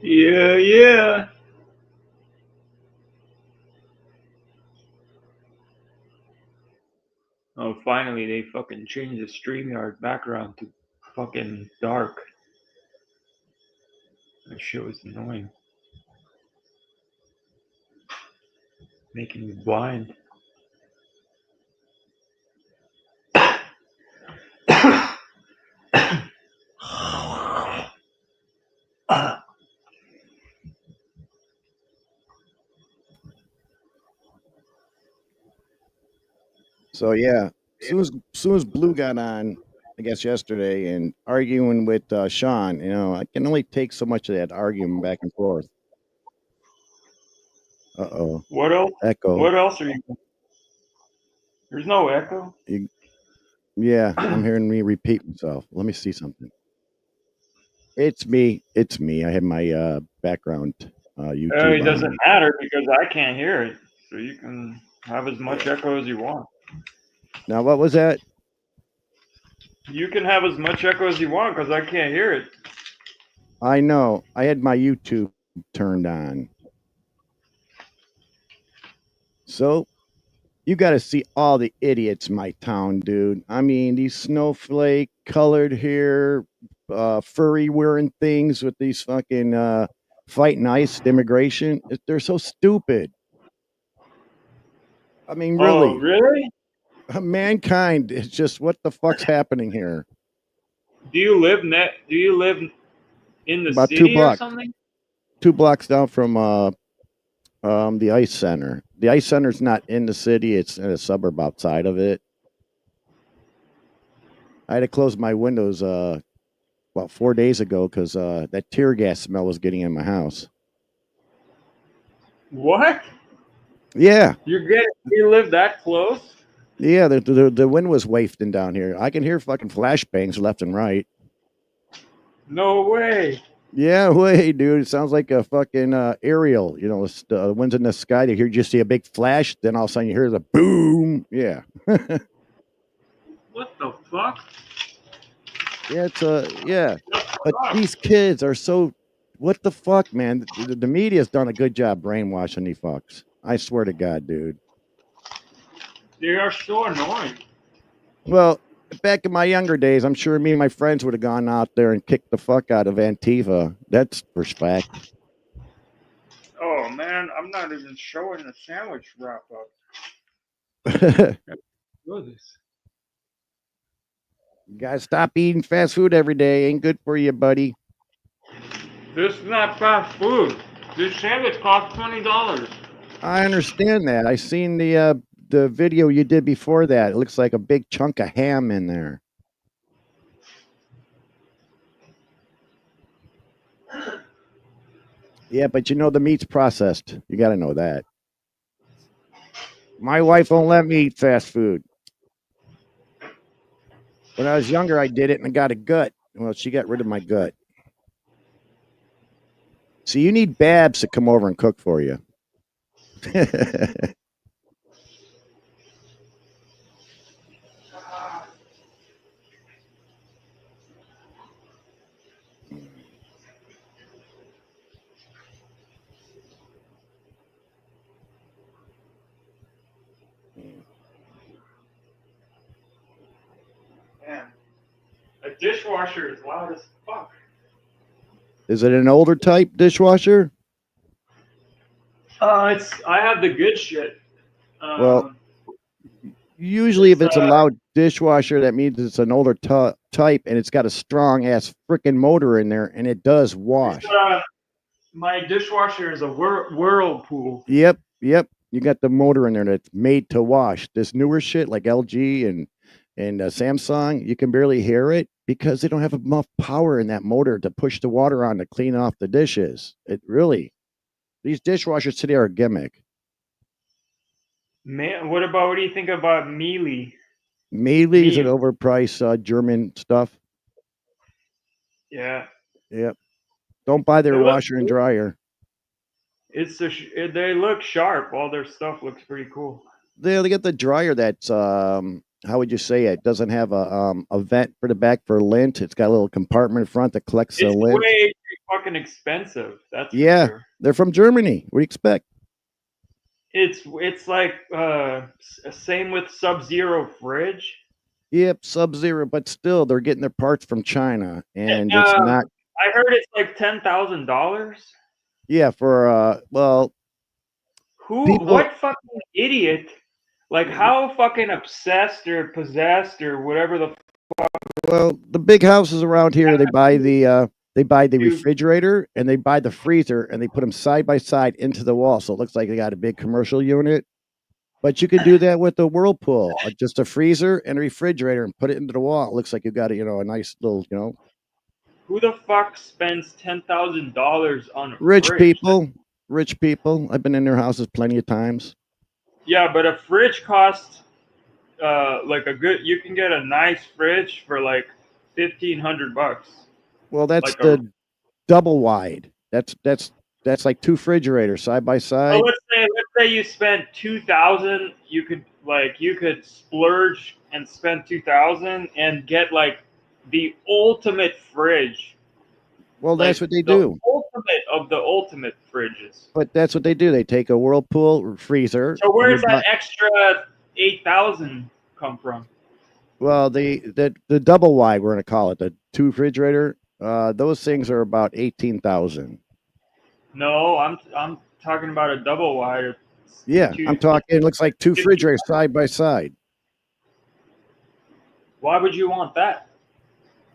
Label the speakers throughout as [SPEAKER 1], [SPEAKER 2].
[SPEAKER 1] Yeah, yeah. Oh, finally they fucking changed the StreamYard background to fucking dark. That shit was annoying. Making me blind.
[SPEAKER 2] So yeah, soon as Blue got on, I guess yesterday, and arguing with Sean, I can only take so much of that arguing back and forth. Uh-oh,
[SPEAKER 1] What else?
[SPEAKER 2] echo.
[SPEAKER 1] What else are you? There's no echo.
[SPEAKER 2] You, yeah, I'm hearing me repeat myself. Let me see something. It's me. It's me. I have my background YouTube
[SPEAKER 1] It doesn't
[SPEAKER 2] on.
[SPEAKER 1] matter because I can't hear it. So you can have as much echo as you want.
[SPEAKER 2] Now, what was that?
[SPEAKER 1] You can have as much echo as you want because I can't hear it.
[SPEAKER 2] I know. I had my YouTube turned on. So you got to see all the idiots in my town, dude. I mean, these snowflake colored hair, furry wearing things with these fucking fighting ICE immigration. They're so stupid. I mean,
[SPEAKER 1] Oh,
[SPEAKER 2] really,
[SPEAKER 1] really?
[SPEAKER 2] mankind is just what the fuck's happening here?
[SPEAKER 1] Do you live Do you live in the
[SPEAKER 2] About two
[SPEAKER 1] city or
[SPEAKER 2] blocks,
[SPEAKER 1] something?
[SPEAKER 2] 2 blocks down from the ICE Center. The ICE Center's not in the city; it's in a suburb outside of it. I had to close my windows about 4 days ago because that tear gas smell was getting in my house.
[SPEAKER 1] What?
[SPEAKER 2] Yeah,
[SPEAKER 1] You live that close?
[SPEAKER 2] yeah. The wind was wafting down here. I can hear fucking flashbangs left and right.
[SPEAKER 1] No way.
[SPEAKER 2] Yeah, way, dude. It sounds like a fucking aerial. The wind's in the sky. You just see a big flash, then all of a sudden you hear the boom. Yeah,
[SPEAKER 1] What the fuck?
[SPEAKER 2] yeah. Yeah. But
[SPEAKER 1] Fuck.
[SPEAKER 2] these kids are so. What the fuck, man? The media's done a good job brainwashing these fucks. I swear to God, dude.
[SPEAKER 1] They are so annoying.
[SPEAKER 2] Well, back in my younger days, I'm sure me and my friends would have gone out there and kicked the fuck out of Antifa. That's respect.
[SPEAKER 1] Oh man, I'm not even showing the sandwich wrap up. Look at this.
[SPEAKER 2] Gotta stop eating fast food every day. Ain't good for you, buddy.
[SPEAKER 1] This is not fast food. This sandwich costs $20.
[SPEAKER 2] I understand that. I seen the video you did before that. It looks like a big chunk of ham in there. Yeah, but the meat's processed. You got to know that. My wife won't let me eat fast food. When I was younger, I did it and I got a gut. Well, she got rid of my gut. So you need Babs to come over and cook for you.
[SPEAKER 1] Man, I The dishwasher is loud as fuck.
[SPEAKER 2] Is it an older type dishwasher?
[SPEAKER 1] I have the good shit.
[SPEAKER 2] Well,
[SPEAKER 1] Um,
[SPEAKER 2] usually if
[SPEAKER 1] it's
[SPEAKER 2] it's a loud dishwasher, that means it's an older type and it's got a strong ass freaking motor in there and it does wash.
[SPEAKER 1] My dishwasher is a Whirlpool.
[SPEAKER 2] Yep. You got the motor in there that's made to wash. This newer shit like LG and Samsung, you can barely hear it because they don't have enough power in that motor to push the water on to clean off the dishes. It really, these dishwashers today are a gimmick.
[SPEAKER 1] Man, what do you think about Miele?
[SPEAKER 2] Miele is an
[SPEAKER 1] Miele.
[SPEAKER 2] overpriced German stuff.
[SPEAKER 1] Yeah.
[SPEAKER 2] Yep. Don't buy their
[SPEAKER 1] They look
[SPEAKER 2] washer and
[SPEAKER 1] cool.
[SPEAKER 2] dryer.
[SPEAKER 1] They look sharp. All their stuff looks pretty cool.
[SPEAKER 2] They get the dryer that's how would you say it? Doesn't have a vent for the back for lint. It's got a little compartment in front that collects the
[SPEAKER 1] It's
[SPEAKER 2] lint.
[SPEAKER 1] way too fucking expensive. That's for
[SPEAKER 2] Yeah,
[SPEAKER 1] sure.
[SPEAKER 2] they're from Germany. What do you expect?
[SPEAKER 1] It's like same with Sub-Zero fridge.
[SPEAKER 2] Yep, Sub-Zero, but still they're getting their parts from China and it's
[SPEAKER 1] Uh,
[SPEAKER 2] not
[SPEAKER 1] I heard it's like $10,000.
[SPEAKER 2] yeah, for well, people
[SPEAKER 1] What fucking idiot? Like how fucking obsessed or possessed or whatever the
[SPEAKER 2] well, the big houses around here they buy the
[SPEAKER 1] dude.
[SPEAKER 2] refrigerator and they buy the freezer and they put them side by side into the wall so it looks like they got a big commercial unit. But you could do that with the Whirlpool, just a freezer and a refrigerator, and put it into the wall. It looks like you got a nice little,
[SPEAKER 1] Who the fuck spends $10,000 on a
[SPEAKER 2] rich
[SPEAKER 1] fridge?
[SPEAKER 2] people. Rich people. I've been in their houses plenty of times.
[SPEAKER 1] Yeah, but a fridge costs like a good. You can get a nice fridge for like $1,500.
[SPEAKER 2] Well, that's
[SPEAKER 1] Like
[SPEAKER 2] the double wide. That's like two refrigerators side by
[SPEAKER 1] oh,
[SPEAKER 2] side.
[SPEAKER 1] let's say you spent 2,000. You could splurge and spend 2,000 and get like the ultimate fridge.
[SPEAKER 2] Well, that's
[SPEAKER 1] Like
[SPEAKER 2] what they
[SPEAKER 1] the
[SPEAKER 2] do.
[SPEAKER 1] ultimate of the ultimate fridges.
[SPEAKER 2] But that's what they do. They take a Whirlpool freezer.
[SPEAKER 1] So
[SPEAKER 2] and
[SPEAKER 1] where's
[SPEAKER 2] they
[SPEAKER 1] that
[SPEAKER 2] buy,
[SPEAKER 1] extra 8,000 come from?
[SPEAKER 2] well, the double wide, we're gonna call it the two refrigerator. Those things are about 18,000.
[SPEAKER 1] No, I'm talking about a double wide.
[SPEAKER 2] Yeah, I'm talking. It looks like two refrigerators side by side.
[SPEAKER 1] Why would you want that?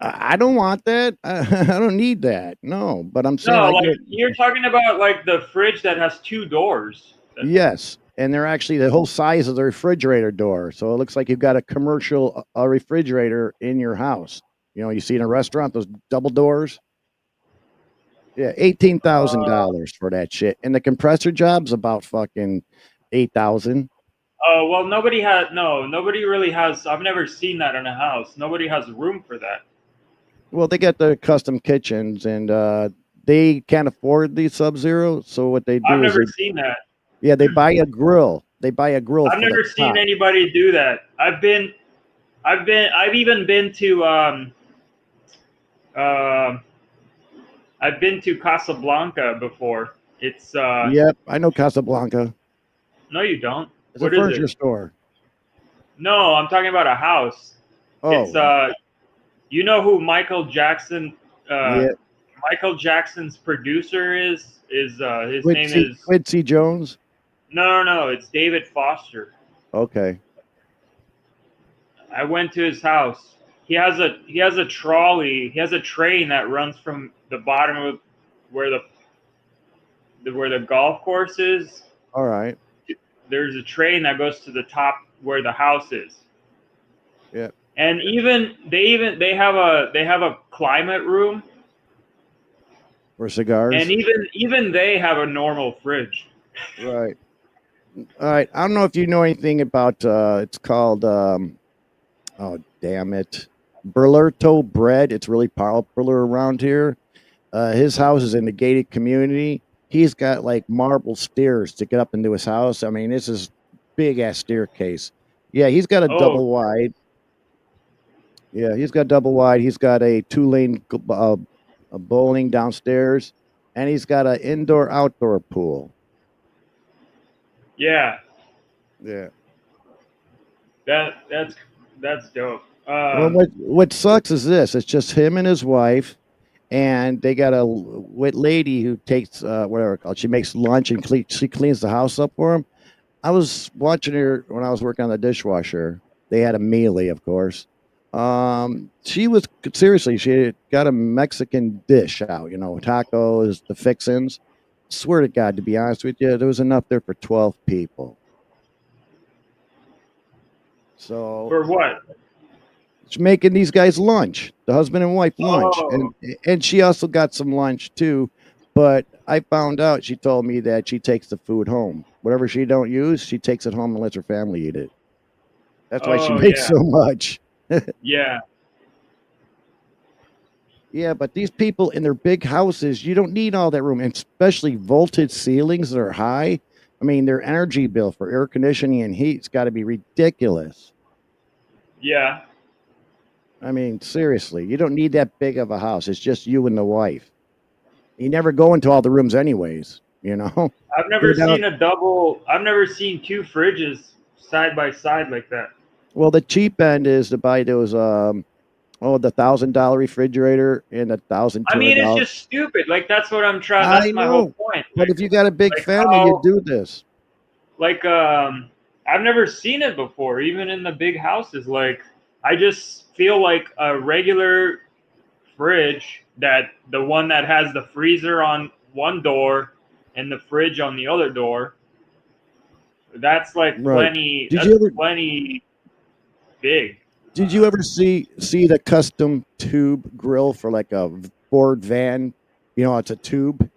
[SPEAKER 2] I don't want that. I don't need that. No, but I'm saying
[SPEAKER 1] No,
[SPEAKER 2] I
[SPEAKER 1] like
[SPEAKER 2] get
[SPEAKER 1] you're talking about like the fridge that has two doors.
[SPEAKER 2] yes, and they're actually the whole size of the refrigerator door, so it looks like you've got a commercial refrigerator in your house. You see in a restaurant those double doors. Yeah, $18,000 for that shit, and the compressor job's about fucking 8,000.
[SPEAKER 1] Well, nobody really has. I've never seen that in a house. Nobody has room for that.
[SPEAKER 2] Well, they got the custom kitchens, and they can't afford the Sub-Zero. So what they
[SPEAKER 1] I've
[SPEAKER 2] do is,
[SPEAKER 1] never seen that.
[SPEAKER 2] they buy a grill. They buy a grill
[SPEAKER 1] I've
[SPEAKER 2] for the
[SPEAKER 1] never seen
[SPEAKER 2] top.
[SPEAKER 1] anybody do that. I've even been to uh, I've been to Casablanca before. It's
[SPEAKER 2] Yep, I know Casablanca.
[SPEAKER 1] no, you don't.
[SPEAKER 2] It's a
[SPEAKER 1] What is
[SPEAKER 2] furniture
[SPEAKER 1] it?
[SPEAKER 2] store.
[SPEAKER 1] No, I'm talking about a house. It's
[SPEAKER 2] Oh,
[SPEAKER 1] you know who Michael Jackson?
[SPEAKER 2] yeah,
[SPEAKER 1] Michael Jackson's producer is his name is
[SPEAKER 2] Quincy Jones.
[SPEAKER 1] no, it's David Foster.
[SPEAKER 2] Okay,
[SPEAKER 1] I went to his house. He has a trolley. He has a train that runs from the bottom of where where the golf course is.
[SPEAKER 2] all right.
[SPEAKER 1] There's a train that goes to the top where the house is.
[SPEAKER 2] Yeah,
[SPEAKER 1] And they have a climate room,
[SPEAKER 2] for cigars.
[SPEAKER 1] and even they have a normal fridge.
[SPEAKER 2] Right. All right. I don't know if you know anything about. It's called. Oh damn it, Berlerto Bread. It's really popular around here. His house is in the gated community. He's got like marble stairs to get up into his house. I mean, this is big ass staircase. Yeah, he's got a
[SPEAKER 1] Oh,
[SPEAKER 2] double wide. Yeah, he's got double wide. He's got a two-lane a bowling downstairs, and he's got an indoor outdoor pool.
[SPEAKER 1] yeah,
[SPEAKER 2] Yeah.
[SPEAKER 1] that that's dope.
[SPEAKER 2] Well, what sucks is this: it's just him and his wife, and they got a wit lady who takes whatever it's called. She makes lunch and she cleans the house up for him. I was watching her when I was working on the dishwasher. They had a mealie, of course. She was seriously. She had got a Mexican dish out, tacos, the fixins. Swear to God, to be honest with you, there was enough there for 12 people. So
[SPEAKER 1] For what?
[SPEAKER 2] she's making these guys lunch, the husband and wife lunch,
[SPEAKER 1] Oh,
[SPEAKER 2] and she also got some lunch too. But I found out she told me that she takes the food home. Whatever she don't use, she takes it home and lets her family eat it. That's why she
[SPEAKER 1] oh
[SPEAKER 2] makes
[SPEAKER 1] yeah,
[SPEAKER 2] so much.
[SPEAKER 1] yeah,
[SPEAKER 2] Yeah, but these people in their big houses, you don't need all that room, and especially vaulted ceilings that are high. I mean, their energy bill for air conditioning and heat's got to be ridiculous.
[SPEAKER 1] yeah.
[SPEAKER 2] I mean, seriously, you don't need that big of a house. It's just you and the wife. You never go into all the rooms, anyways.
[SPEAKER 1] I've never
[SPEAKER 2] Go down.
[SPEAKER 1] seen a double. I've never seen two fridges side by side like that.
[SPEAKER 2] Well, the cheap end is to buy those. The $1,000 refrigerator and
[SPEAKER 1] I mean, it's
[SPEAKER 2] $1,200.
[SPEAKER 1] just stupid. Like that's what I'm trying.
[SPEAKER 2] I
[SPEAKER 1] That's my whole
[SPEAKER 2] know,
[SPEAKER 1] point.
[SPEAKER 2] but if you got a big
[SPEAKER 1] Like
[SPEAKER 2] family, you
[SPEAKER 1] how
[SPEAKER 2] do this.
[SPEAKER 1] like I've never seen it before, even in the big houses. Like I just feel like a regular fridge, that the one that has the freezer on one door and the fridge on the other door, that's like
[SPEAKER 2] Right?
[SPEAKER 1] plenty.
[SPEAKER 2] Did
[SPEAKER 1] That's
[SPEAKER 2] you ever
[SPEAKER 1] plenty big.
[SPEAKER 2] Did you ever see the custom tube grill for like a Ford van? It's a tube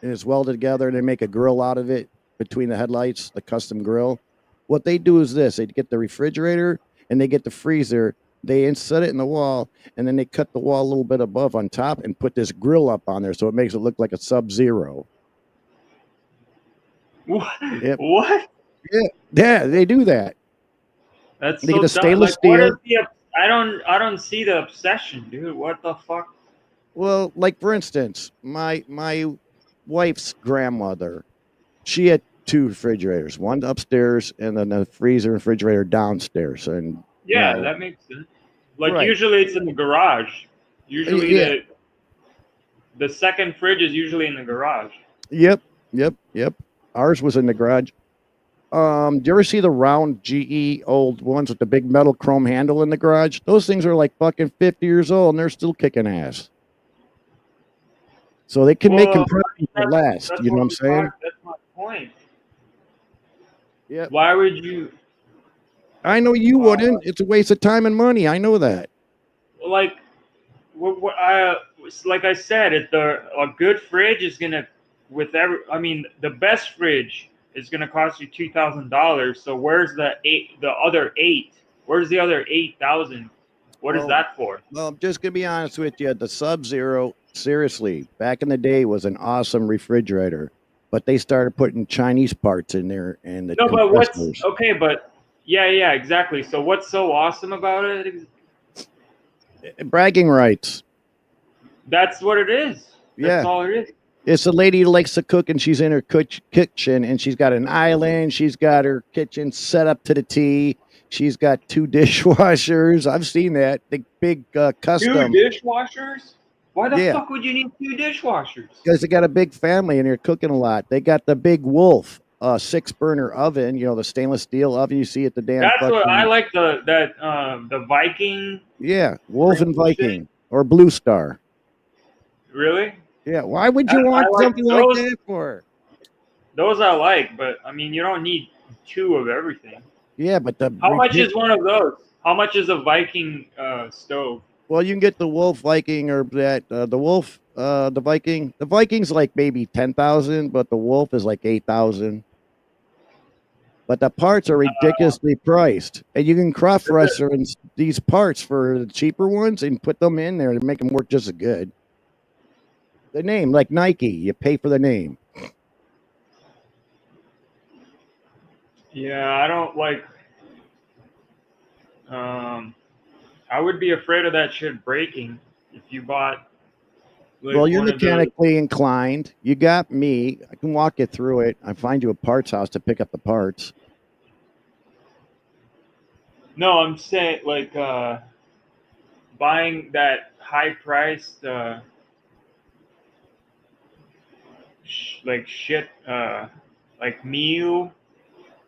[SPEAKER 2] and it's welded together, and they make a grill out of it between the headlights, the custom grill. What they do is this: they get the refrigerator and they get the freezer. They inset it in the wall, and then they cut the wall a little bit above on top and put this grill up on there, so it makes it look like a Sub Zero.
[SPEAKER 1] What?
[SPEAKER 2] Yep.
[SPEAKER 1] What?
[SPEAKER 2] Yeah. Yeah, they do that.
[SPEAKER 1] That's
[SPEAKER 2] They get
[SPEAKER 1] so
[SPEAKER 2] a
[SPEAKER 1] dumb.
[SPEAKER 2] stainless
[SPEAKER 1] Like, what is
[SPEAKER 2] steel.
[SPEAKER 1] the? I don't see the obsession, dude. What the fuck?
[SPEAKER 2] Well, like for instance, my wife's grandmother, she had two refrigerators, one upstairs and then a freezer and refrigerator downstairs. And
[SPEAKER 1] Yeah, that makes sense. Like
[SPEAKER 2] right.
[SPEAKER 1] usually it's in the garage. Usually
[SPEAKER 2] Yeah.
[SPEAKER 1] the second fridge is usually in the garage.
[SPEAKER 2] Yep. Yep. Ours was in the garage. Do you ever see the round GE old ones with the big metal chrome handle in the garage? Those things are like fucking 50 years old and they're still kicking ass. So they can make
[SPEAKER 1] Well,
[SPEAKER 2] compression to last.
[SPEAKER 1] that's
[SPEAKER 2] You know what
[SPEAKER 1] what
[SPEAKER 2] I'm
[SPEAKER 1] we
[SPEAKER 2] saying?
[SPEAKER 1] talked. That's my point.
[SPEAKER 2] Yep.
[SPEAKER 1] Why would you
[SPEAKER 2] I know you
[SPEAKER 1] uh,
[SPEAKER 2] wouldn't. It's a waste of time and money. I know that.
[SPEAKER 1] like? Like I said, a good fridge is gonna I mean, the best fridge is gonna cost you $2,000. So where's the other eight? Where's the other 8,000? What is
[SPEAKER 2] Well,
[SPEAKER 1] that for?
[SPEAKER 2] well, I'm just gonna be honest with you. The Sub Zero, seriously, back in the day was an awesome refrigerator, but they started putting Chinese parts in there and the
[SPEAKER 1] No, but what's
[SPEAKER 2] compressors.
[SPEAKER 1] okay? But yeah, exactly. So what's so awesome about it?
[SPEAKER 2] Bragging rights.
[SPEAKER 1] That's what it is. That's
[SPEAKER 2] Yeah.
[SPEAKER 1] all it is.
[SPEAKER 2] It's a lady who likes to cook and she's in her kitchen and she's got an island. She's got her kitchen set up to the T. She's got two dishwashers. I've seen that. The big
[SPEAKER 1] Two
[SPEAKER 2] custom.
[SPEAKER 1] dishwashers? Why the
[SPEAKER 2] Yeah.
[SPEAKER 1] fuck would you need two dishwashers?
[SPEAKER 2] Because they got a big family and they're cooking a lot. They got the big Wolf 6 burner oven, the stainless steel oven you see at the damn
[SPEAKER 1] That's what I
[SPEAKER 2] fucking.
[SPEAKER 1] like, the Viking
[SPEAKER 2] Yeah, Wolf and
[SPEAKER 1] range thing.
[SPEAKER 2] Viking or Blue Star. Yeah, why would you
[SPEAKER 1] I
[SPEAKER 2] want
[SPEAKER 1] like
[SPEAKER 2] something like that for?
[SPEAKER 1] those I like, but I mean you don't need two of everything.
[SPEAKER 2] Yeah, but
[SPEAKER 1] How much is one of those? How much is a Viking stove?
[SPEAKER 2] well, you can get the Wolf Viking or that the Wolf the Viking. The Viking's like maybe 10,000, but the Wolf is like 8,000. But the parts are ridiculously priced, and you can cross reference these parts for the cheaper ones and put them in there to make them work just as good. The name, like Nike, you pay for the name.
[SPEAKER 1] Yeah, I don't like. I would be afraid of that shit breaking if you bought like
[SPEAKER 2] Well, you're
[SPEAKER 1] one of those.
[SPEAKER 2] mechanically inclined. You got me. I can walk you through it. I find you a parts house to pick up the parts.
[SPEAKER 1] No, I'm saying like buying that high priced like shit like Miu,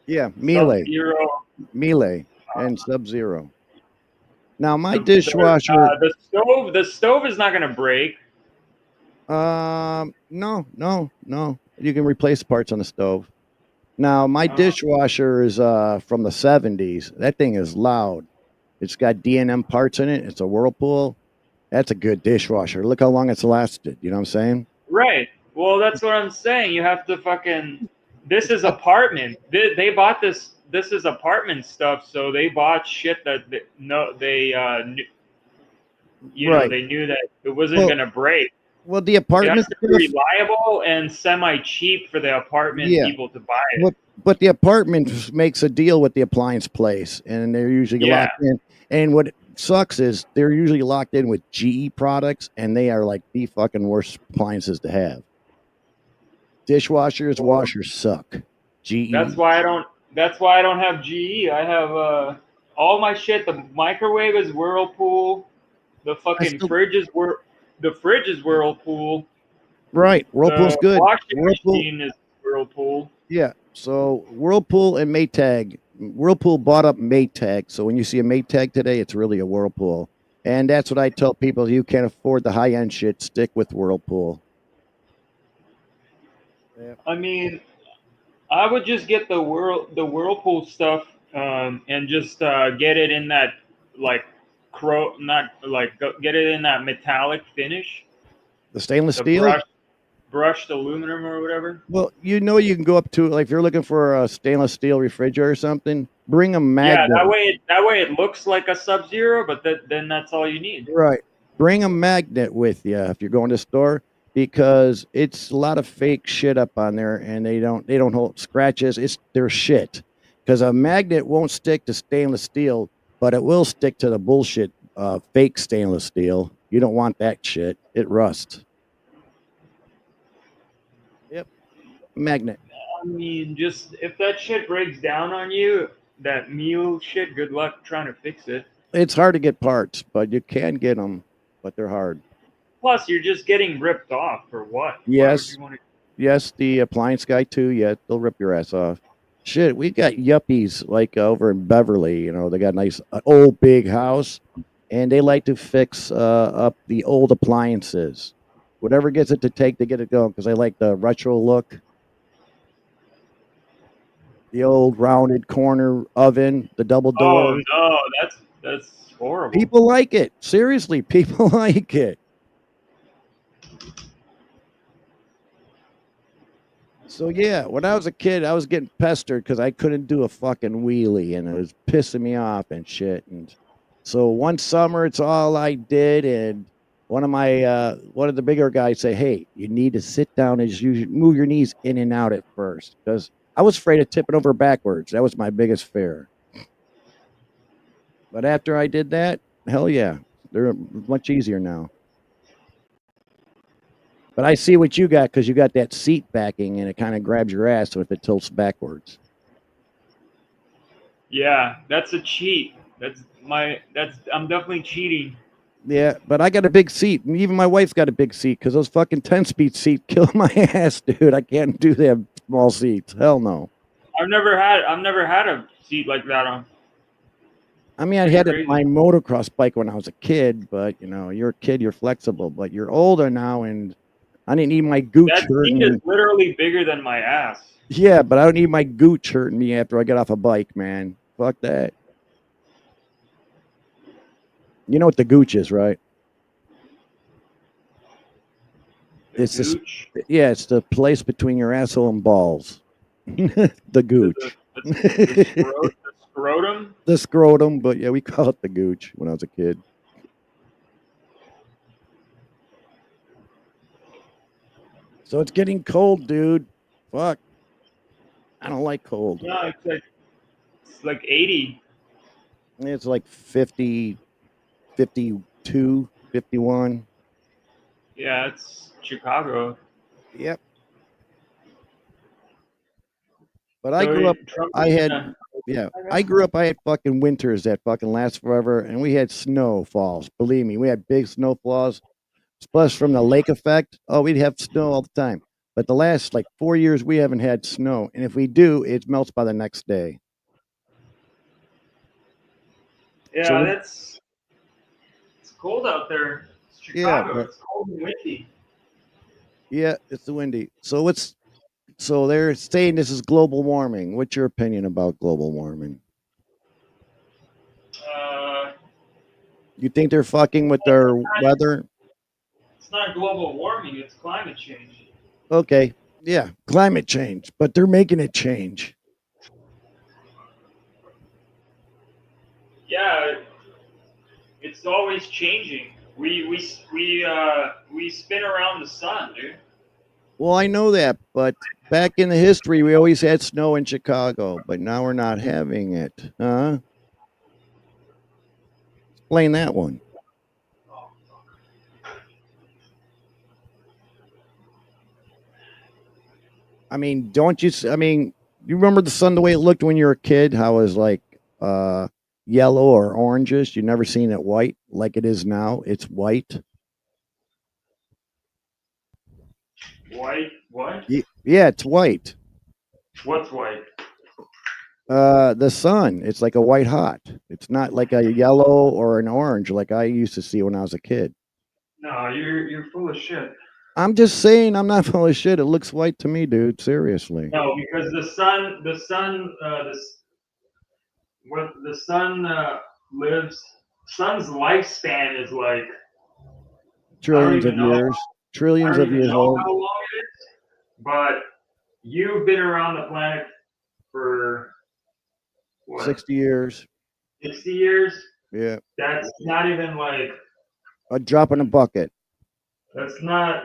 [SPEAKER 2] Yeah,
[SPEAKER 1] Sub
[SPEAKER 2] Miele,
[SPEAKER 1] Zero.
[SPEAKER 2] Miele, and Sub Zero. Now my
[SPEAKER 1] The
[SPEAKER 2] dishwasher.
[SPEAKER 1] the stove is not gonna break.
[SPEAKER 2] No, no, no. You can replace parts on the stove. Now my
[SPEAKER 1] Uh,
[SPEAKER 2] dishwasher is from the 70s. That thing is loud. It's got D&M parts in it. It's a Whirlpool. That's a good dishwasher. Look how long it's lasted. You know what I'm saying?
[SPEAKER 1] right. Well, that's what I'm saying. You have to fucking. This
[SPEAKER 2] It's
[SPEAKER 1] is
[SPEAKER 2] got,
[SPEAKER 1] apartment. They bought this. This is apartment stuff. So they bought shit that they, no they you know,
[SPEAKER 2] right.
[SPEAKER 1] they knew that it wasn't
[SPEAKER 2] Well,
[SPEAKER 1] gonna break.
[SPEAKER 2] well, the
[SPEAKER 1] It has
[SPEAKER 2] apartment
[SPEAKER 1] to be
[SPEAKER 2] stuff.
[SPEAKER 1] reliable and semi cheap for the apartment
[SPEAKER 2] Yeah.
[SPEAKER 1] people to buy it.
[SPEAKER 2] What? But the apartment makes a deal with the appliance place, and they're usually
[SPEAKER 1] Yeah.
[SPEAKER 2] locked in. And what sucks is they're usually locked in with GE products, and they are like the fucking worst appliances to have. Dishwashers,
[SPEAKER 1] Well,
[SPEAKER 2] washers suck.
[SPEAKER 1] that's
[SPEAKER 2] GE.
[SPEAKER 1] why I don't. That's why I don't have GE. I have all my shit. The microwave is Whirlpool. The
[SPEAKER 2] I
[SPEAKER 1] fucking
[SPEAKER 2] still
[SPEAKER 1] fridge is the fridge is Whirlpool.
[SPEAKER 2] right. Whirlpool's
[SPEAKER 1] The
[SPEAKER 2] good.
[SPEAKER 1] washing
[SPEAKER 2] Whirlpool,
[SPEAKER 1] machine is Whirlpool.
[SPEAKER 2] yeah. So Whirlpool and Maytag. Whirlpool bought up Maytag. So when you see a Maytag today, it's really a Whirlpool. And that's what I tell people: you can't afford the high end shit, stick with Whirlpool. Yeah.
[SPEAKER 1] I mean, I would just get the Whirlpool stuff and just get it in that like not like get it in that metallic finish,
[SPEAKER 2] The stainless
[SPEAKER 1] the
[SPEAKER 2] steel.
[SPEAKER 1] brushed aluminum or whatever.
[SPEAKER 2] Well, you can go up to, like, if you're looking for a stainless steel refrigerator or something, bring a
[SPEAKER 1] Yeah,
[SPEAKER 2] magnet.
[SPEAKER 1] that way it looks like a Sub Zero, but then that's all you need.
[SPEAKER 2] Right. Bring a magnet with you if you're going to the store, because it's a lot of fake shit up on there, and they don't hold scratches. It's their shit. Because a magnet won't stick to stainless steel, but it will stick to the bullshit fake stainless steel. You don't want that shit. It rusts. Yep. Magnet.
[SPEAKER 1] I mean, just if that shit breaks down on you, that meal shit, good luck trying to fix it.
[SPEAKER 2] It's hard to get parts, but you can get them, but they're hard.
[SPEAKER 1] Plus, you're just getting ripped off for what? Why would
[SPEAKER 2] Yes.
[SPEAKER 1] you want to?
[SPEAKER 2] Yes, the appliance guy too. Yeah, they'll rip your ass off. Shit, we got yuppies like over in Beverly. They got a nice old big house, and they like to fix up the old appliances. Whatever gets it to take to get it going, because they like the retro look, the old rounded corner oven, the double
[SPEAKER 1] Oh
[SPEAKER 2] door.
[SPEAKER 1] no, that's horrible.
[SPEAKER 2] People like it. Seriously, people like it. So yeah, when I was a kid, I was getting pestered because I couldn't do a fucking wheelie, and it was pissing me off and shit. And so one summer, it's all I did, and one of the bigger guys say, "Hey, you need to sit down and just move your knees in and out at first," because I was afraid of tipping over backwards. That was my biggest fear. But after I did that, hell yeah, they're much easier now. But I see what you got, because you got that seat backing, and it kind of grabs your ass if it tilts backwards.
[SPEAKER 1] Yeah, that's a cheat. That's I'm definitely cheating.
[SPEAKER 2] Yeah, but I got a big seat. And even my wife's got a big seat, because those fucking 10-speed seats kill my ass, dude. I can't do them small seats. Hell no.
[SPEAKER 1] I've never had a seat like that on.
[SPEAKER 2] I mean, I
[SPEAKER 1] Pretty
[SPEAKER 2] had my
[SPEAKER 1] crazy.
[SPEAKER 2] motocross bike when I was a kid, but you're a kid, you're flexible, but you're older now, and I didn't need my gooch
[SPEAKER 1] That seat is
[SPEAKER 2] hurting.
[SPEAKER 1] literally bigger than my ass.
[SPEAKER 2] Yeah, but I don't need my gooch hurting me after I get off a bike, man. Fuck that. You know what the gooch is, right?
[SPEAKER 1] The
[SPEAKER 2] It's this.
[SPEAKER 1] gooch,
[SPEAKER 2] Yeah, it's the place between your asshole and balls. The
[SPEAKER 1] the
[SPEAKER 2] gooch.
[SPEAKER 1] the scrotum.
[SPEAKER 2] The scrotum, but yeah, we call it the gooch when I was a kid. So it's getting cold, dude. Fuck. I don't like cold.
[SPEAKER 1] No, it's like 80.
[SPEAKER 2] It's like 50, 52, 51.
[SPEAKER 1] Yeah, it's Chicago.
[SPEAKER 2] Yep. But I
[SPEAKER 1] So
[SPEAKER 2] grew up,
[SPEAKER 1] Trump
[SPEAKER 2] I
[SPEAKER 1] is
[SPEAKER 2] had,
[SPEAKER 1] gonna
[SPEAKER 2] Yeah, I grew up. I had fucking winters that fucking last forever, and we had snowfalls. Believe me, we had big snowfalls. Plus, from the lake effect, oh, we'd have snow all the time. But the last like 4 years, we haven't had snow, and if we do, it melts by the next day.
[SPEAKER 1] Yeah,
[SPEAKER 2] So
[SPEAKER 1] it's cold out there. It's
[SPEAKER 2] yeah,
[SPEAKER 1] Chicago.
[SPEAKER 2] but
[SPEAKER 1] It's cold and windy.
[SPEAKER 2] yeah, it's the windy. So they're saying this is global warming. What's your opinion about global warming?
[SPEAKER 1] Uh,
[SPEAKER 2] You think they're fucking with their weather?
[SPEAKER 1] it's not global warming. It's climate change.
[SPEAKER 2] Okay, yeah, climate change, but they're making it change.
[SPEAKER 1] Yeah, it's always changing. We spin around the sun, dude.
[SPEAKER 2] Well, I know that, but back in the history, we always had snow in Chicago, but now we're not having it. Huh? Explain that one. I mean, don't you? I mean, you remember the sun the way it looked when you were a kid? How it was like yellow or oranges. You never seen it white like it is now. It's white.
[SPEAKER 1] White? What?
[SPEAKER 2] Yeah, it's white.
[SPEAKER 1] What's white?
[SPEAKER 2] The sun. It's like a white hot. It's not like a yellow or an orange like I used to see when I was a kid.
[SPEAKER 1] No, you're full of shit.
[SPEAKER 2] I'm just saying, I'm not full of shit. It looks white to me, dude. Seriously.
[SPEAKER 1] No, because what the sun lives. Sun's lifespan is like I don't
[SPEAKER 2] Trillions of
[SPEAKER 1] even know.
[SPEAKER 2] years.
[SPEAKER 1] I
[SPEAKER 2] Trillions
[SPEAKER 1] don't
[SPEAKER 2] of
[SPEAKER 1] even
[SPEAKER 2] years
[SPEAKER 1] know
[SPEAKER 2] old.
[SPEAKER 1] how long it is, but you've been around the planet for what
[SPEAKER 2] 60 years.
[SPEAKER 1] 60 years.
[SPEAKER 2] Yeah.
[SPEAKER 1] That's not even like
[SPEAKER 2] A drop in a bucket.
[SPEAKER 1] that's not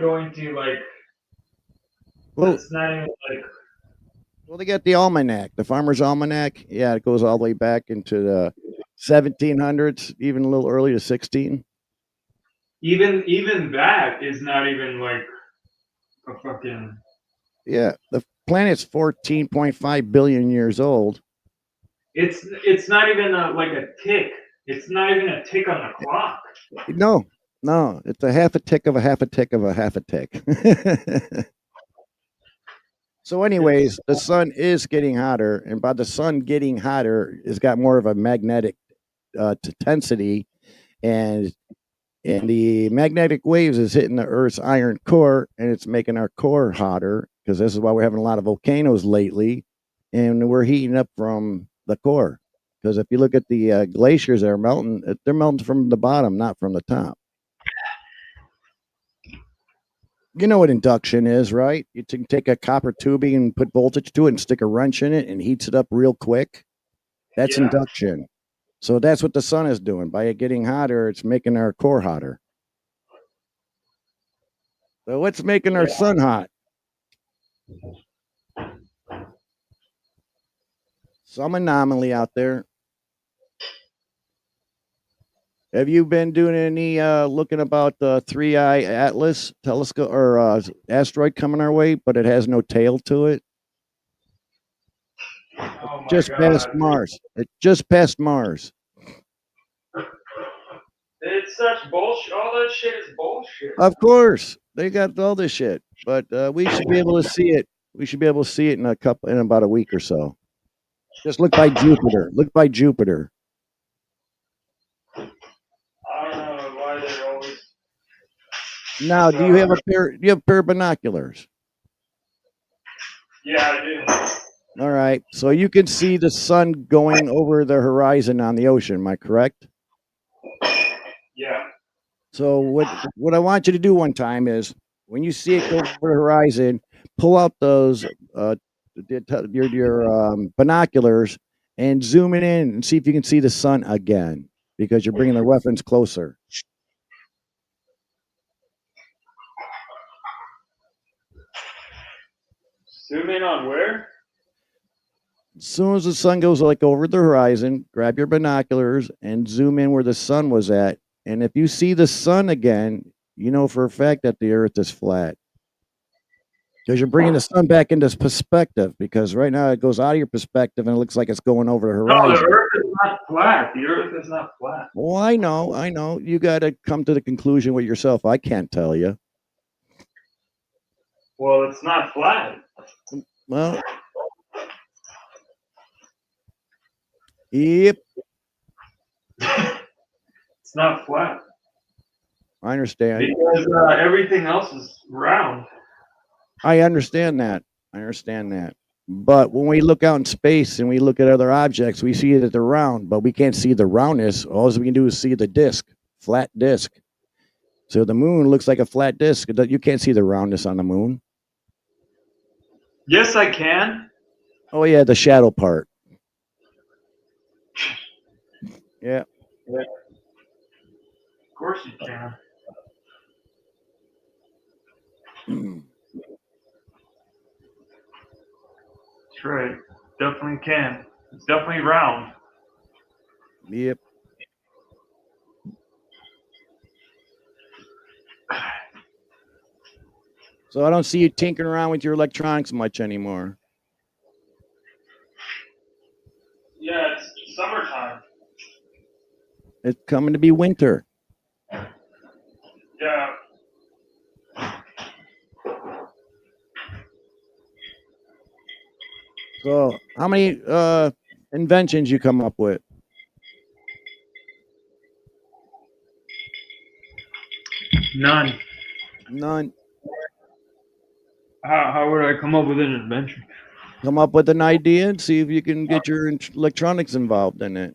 [SPEAKER 1] going to like
[SPEAKER 2] Well,
[SPEAKER 1] that's not even like
[SPEAKER 2] well, they got the almanac, the farmer's almanac. Yeah, it goes all the way back into the 1700s, even a little early to 16.
[SPEAKER 1] even that is not even like a fucking
[SPEAKER 2] Yeah, the planet's 14.5 billion years old.
[SPEAKER 1] it's not even like a tick. It's not even a tick on the clock.
[SPEAKER 2] No, no, it's a half a tick of a half a tick of a half a tick. So, anyways, the sun is getting hotter, and by the sun getting hotter, it's got more of a magnetic intensity, and the magnetic waves is hitting the Earth's iron core, and it's making our core hotter because this is why we're having a lot of volcanoes lately, and we're heating up from the core. Because if you look at the glaciers that are melting, they're melting from the bottom, not from the top. You know what induction is, right? You can take a copper tubing and put voltage to it and stick a wrench in it and heats it up real quick. That's
[SPEAKER 1] Yeah.
[SPEAKER 2] induction. So that's what the sun is doing. By it getting hotter, it's making our core hotter. So what's making our sun hot? Some anomaly out there. Have you been doing any looking about the 3i Atlas telescope or asteroid coming our way, but it has no tail to it?
[SPEAKER 1] Oh my
[SPEAKER 2] Just past
[SPEAKER 1] god.
[SPEAKER 2] Mars. It just passed Mars.
[SPEAKER 1] It's such bullshit. All that shit is bullshit.
[SPEAKER 2] Of course, they got all this shit, but we should be able to see it. We should be able to see it in about a week or so. Just look by Jupiter. Look by Jupiter.
[SPEAKER 1] I don't know why they're always.
[SPEAKER 2] Now, do you have a pair? Do you have a pair of binoculars?
[SPEAKER 1] Yeah, I do.
[SPEAKER 2] All right, so you can see the sun going over the horizon on the ocean. Am I correct?
[SPEAKER 1] Yeah.
[SPEAKER 2] So what I want you to do one time is when you see it go over the horizon, pull out those your binoculars and zoom it in and see if you can see the sun again because you're bringing the weapons closer.
[SPEAKER 1] Zoom in on where?
[SPEAKER 2] As soon as the sun goes like over the horizon, grab your binoculars and zoom in where the sun was at. And if you see the sun again, you know for a fact that the earth is flat. Because you're bringing the sun back into perspective. Because right now it goes out of your perspective and it looks like it's going over the
[SPEAKER 1] No, the
[SPEAKER 2] horizon.
[SPEAKER 1] Earth is not flat. The Earth is not flat.
[SPEAKER 2] Well, I know. You got to come to the conclusion with yourself. I can't tell you.
[SPEAKER 1] Well, it's not flat.
[SPEAKER 2] Well, yep,
[SPEAKER 1] It's not flat
[SPEAKER 2] I understand.
[SPEAKER 1] because everything else is round.
[SPEAKER 2] I understand that. But when we look out in space and we look at other objects, we see that they're round, but we can't see the roundness. All we can do is see the disc, flat disc. So the moon looks like a flat disc. You can't see the roundness on the moon.
[SPEAKER 1] Yes, I can.
[SPEAKER 2] Oh yeah, the shadow part. Yeah.
[SPEAKER 1] Of course you can. That's right. Definitely can. It's definitely round.
[SPEAKER 2] Yep. So I don't see you tinkering around with your electronics much anymore.
[SPEAKER 1] Yeah, it's summertime.
[SPEAKER 2] It's coming to be winter.
[SPEAKER 1] Yeah.
[SPEAKER 2] So how many inventions you come up with?
[SPEAKER 1] None.
[SPEAKER 2] None.
[SPEAKER 1] How would I come up with an invention?
[SPEAKER 2] Come up with an idea and see if you can get your electronics involved in it.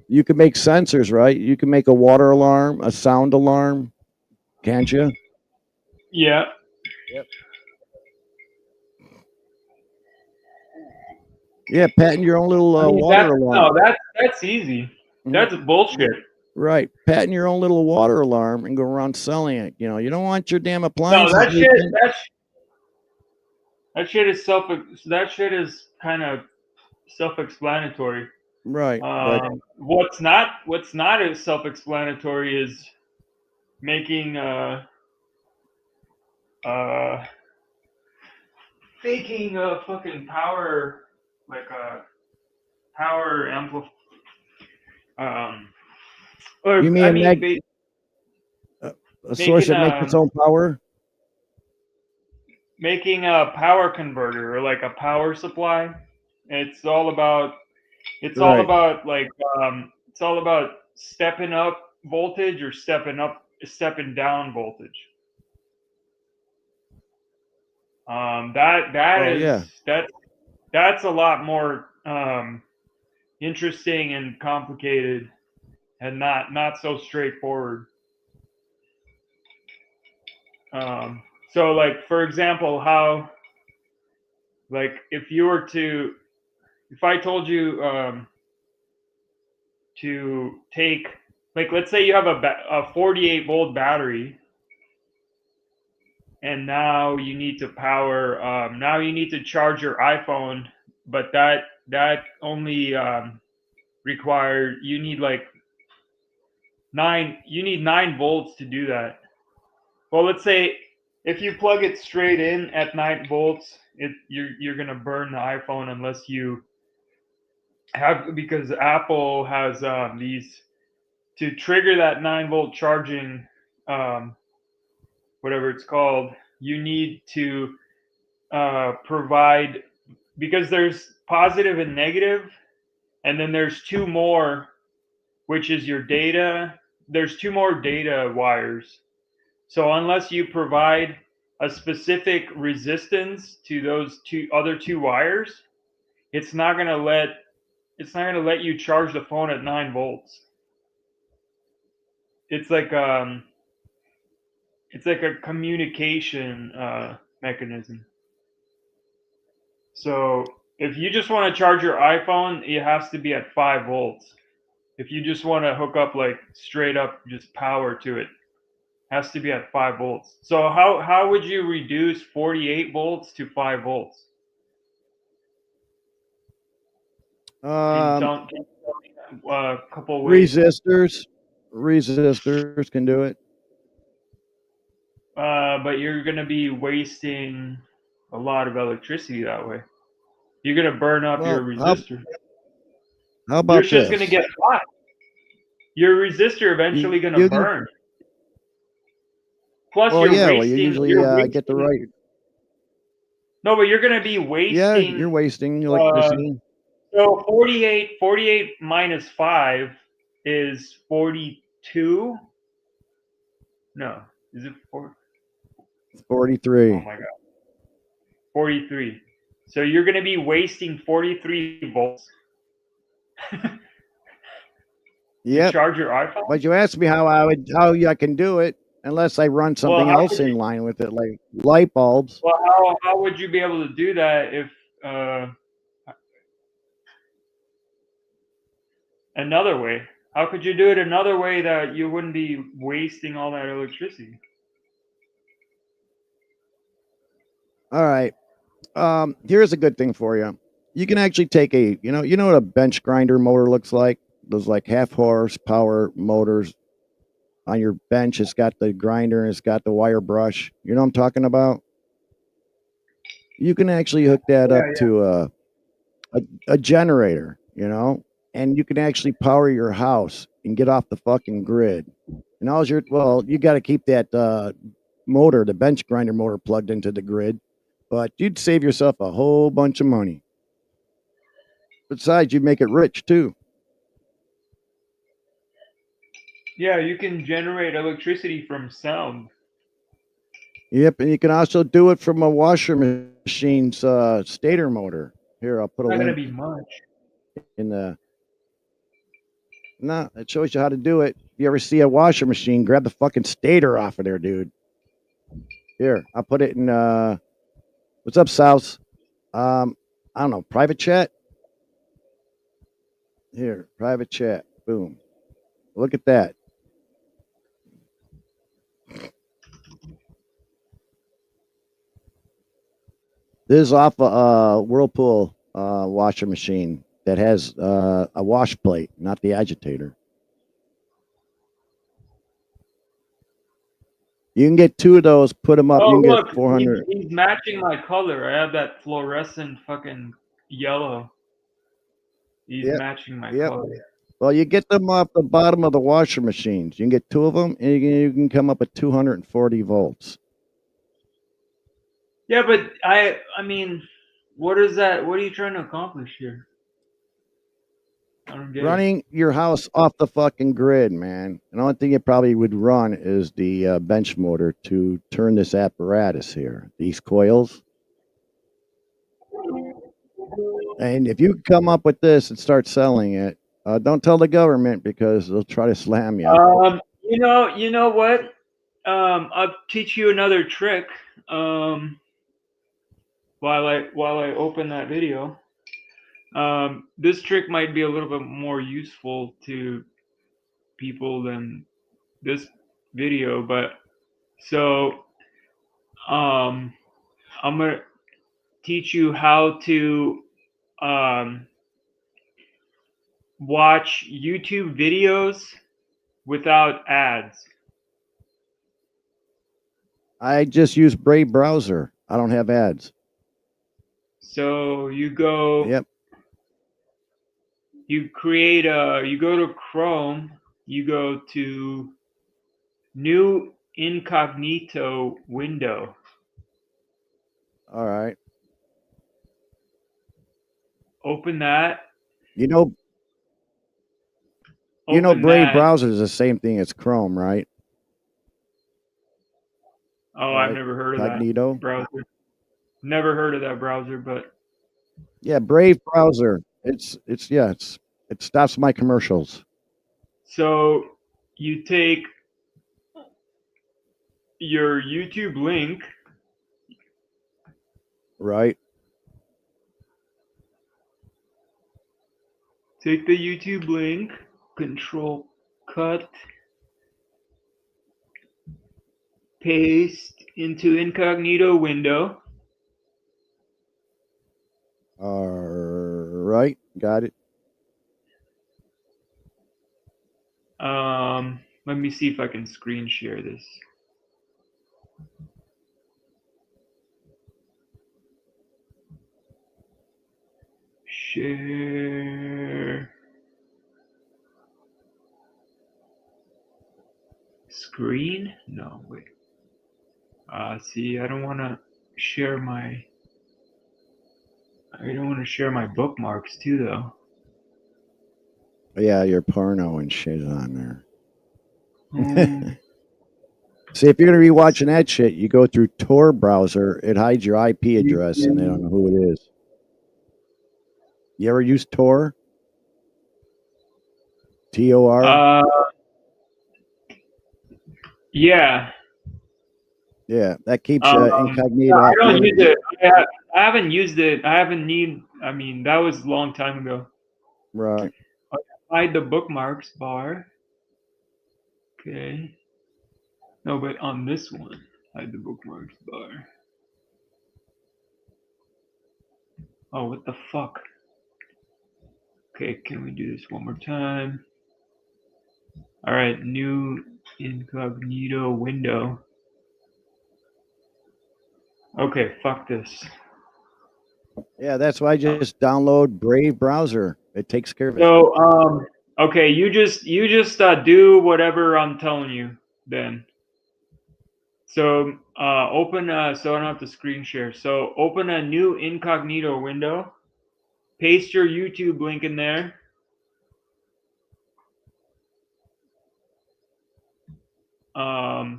[SPEAKER 2] You can make sensors, right? You can make a water alarm, a sound alarm, can't you?
[SPEAKER 1] Yeah.
[SPEAKER 2] Yep. Yeah, patent your own little water alarm.
[SPEAKER 1] No, that's easy. That's bullshit.
[SPEAKER 2] Right. Patent your own little water alarm and go around selling it. You know, you don't want your damn
[SPEAKER 1] No,
[SPEAKER 2] appliances.
[SPEAKER 1] that shit is kind of self-explanatory.
[SPEAKER 2] Right. But
[SPEAKER 1] What's not as self-explanatory is making making a fucking power, like a power amplify. Or
[SPEAKER 2] you mean
[SPEAKER 1] I
[SPEAKER 2] a,
[SPEAKER 1] mean,
[SPEAKER 2] a source that makes its own power?
[SPEAKER 1] Making a power converter or like a power supply. It's all about like it's all about stepping up voltage or stepping down voltage. That's a lot more interesting and complicated and not so straightforward. So like for example, how like if I told you to take, like, let's say you have a 48 volt battery and now you need to charge your iPhone, but that only you need like 9 volts to do that. Well, let's say if you plug it straight in at 9 volts, you're gonna burn the iPhone unless you because Apple has these to trigger that 9 volt charging, whatever it's called. You need to provide, because there's positive and negative, and then there's two more, which is your data. There's two more data wires. So unless you provide a specific resistance to those other two wires, it's not gonna let you charge the phone at 9 volts. It's like a communication mechanism. So if you just want to charge your iPhone, it has to be at 5 volts. If you just want to hook up like straight up just power to it, has to be at 5 volts. So how would you reduce 48 volts to 5 volts? A couple ways.
[SPEAKER 2] Resistors can do it.
[SPEAKER 1] but you're going to be wasting a lot of electricity that way. You're going to burn up your
[SPEAKER 2] Well,
[SPEAKER 1] resistor.
[SPEAKER 2] how
[SPEAKER 1] Your
[SPEAKER 2] about
[SPEAKER 1] shit's going to
[SPEAKER 2] this?
[SPEAKER 1] get hot. Your resistor eventually going to
[SPEAKER 2] You can,
[SPEAKER 1] burn. Plus,
[SPEAKER 2] well,
[SPEAKER 1] you're
[SPEAKER 2] yeah, well, you
[SPEAKER 1] wasting.
[SPEAKER 2] usually
[SPEAKER 1] You're
[SPEAKER 2] get the
[SPEAKER 1] wasting.
[SPEAKER 2] right.
[SPEAKER 1] No, but you're going to be
[SPEAKER 2] Yeah, you're
[SPEAKER 1] wasting.
[SPEAKER 2] wasting
[SPEAKER 1] Uh,
[SPEAKER 2] electricity.
[SPEAKER 1] so 48 minus 5 is 42. No, is it 4?
[SPEAKER 2] 43.
[SPEAKER 1] Oh my god, 43. So you're going to be wasting 43 volts to
[SPEAKER 2] Yep.
[SPEAKER 1] charge your iPhone.
[SPEAKER 2] But you asked me how I can do it unless I run something
[SPEAKER 1] How
[SPEAKER 2] else
[SPEAKER 1] could
[SPEAKER 2] in
[SPEAKER 1] you?
[SPEAKER 2] line with it, like light bulbs.
[SPEAKER 1] Well, how would you be able to do that if uh, another way? How could you do it another way that you wouldn't be wasting all that electricity?
[SPEAKER 2] All right. Here's a good thing for you. You can actually take you know what a bench grinder motor looks like? Those like half horsepower motors on your bench. It's got the grinder and it's got the wire brush. You know what I'm talking about? You can actually hook that
[SPEAKER 1] Yeah,
[SPEAKER 2] up
[SPEAKER 1] yeah.
[SPEAKER 2] to a generator, and you can actually power your house and get off the fucking grid. And you got to keep that motor, the bench grinder motor, plugged into the grid, but you'd save yourself a whole bunch of money. Besides, you'd make it rich too.
[SPEAKER 1] Yeah, you can generate electricity from sound.
[SPEAKER 2] Yep, and you can also do it from a washer machine's stator motor. Here, I'll put a
[SPEAKER 1] It's not gonna
[SPEAKER 2] link
[SPEAKER 1] be much.
[SPEAKER 2] in the. No, it shows you how to do it. If you ever see a washer machine, grab the fucking stator off of there, dude. Here, I'll put it in. What's up, South? I don't know, private chat. Here, private chat. Boom. Look at that. This is off a Whirlpool washer machine that has a wash plate, not the agitator. You can get two of those, put them up. You
[SPEAKER 1] Oh,
[SPEAKER 2] can get
[SPEAKER 1] look,
[SPEAKER 2] 400.
[SPEAKER 1] he's matching my color. I have that fluorescent fucking yellow. He's
[SPEAKER 2] Yep,
[SPEAKER 1] matching my
[SPEAKER 2] yep.
[SPEAKER 1] color.
[SPEAKER 2] Well, you get them off the bottom of the washer machines. You can get two of them, and you can come up with 240 volts.
[SPEAKER 1] Yeah, but I mean, what is that? What are you trying to accomplish here? I don't get it.
[SPEAKER 2] Running your house off the fucking grid, man. And the only thing it probably would run is the bench motor to turn this apparatus here, these coils. And if you come up with this and start selling it, don't tell the government because they'll try to slam you.
[SPEAKER 1] You know what? I'll teach you another trick. While I open that video, this trick might be a little bit more useful to people than this video, but so I'm gonna teach you how to watch YouTube videos without ads.
[SPEAKER 2] I just use Brave browser. I don't have ads.
[SPEAKER 1] So you go.
[SPEAKER 2] Yep.
[SPEAKER 1] You go to Chrome. You go to New Incognito window.
[SPEAKER 2] All right.
[SPEAKER 1] Open that.
[SPEAKER 2] You know, Brave browser is the same thing as Chrome, right?
[SPEAKER 1] Oh,
[SPEAKER 2] right.
[SPEAKER 1] I've never heard of
[SPEAKER 2] Incognito.
[SPEAKER 1] that browser. Never heard of that browser, but
[SPEAKER 2] yeah, Brave browser. It stops my commercials.
[SPEAKER 1] So you take your YouTube link,
[SPEAKER 2] right?
[SPEAKER 1] Take the YouTube link, Control cut, paste into incognito window.
[SPEAKER 2] All right, got it.
[SPEAKER 1] Let me see if I can screen share this. Share screen? No, wait. See, I don't want to share my. I don't want to share my bookmarks too, though.
[SPEAKER 2] Yeah, your porno and shit on there.
[SPEAKER 1] Um,
[SPEAKER 2] See, if you're gonna be watching that shit, you go through Tor browser. It hides your IP address, and they don't know who it is. You ever use Tor? TOR?
[SPEAKER 1] Yeah.
[SPEAKER 2] Yeah, that keeps
[SPEAKER 1] I
[SPEAKER 2] incognito.
[SPEAKER 1] don't use it. I haven't used it. I haven't need. I mean, that was a long time ago.
[SPEAKER 2] Right.
[SPEAKER 1] Hide the bookmarks bar. Okay. No, but on this one, hide the bookmarks bar. Oh, what the fuck? Okay, can we do this one more time? All right, new incognito window. Okay, fuck this.
[SPEAKER 2] Yeah, that's why I just download Brave browser. It takes care of it.
[SPEAKER 1] So, okay, you just do whatever I'm telling you then. So, open so I don't have to screen share. So, open a new incognito window. Paste your YouTube link in there.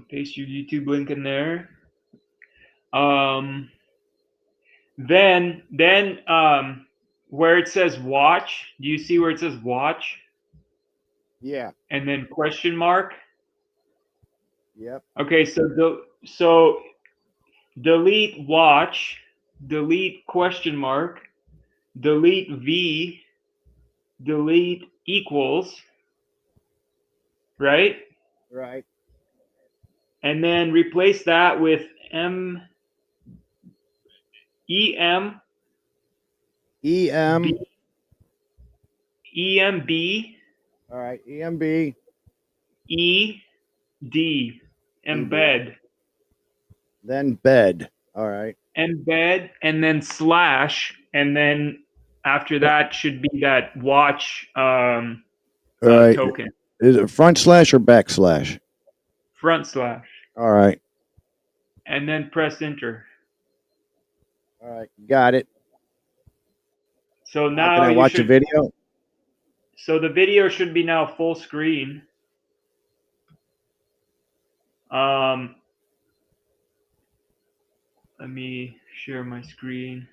[SPEAKER 1] Paste your YouTube link in there. Then where it says watch, do you see where it says watch?
[SPEAKER 2] Yeah.
[SPEAKER 1] And then question mark.
[SPEAKER 2] Yep.
[SPEAKER 1] Okay, so delete watch, delete question mark, delete V, delete equals, right?
[SPEAKER 2] Right.
[SPEAKER 1] And then replace that with EM
[SPEAKER 2] EM.
[SPEAKER 1] EMB
[SPEAKER 2] All right. EMB.
[SPEAKER 1] ED embed.
[SPEAKER 2] Then bed. All right.
[SPEAKER 1] Embed and then slash, and then after that should be that watch
[SPEAKER 2] All right.
[SPEAKER 1] token.
[SPEAKER 2] Is it front slash or backslash?
[SPEAKER 1] Front slash.
[SPEAKER 2] All right.
[SPEAKER 1] And then press enter.
[SPEAKER 2] All right. Got it.
[SPEAKER 1] So now
[SPEAKER 2] can I watch a video?
[SPEAKER 1] So the video should be now full screen. Let me share my screen.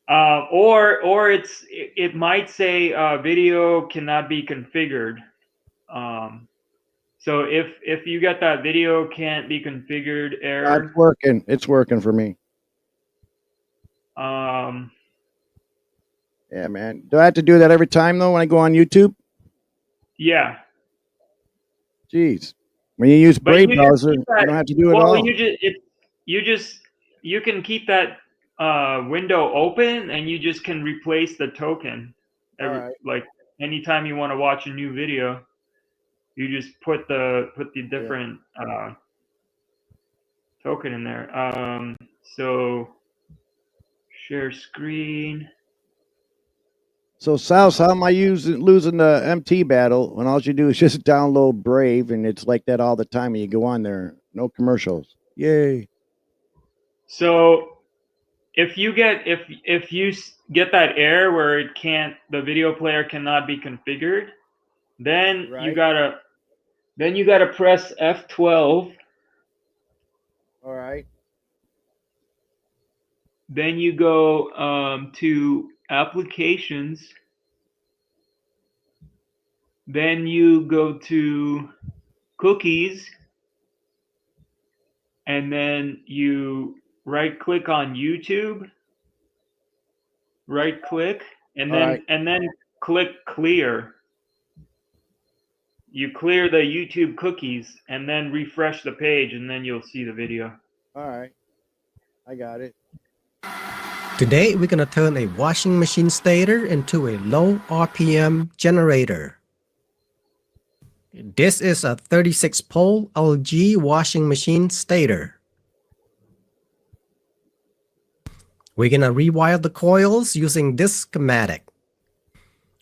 [SPEAKER 1] Or it might say video cannot be configured. So if you got that video can't be configured error,
[SPEAKER 2] It's working. It's working for me. Yeah, man. Do I have to do that every time though when I go on YouTube?
[SPEAKER 1] Yeah.
[SPEAKER 2] Jeez. When you use Brave browser, you don't have to do it all.
[SPEAKER 1] Well, you can keep that window open, and you just can replace the token. Like anytime you want to watch a new video, you just put the different token in there. So share screen.
[SPEAKER 2] So Souse, how am I losing the MT battle when all you do is just download Brave and it's like that all the time and you go on there, no commercials. Yay.
[SPEAKER 1] So if you get that error where the video player cannot be configured, then you gotta press F12.
[SPEAKER 2] All right.
[SPEAKER 1] Then you go to applications. Then you go to cookies, and then you right click on YouTube. Right click, and then click clear. You clear the YouTube cookies, and then refresh the page, and then you'll see the video.
[SPEAKER 2] All right. I got it.
[SPEAKER 3] Today, we're going to turn a washing machine stator into a low RPM generator. This is a 36-pole LG washing machine stator. We're gonna rewire the coils using this schematic.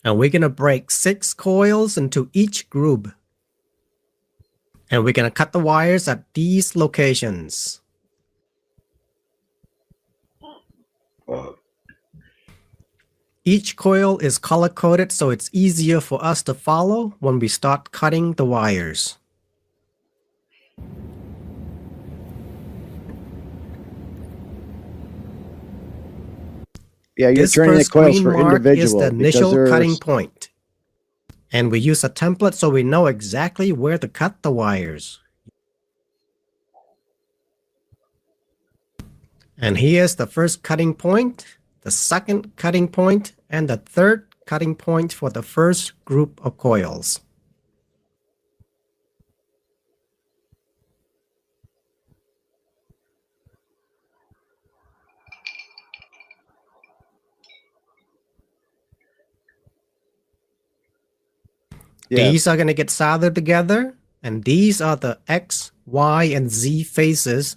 [SPEAKER 3] And we're gonna break 6 coils into each group. And we're gonna cut the wires at these locations. Each coil is color-coded so it's easier for us to follow when we start cutting the wires.
[SPEAKER 2] Yeah, you're
[SPEAKER 3] This
[SPEAKER 2] turning the
[SPEAKER 3] first
[SPEAKER 2] coils
[SPEAKER 3] green
[SPEAKER 2] for
[SPEAKER 3] mark is
[SPEAKER 2] individual.
[SPEAKER 3] the
[SPEAKER 2] because
[SPEAKER 3] initial
[SPEAKER 2] there's-
[SPEAKER 3] cutting point. And we use a template so we know exactly where to cut the wires. And here's the first cutting point, the second cutting point, and the third cutting point for the first group of coils.
[SPEAKER 2] Yeah,
[SPEAKER 3] These are going to get soldered together, and these are the X, Y, and Z faces.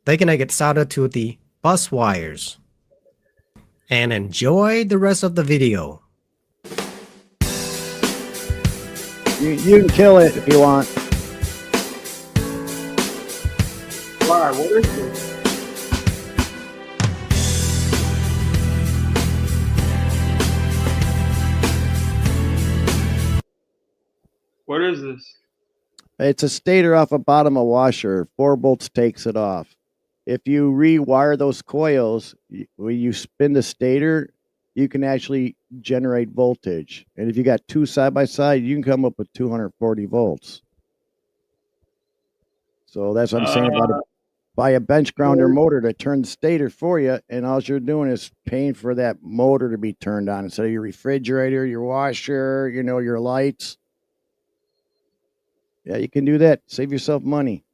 [SPEAKER 3] They're going to get soldered to the bus wires. And enjoy the rest of the video.
[SPEAKER 2] you can kill it if you want.
[SPEAKER 1] Why? What is this? What is this?
[SPEAKER 2] It's a stator off a bottom of washer. 4 bolts takes it off. If you rewire those coils, when you spin the stator, you can actually generate voltage. And if you got 2 side by side, you can come up with 240 volts. So that's what I'm saying about it. Buy a bench grounder motor to turn the stator for you, and all you're doing is paying for that motor to be turned on instead of your refrigerator, your washer, your lights. Yeah, you can do that. Save yourself money.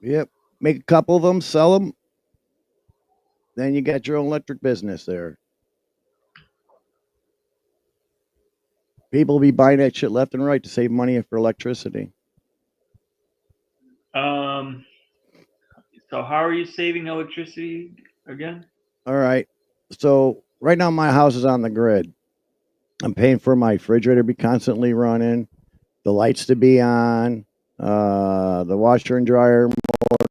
[SPEAKER 2] Yep. Make a couple of them, sell them. Then you got your own electric business there. People be buying that shit left and right to save money for electricity.
[SPEAKER 1] So how are you saving electricity again?
[SPEAKER 2] All right. So right now my house is on the grid. I'm paying for my refrigerator to be constantly running, the lights to be on, the washer and dryer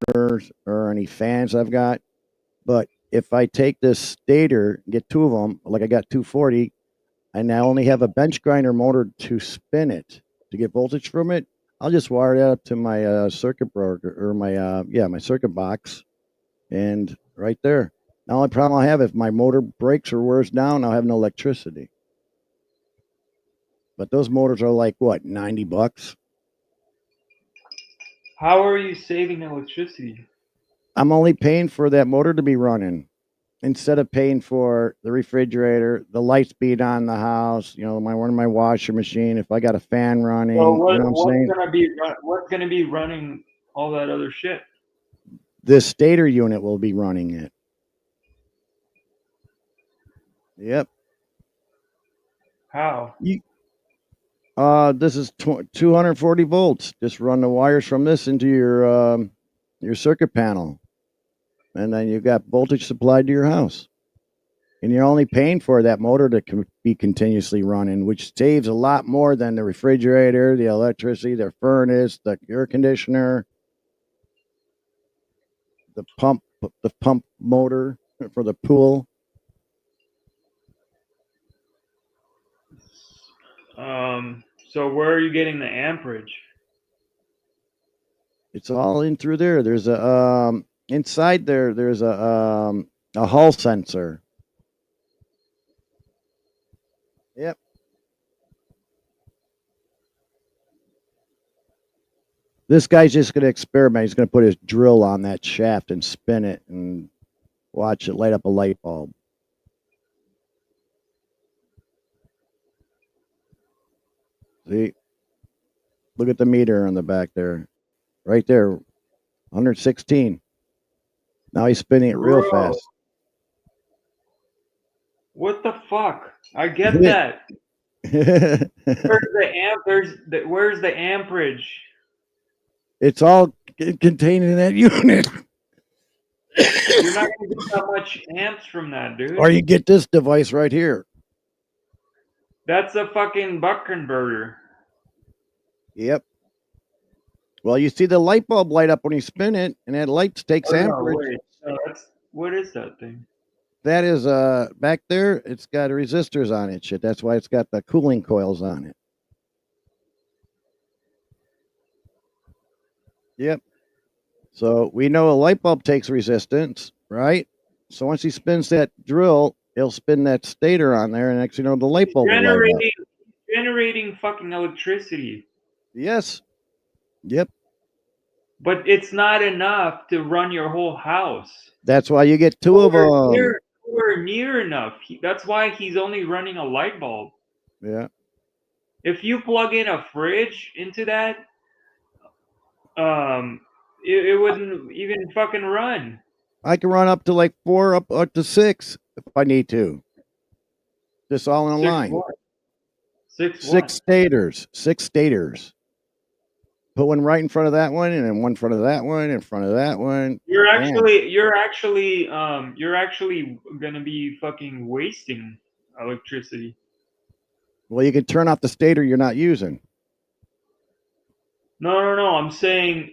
[SPEAKER 2] motors or any fans I've got. But if I take this stator, get 2 of them, like I got 240, and I only have a bench grinder motor to spin it to get voltage from it, I'll just wire that up to my circuit breaker or my circuit box, and right there. The only problem I have if my motor breaks or wears down, I'll have no electricity. But those motors are like what, $90?
[SPEAKER 1] How are you saving electricity?
[SPEAKER 2] I'm only paying for that motor to be running instead of paying for the refrigerator, the lights being on the house, my washer machine. If I got a fan running,
[SPEAKER 1] So
[SPEAKER 2] you know what I'm saying?
[SPEAKER 1] what's gonna be running all that other shit?
[SPEAKER 2] This stator unit will be running it. Yep.
[SPEAKER 1] How?
[SPEAKER 2] This is 240 volts. Just run the wires from this into your circuit panel, and then you've got voltage supplied to your house. And you're only paying for that motor to be continuously running, which saves a lot more than the refrigerator, the electricity, the furnace, the air conditioner, the pump motor for the pool.
[SPEAKER 1] So where are you getting the amperage?
[SPEAKER 2] It's all in through there. There's a inside there. There's a Hall sensor. Yep. This guy's just going to experiment. He's going to put his drill on that shaft and spin it and watch it light up a light bulb. See? Look at the meter on the back there. Right there. 116. Now he's spinning it real
[SPEAKER 1] Bro.
[SPEAKER 2] fast.
[SPEAKER 1] What the fuck? I get that. Where's the amp? Where's the amperage?
[SPEAKER 2] It's all contained in that unit.
[SPEAKER 1] You're not gonna get that much amps from that, dude.
[SPEAKER 2] Or you get this device right here.
[SPEAKER 1] That's a fucking buck converter.
[SPEAKER 2] Yep. Well, you see the light bulb light up when you spin it, and that light takes
[SPEAKER 1] Oh, no,
[SPEAKER 2] amperage.
[SPEAKER 1] wait. So what is that thing?
[SPEAKER 2] That is back there. It's got resistors on it. Shit. That's why it's got the cooling coils on it. Yep. So we know a light bulb takes resistance, right? So once he spins that drill, he'll spin that stator on there, and next you know the light bulb will light up.
[SPEAKER 1] Generating fucking electricity.
[SPEAKER 2] Yes. Yep.
[SPEAKER 1] But it's not enough to run your whole house.
[SPEAKER 2] That's why you get two of them.
[SPEAKER 1] Nowhere near enough. That's why he's only running a light bulb.
[SPEAKER 2] Yeah.
[SPEAKER 1] If you plug in a fridge into that, it wouldn't even fucking run.
[SPEAKER 2] I can run up to like 4 up to 6 if I need to. Just all in a line.
[SPEAKER 1] What? Six
[SPEAKER 2] stators. 6 stators. Put one right in front of that one, and then one in front of that one, in front of that one.
[SPEAKER 1] You're actually gonna be fucking wasting electricity.
[SPEAKER 2] Well, you can turn off the stator you're not using.
[SPEAKER 1] No. I'm saying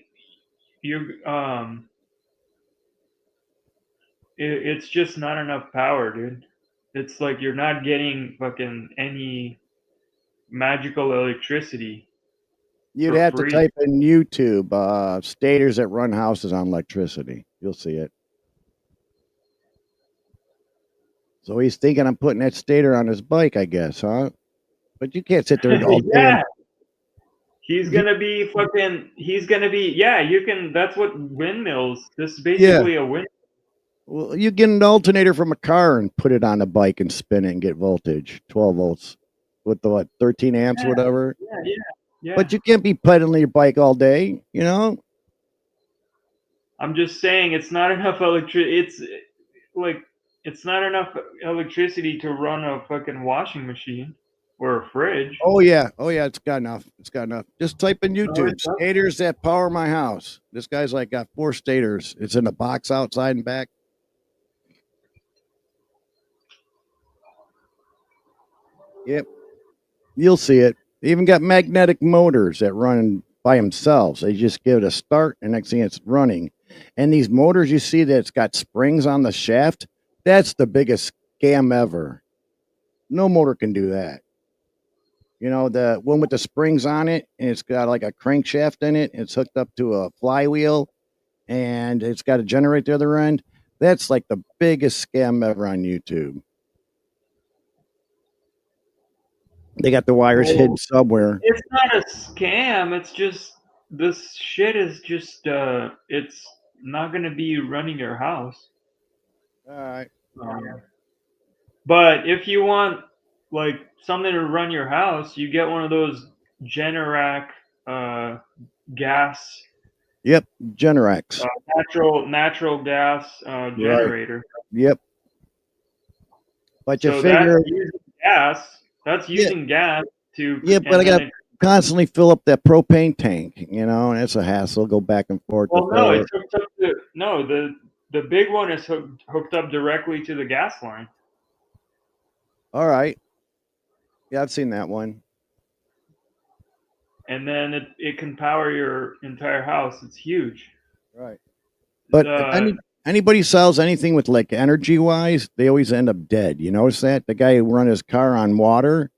[SPEAKER 1] it's just not enough power, dude. It's like you're not getting fucking any magical electricity.
[SPEAKER 2] You'd have to type in YouTube stators that run houses on electricity. You'll see it. So he's thinking I'm putting that stator on his bike, I guess, huh? But you can't sit there all day.
[SPEAKER 1] Yeah. He's gonna be fucking. He's gonna be. Yeah, you can. That's what windmills. This is basically a wind.
[SPEAKER 2] Well, you get an alternator from a car and put it on a bike and spin it and get voltage, 12 volts, with the what, 13 amps, whatever.
[SPEAKER 1] Yeah.
[SPEAKER 2] But you can't be pedaling your bike all day, you know.
[SPEAKER 1] I'm just saying it's not enough electricity. It's not enough electricity to run a fucking washing machine or a fridge.
[SPEAKER 2] Oh yeah, it's got enough. Just type in YouTube stators that power my house. This guy's like got 4 stators. It's in a box outside and back. Yep, you'll see it. They even got magnetic motors that run by themselves. They just give it a start, and next thing it's running. And these motors you see that's got springs on the shaft, that's the biggest scam ever. No motor can do that. You know, the one with the springs on it, and it's got like a crankshaft in it. It's hooked up to a flywheel, and it's got a generator at the other end. That's like the biggest scam ever on YouTube. They got the wires hidden somewhere.
[SPEAKER 1] It's not a scam. It's just this shit is just it's not gonna be running your house.
[SPEAKER 2] All right.
[SPEAKER 1] But if you want like something to run your house, you get one of those Generac gas.
[SPEAKER 2] Yep, Generac.
[SPEAKER 1] Natural gas generator.
[SPEAKER 2] Right. Yep. But you figure
[SPEAKER 1] that's using gas. That's using gas to.
[SPEAKER 2] Yeah, but I got to constantly fill up that propane tank, you know, and it's a hassle. Go back and forth.
[SPEAKER 1] Well, no, it's hooked up to the big one is hooked up directly to the gas line.
[SPEAKER 2] All right. Yeah, I've seen that one.
[SPEAKER 1] And then it can power your entire house. It's huge.
[SPEAKER 2] Right. But anybody sells anything with like energy wise, they always end up dead. You notice that? The guy who run his car on water,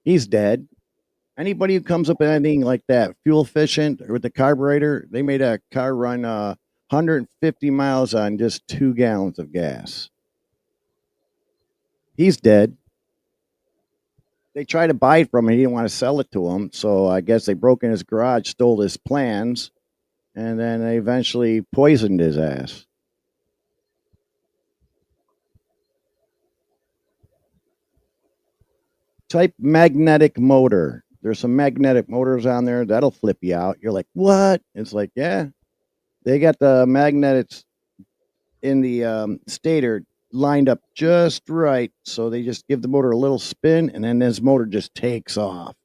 [SPEAKER 2] he's dead. Anybody who comes up with anything like that, fuel efficient or with the carburetor, they made a car run 150 miles on just 2 gallons of gas. He's dead. They tried to buy it from him. He didn't want to sell it to him. So I guess they broke in his garage, stole his plans, and then they eventually poisoned his ass. Type magnetic motor. There's some magnetic motors on there that'll flip you out. You're like, what? It's like, yeah. They got the magnets in the stator lined up just right. So they just give the motor a little spin, and then this motor just takes off.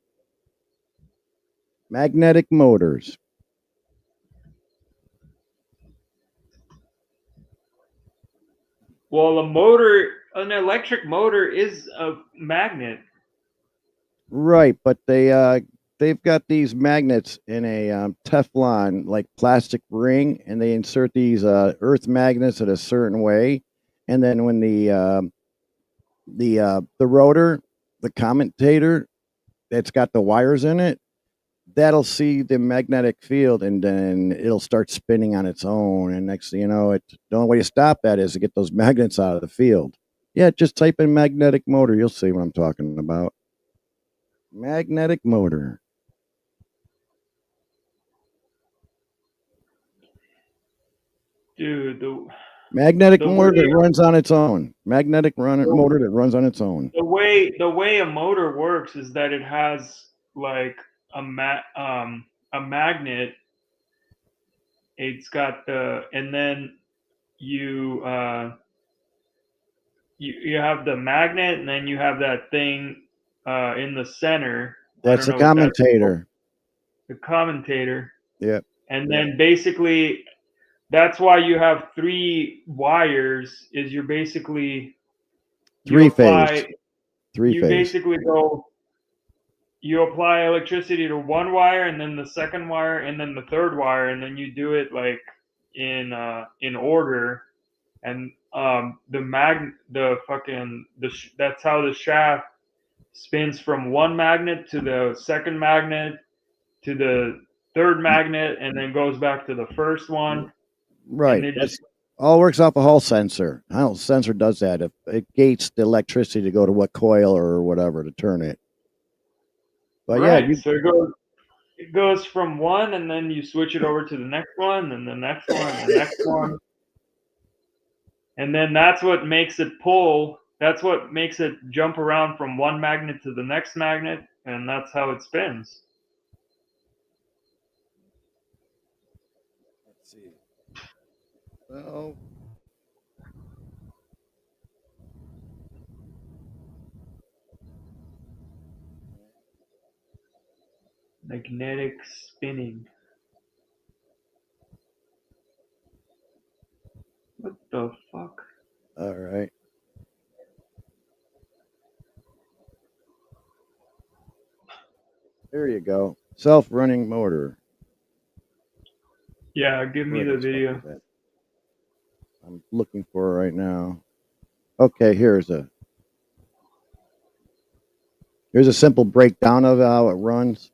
[SPEAKER 2] Magnetic motors.
[SPEAKER 1] Well, an electric motor is a magnet.
[SPEAKER 2] Right, but they've got these magnets in a Teflon like plastic ring, and they insert these earth magnets in a certain way, and then when the rotor, the commutator, that's got the wires in it, that'll see the magnetic field, and then it'll start spinning on its own. And next thing you know, the only way to stop that is to get those magnets out of the field. Yeah, just type in magnetic motor. You'll see what I'm talking about. Magnetic motor.
[SPEAKER 1] Dude,
[SPEAKER 2] Magnetic
[SPEAKER 1] the
[SPEAKER 2] motor
[SPEAKER 1] way
[SPEAKER 2] that runs on its own. Motor that runs on its own.
[SPEAKER 1] the way a motor works is that it has like a magnet. It's got and then you you have the magnet, and then you have that thing in the center. I
[SPEAKER 2] That's
[SPEAKER 1] don't
[SPEAKER 2] a
[SPEAKER 1] know what that's called.
[SPEAKER 2] commutator.
[SPEAKER 1] The commutator.
[SPEAKER 2] Yep.
[SPEAKER 1] And then basically that's why you have 3 wires. Is you're basically
[SPEAKER 2] Three phase.
[SPEAKER 1] basically you apply electricity to one wire, and then the second wire, and then the third wire, and then you do it like in order. And that's how the shaft spins from one magnet to the second magnet to the third magnet, and then goes back to the first one.
[SPEAKER 2] Right.
[SPEAKER 1] And
[SPEAKER 2] That's all works off a Hall sensor. Hall sensor does that. It gates the electricity to go to what coil or whatever to turn it. But
[SPEAKER 1] right.
[SPEAKER 2] yeah,
[SPEAKER 1] So it goes from one, and then you switch it over to the next one, and the next one, and the next one. And then that's what makes it pull. That's what makes it jump around from one magnet to the next magnet, and that's how it spins.
[SPEAKER 2] let's see. Well,
[SPEAKER 1] Magnetic spinning. What the fuck?
[SPEAKER 2] all right. There you go. Self-running motor.
[SPEAKER 1] Yeah, give me the video.
[SPEAKER 2] I'm looking for it right now. Okay, here's a simple breakdown of how it runs.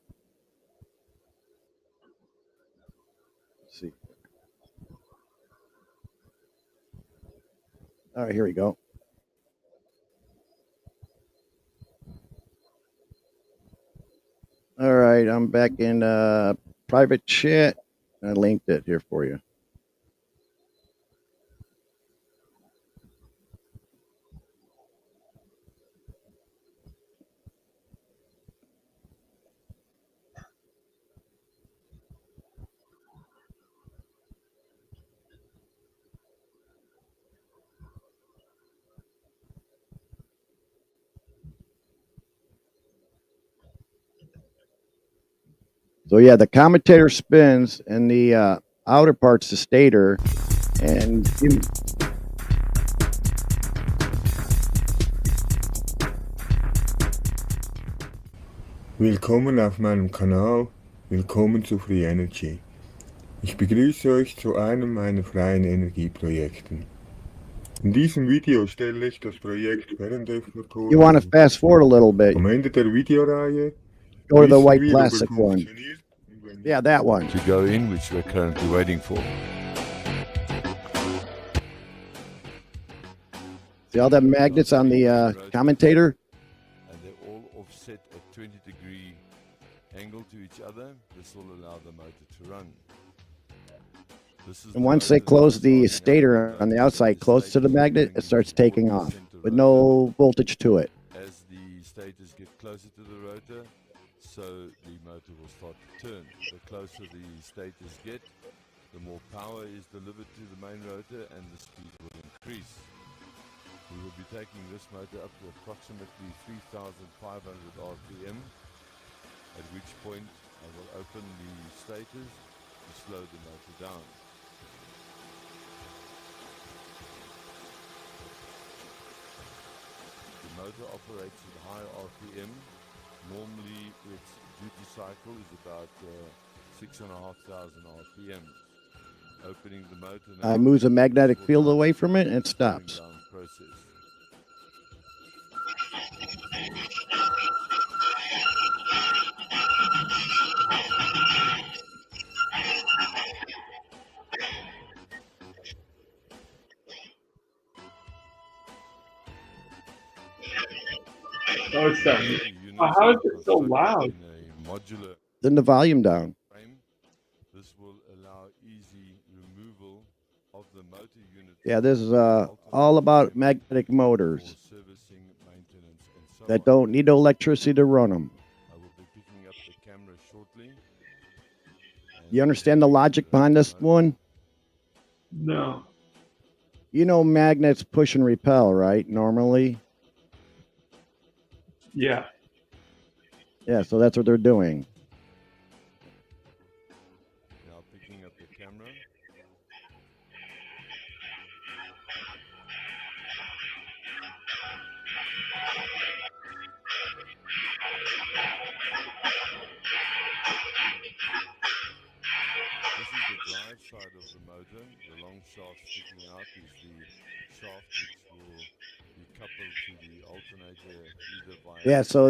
[SPEAKER 2] Let's see. All right, here we go. All right, I'm back in private chat. I linked it here for you. So yeah, the commutator spins, and the outer part's the stator, and
[SPEAKER 4] Willkommen auf meinem Kanal, willkommen zu Free Energy. Ich begrüße euch zu einem meiner freien Energieprojekten. In diesem Video stelle ich das Projekt Fernöffner-Tor
[SPEAKER 2] you want to fast forward a little bit.
[SPEAKER 4] Am Ende der Videoreihe
[SPEAKER 2] Go to the
[SPEAKER 4] wissen
[SPEAKER 2] white
[SPEAKER 4] wir, ob
[SPEAKER 2] plastic one.
[SPEAKER 4] funktioniert und wenn
[SPEAKER 2] Yeah, that one.
[SPEAKER 5] to go in, which we're currently waiting for.
[SPEAKER 2] See all the magnets on the commutator?
[SPEAKER 5] And they're all offset at 20-degree angle to each other. This will allow the motor to run. This is
[SPEAKER 2] And once they close the stator on the outside close to the magnet, it starts taking off with no voltage to it.
[SPEAKER 5] As the stators get closer to the rotor, so the motor will start to turn. The closer the stators get, the more power is delivered to the main rotor and the speed will increase. be taking this motor up to approximately 3,500 RPM, at which point I will open the stators to slow the motor down. The motor operates at high RPM. Normally its duty cycle is about 6,500 RPM. Opening the motor now
[SPEAKER 2] Moves a magnetic
[SPEAKER 5] will
[SPEAKER 2] field
[SPEAKER 5] now
[SPEAKER 2] away from it and it
[SPEAKER 5] slowing
[SPEAKER 2] stops.
[SPEAKER 5] down process.
[SPEAKER 1] Oh, it's that.
[SPEAKER 5] Motor units
[SPEAKER 1] How is
[SPEAKER 5] are
[SPEAKER 1] it so
[SPEAKER 5] constructed
[SPEAKER 1] loud?
[SPEAKER 5] in a modular
[SPEAKER 2] Then the volume down.
[SPEAKER 5] frame. This will allow easy removal of the motor unit.
[SPEAKER 2] Yeah, this is all about magnetic motors
[SPEAKER 5] For servicing, maintenance, and so
[SPEAKER 2] that
[SPEAKER 5] on.
[SPEAKER 2] don't need electricity to run them.
[SPEAKER 5] I will be picking up the camera shortly.
[SPEAKER 2] You understand the logic behind this one?
[SPEAKER 1] No.
[SPEAKER 2] You know magnets push and repel, right? Normally.
[SPEAKER 1] Yeah.
[SPEAKER 2] Yeah, so that's what they're doing.
[SPEAKER 5] Now picking up the camera. This is the drive side of the motor. The long shaft sticking out is the shaft which will be coupled to the alternator either via
[SPEAKER 2] Yeah, so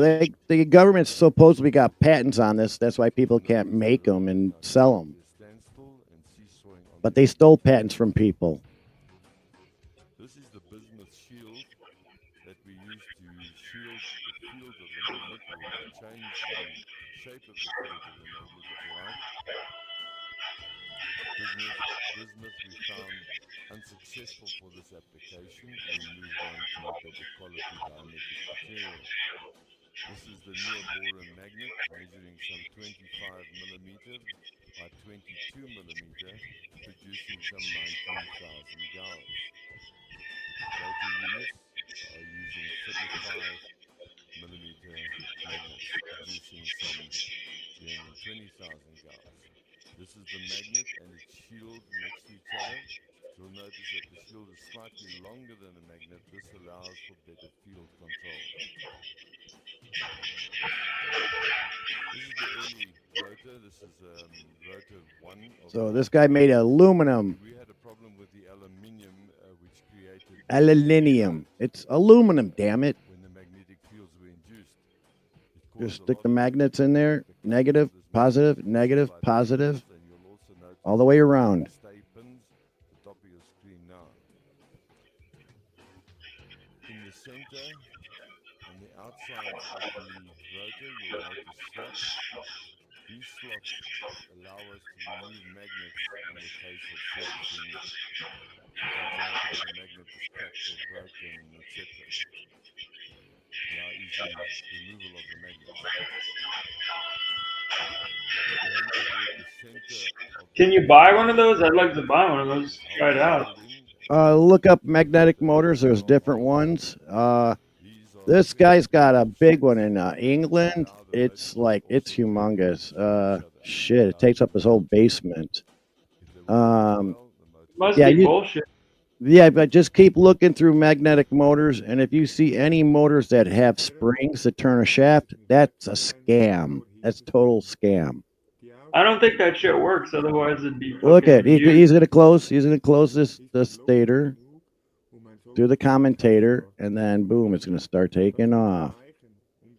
[SPEAKER 2] the government's supposedly got patents on this. That's why people can't make them and sell them.
[SPEAKER 5] standstill and seesawing on
[SPEAKER 2] But
[SPEAKER 5] the
[SPEAKER 2] they stole patents from people.
[SPEAKER 5] This is the bismuth shield that we use to shield the field of the magnet, or to change the shape of the field of the magnet, if you like. Bismuth we found unsuccessful for this application. We moved on to a better quality dielectric material. This is the near boron magnet, measuring some 25 millimeter by 22 millimeter, producing some 19,000 gauss. Motor units are using 35 millimeter magnets, producing some 320,000 gauss. This is the magnet and its shield next to each other. You'll notice that the shield is slightly longer than the magnet. This allows for better field control. This is the early rotor. This is rotor 1.
[SPEAKER 2] So this guy made aluminum.
[SPEAKER 5] We had a problem with the aluminium, which created
[SPEAKER 2] Aluminium. It's aluminum, damn it.
[SPEAKER 5] when the magnetic fields were induced. It
[SPEAKER 2] Just
[SPEAKER 5] caused a
[SPEAKER 2] stick
[SPEAKER 5] lot
[SPEAKER 2] the
[SPEAKER 5] of
[SPEAKER 2] magnets in there.
[SPEAKER 5] the couplers
[SPEAKER 2] Negative,
[SPEAKER 5] of this
[SPEAKER 2] positive,
[SPEAKER 5] magnet
[SPEAKER 2] negative,
[SPEAKER 5] by the
[SPEAKER 2] positive.
[SPEAKER 5] fields, and you'll also notice
[SPEAKER 2] All the way around.
[SPEAKER 5] stay pins at the top of your screen now. In the center, on the outside of the rotor, you'll notice slots. These slots allow us to remove magnets in the case of servicing. For example, if a magnet is cracked or broken, etc. Allow easy removal of the magnet. Going toward the center of
[SPEAKER 1] Can you buy one of those? I'd like to buy one of those. Try it out.
[SPEAKER 2] Look up magnetic motors. There's different ones. This guy's got a big one in England. It's humongous. Shit, it takes up his whole basement.
[SPEAKER 1] Must
[SPEAKER 2] Yeah,
[SPEAKER 1] be
[SPEAKER 2] you-
[SPEAKER 1] bullshit.
[SPEAKER 2] Yeah, but just keep looking through magnetic motors, and if you see any motors that have springs that turn a shaft, that's a scam. That's total scam.
[SPEAKER 1] I don't think that shit works. Otherwise, it'd be.
[SPEAKER 2] Look
[SPEAKER 1] fucking
[SPEAKER 2] at he's
[SPEAKER 1] used.
[SPEAKER 2] gonna close. He's gonna close the stator through the commentator, and then boom, it's gonna start taking off.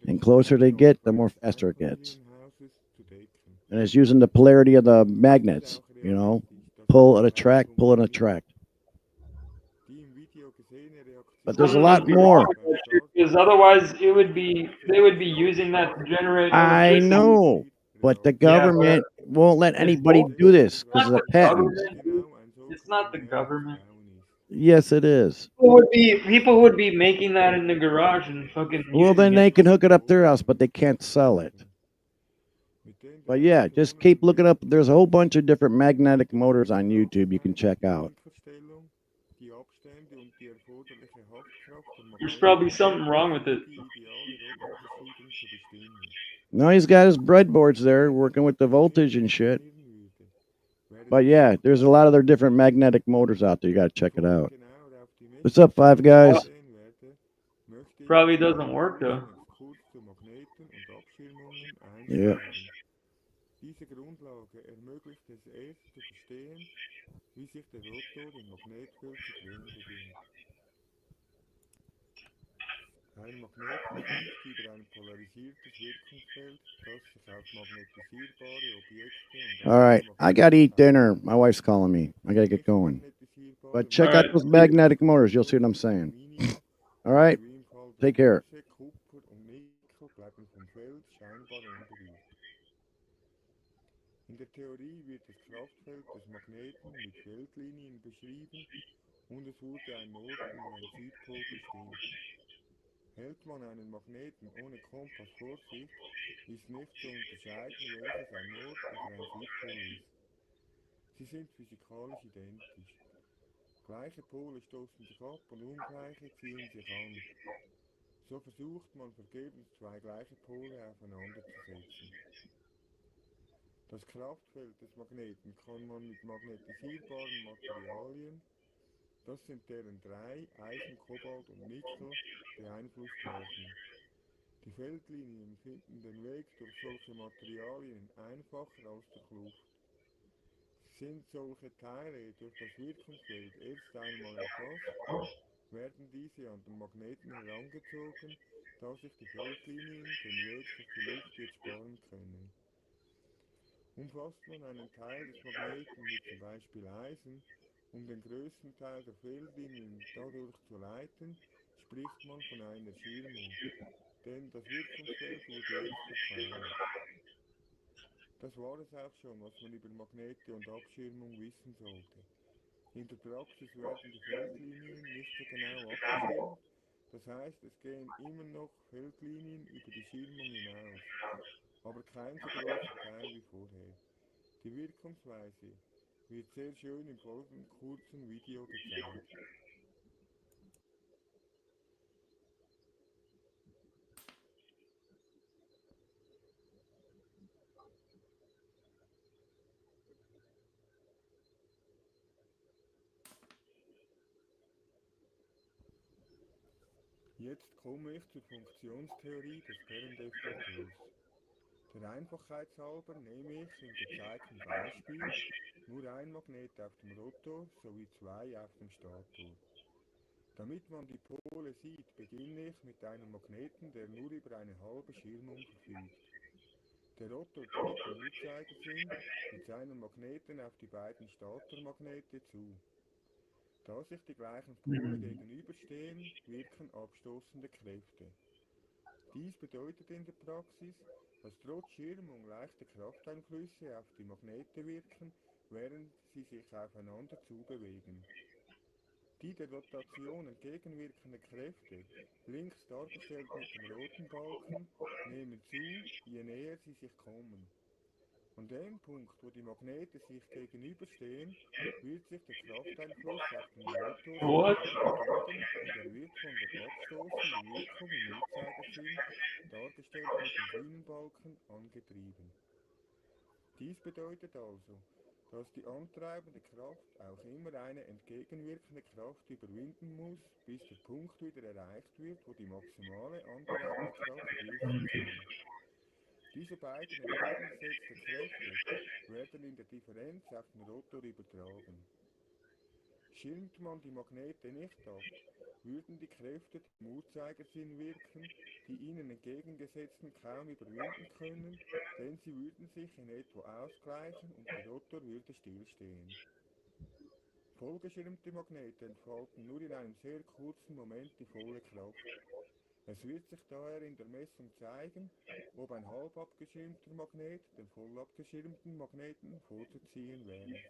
[SPEAKER 2] And closer they get, the more faster it gets. And it's using the polarity of the magnets. You know, pull and attract, pull and attract. But there's a
[SPEAKER 1] Something
[SPEAKER 2] lot
[SPEAKER 1] must be
[SPEAKER 2] more.
[SPEAKER 1] wrong with that shit, because otherwise, they would be using that to generate.
[SPEAKER 2] I
[SPEAKER 1] electricity.
[SPEAKER 2] know, but the government won't let anybody do this because of the patents.
[SPEAKER 1] It's not the government.
[SPEAKER 2] Yes, it is.
[SPEAKER 1] People would be making that in the garage and fucking.
[SPEAKER 2] Well, then
[SPEAKER 1] using
[SPEAKER 2] they
[SPEAKER 1] it.
[SPEAKER 2] can hook it up their house, but they can't sell it. But yeah, just keep looking up. There's a whole bunch of different magnetic motors on YouTube you can check out.
[SPEAKER 1] There's probably something wrong with it.
[SPEAKER 2] No, he's got his breadboards there working with the voltage and shit. But yeah, there's a lot of their different magnetic motors out there. You got to check it out. What's up, Five Guys?
[SPEAKER 1] Probably doesn't work though.
[SPEAKER 2] Yeah.
[SPEAKER 4] Diese Grundlage ermöglicht es erst zu verstehen, wie sich der Rotor im Magnetfeld zu drehen beginnt. Ein Magnet verfügt über ein polarisiertes Wirkungsfeld, das sich auf magnetisierbare Objekte und
[SPEAKER 2] All right, I got to eat dinner. My wife's calling me. I got to get going. But check out those magnetic motors. You'll see what I'm saying. All right, take care.
[SPEAKER 4] Kupfer und Nickel bleiben vom Feld scheinbar unberührt. In der Theorie wird das Kraftfeld des Magneten mit Feldlinien beschrieben und es wurde ein Nord- und ein Südpol bestimmt. Hält man einen Magneten ohne Kompass vor sich, ist nicht zu unterscheiden, welches ein Nord- oder ein Südpol ist. Sie sind physikalisch identisch. Gleiche Pole stoßen sich ab und ungleiche ziehen sich an. So versucht man vergebens zwei gleiche Pole aufeinander zu setzen. Das Kraftfeld des Magneten kann man mit magnetisierbaren Materialien, das sind deren drei, Eisen, Kobalt und Nickel, beeinflusst machen. Die Feldlinien finden den Weg durch solche Materialien einfacher als durch Luft. Sind solche Teile durch das Wirkungsfeld erst einmal erfasst, werden diese an den Magneten herangezogen, da sich die Feldlinien den Weg durch die Luft jetzt sparen können. Umfasst man einen Teil des Magneten mit zum Beispiel Eisen, um den größten Teil der Feldlinien dadurch zu leiten, spricht man von einer Schirmung, denn das Wirkungsfeld wurde erst verkleinert. Das war es auch schon, was man über Magnete und Abschirmung wissen sollte. In der Praxis werden die Feldlinien nicht so genau abgeschirmt, das heißt, es gehen immer noch Feldlinien über die Schirmung hinaus, aber kein so großer Teil wie vorher. Die Wirkungsweise wird sehr schön im folgenden kurzen Video gezeigt. Jetzt komme ich zur Funktionstheorie des Perren-Deflektors. Der Einfachheit halber nehme ich im gezeigten Beispiel nur ein Magnet auf dem Rotor sowie zwei auf dem Stator. Damit man die Pole sieht, beginne ich mit einem Magneten, der nur über eine halbe Schirmung verfügt. Der Rotor dreht den Uhrzeigersinn mit seinen Magneten auf die beiden Statormagnete zu. Da sich die gleichen Pole gegenüberstehen, wirken abstoßende Kräfte. Dies bedeutet in der Praxis, dass trotz Schirmung leichte Krafteinflüsse auf die Magnete wirken, während sie sich aufeinander zubewegen. Die der Rotation entgegenwirkenden Kräfte, links dargestellt mit dem roten Balken, nehmen zu, je näher sie sich kommen. An dem Punkt, wo die Magnete sich gegenüberstehen, wird sich der Krafteinfluss auf den Rotor beenden und er wird von der abstoßenden Wirkung im Uhrzeigersinn, dargestellt mit dem grünen Balken, angetrieben. Dies bedeutet also, dass die antreibende Kraft auch immer eine entgegenwirkende Kraft überwinden muss, bis der Punkt wieder erreicht wird, wo die maximale antreibende Kraft wirken kann. Diese beiden entgegengesetzten Kräfte werden in der Differenz auf den Rotor übertragen. Schirmt man die Magnete nicht ab, würden die Kräfte im Uhrzeigersinn wirken, die ihnen entgegengesetzten kaum überwinden können, denn sie würden sich in etwa ausgleichen und der Rotor würde stillstehen. Vollgeschirmte Magnete entfalten nur in einem sehr kurzen Moment die volle Kraft. Es wird sich daher in der Messung zeigen, ob ein halb abgeschirmter Magnet dem voll abgeschirmten Magneten vorzuziehen wäre.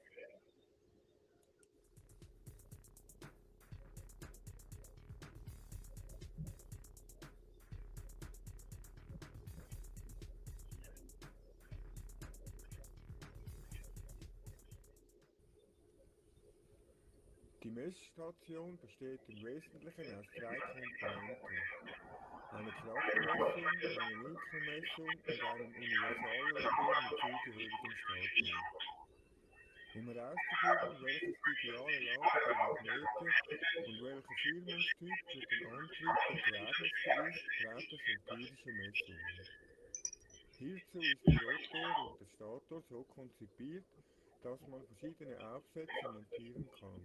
[SPEAKER 4] Die Messstation besteht im Wesentlichen aus 3 Komponenten: eine Kraftmessung, eine Winkelmessung und einem Universalrotor mit zugehörigen Statern. Um herauszufinden, welches die ideale Lage der Magnete und welcher Führungstyp für den Antrieb der geeignetste ist, braucht es empirische Messungen. Hierzu ist der Rotor und der Stator so konzipiert, dass man verschiedene Aufsätze montieren kann.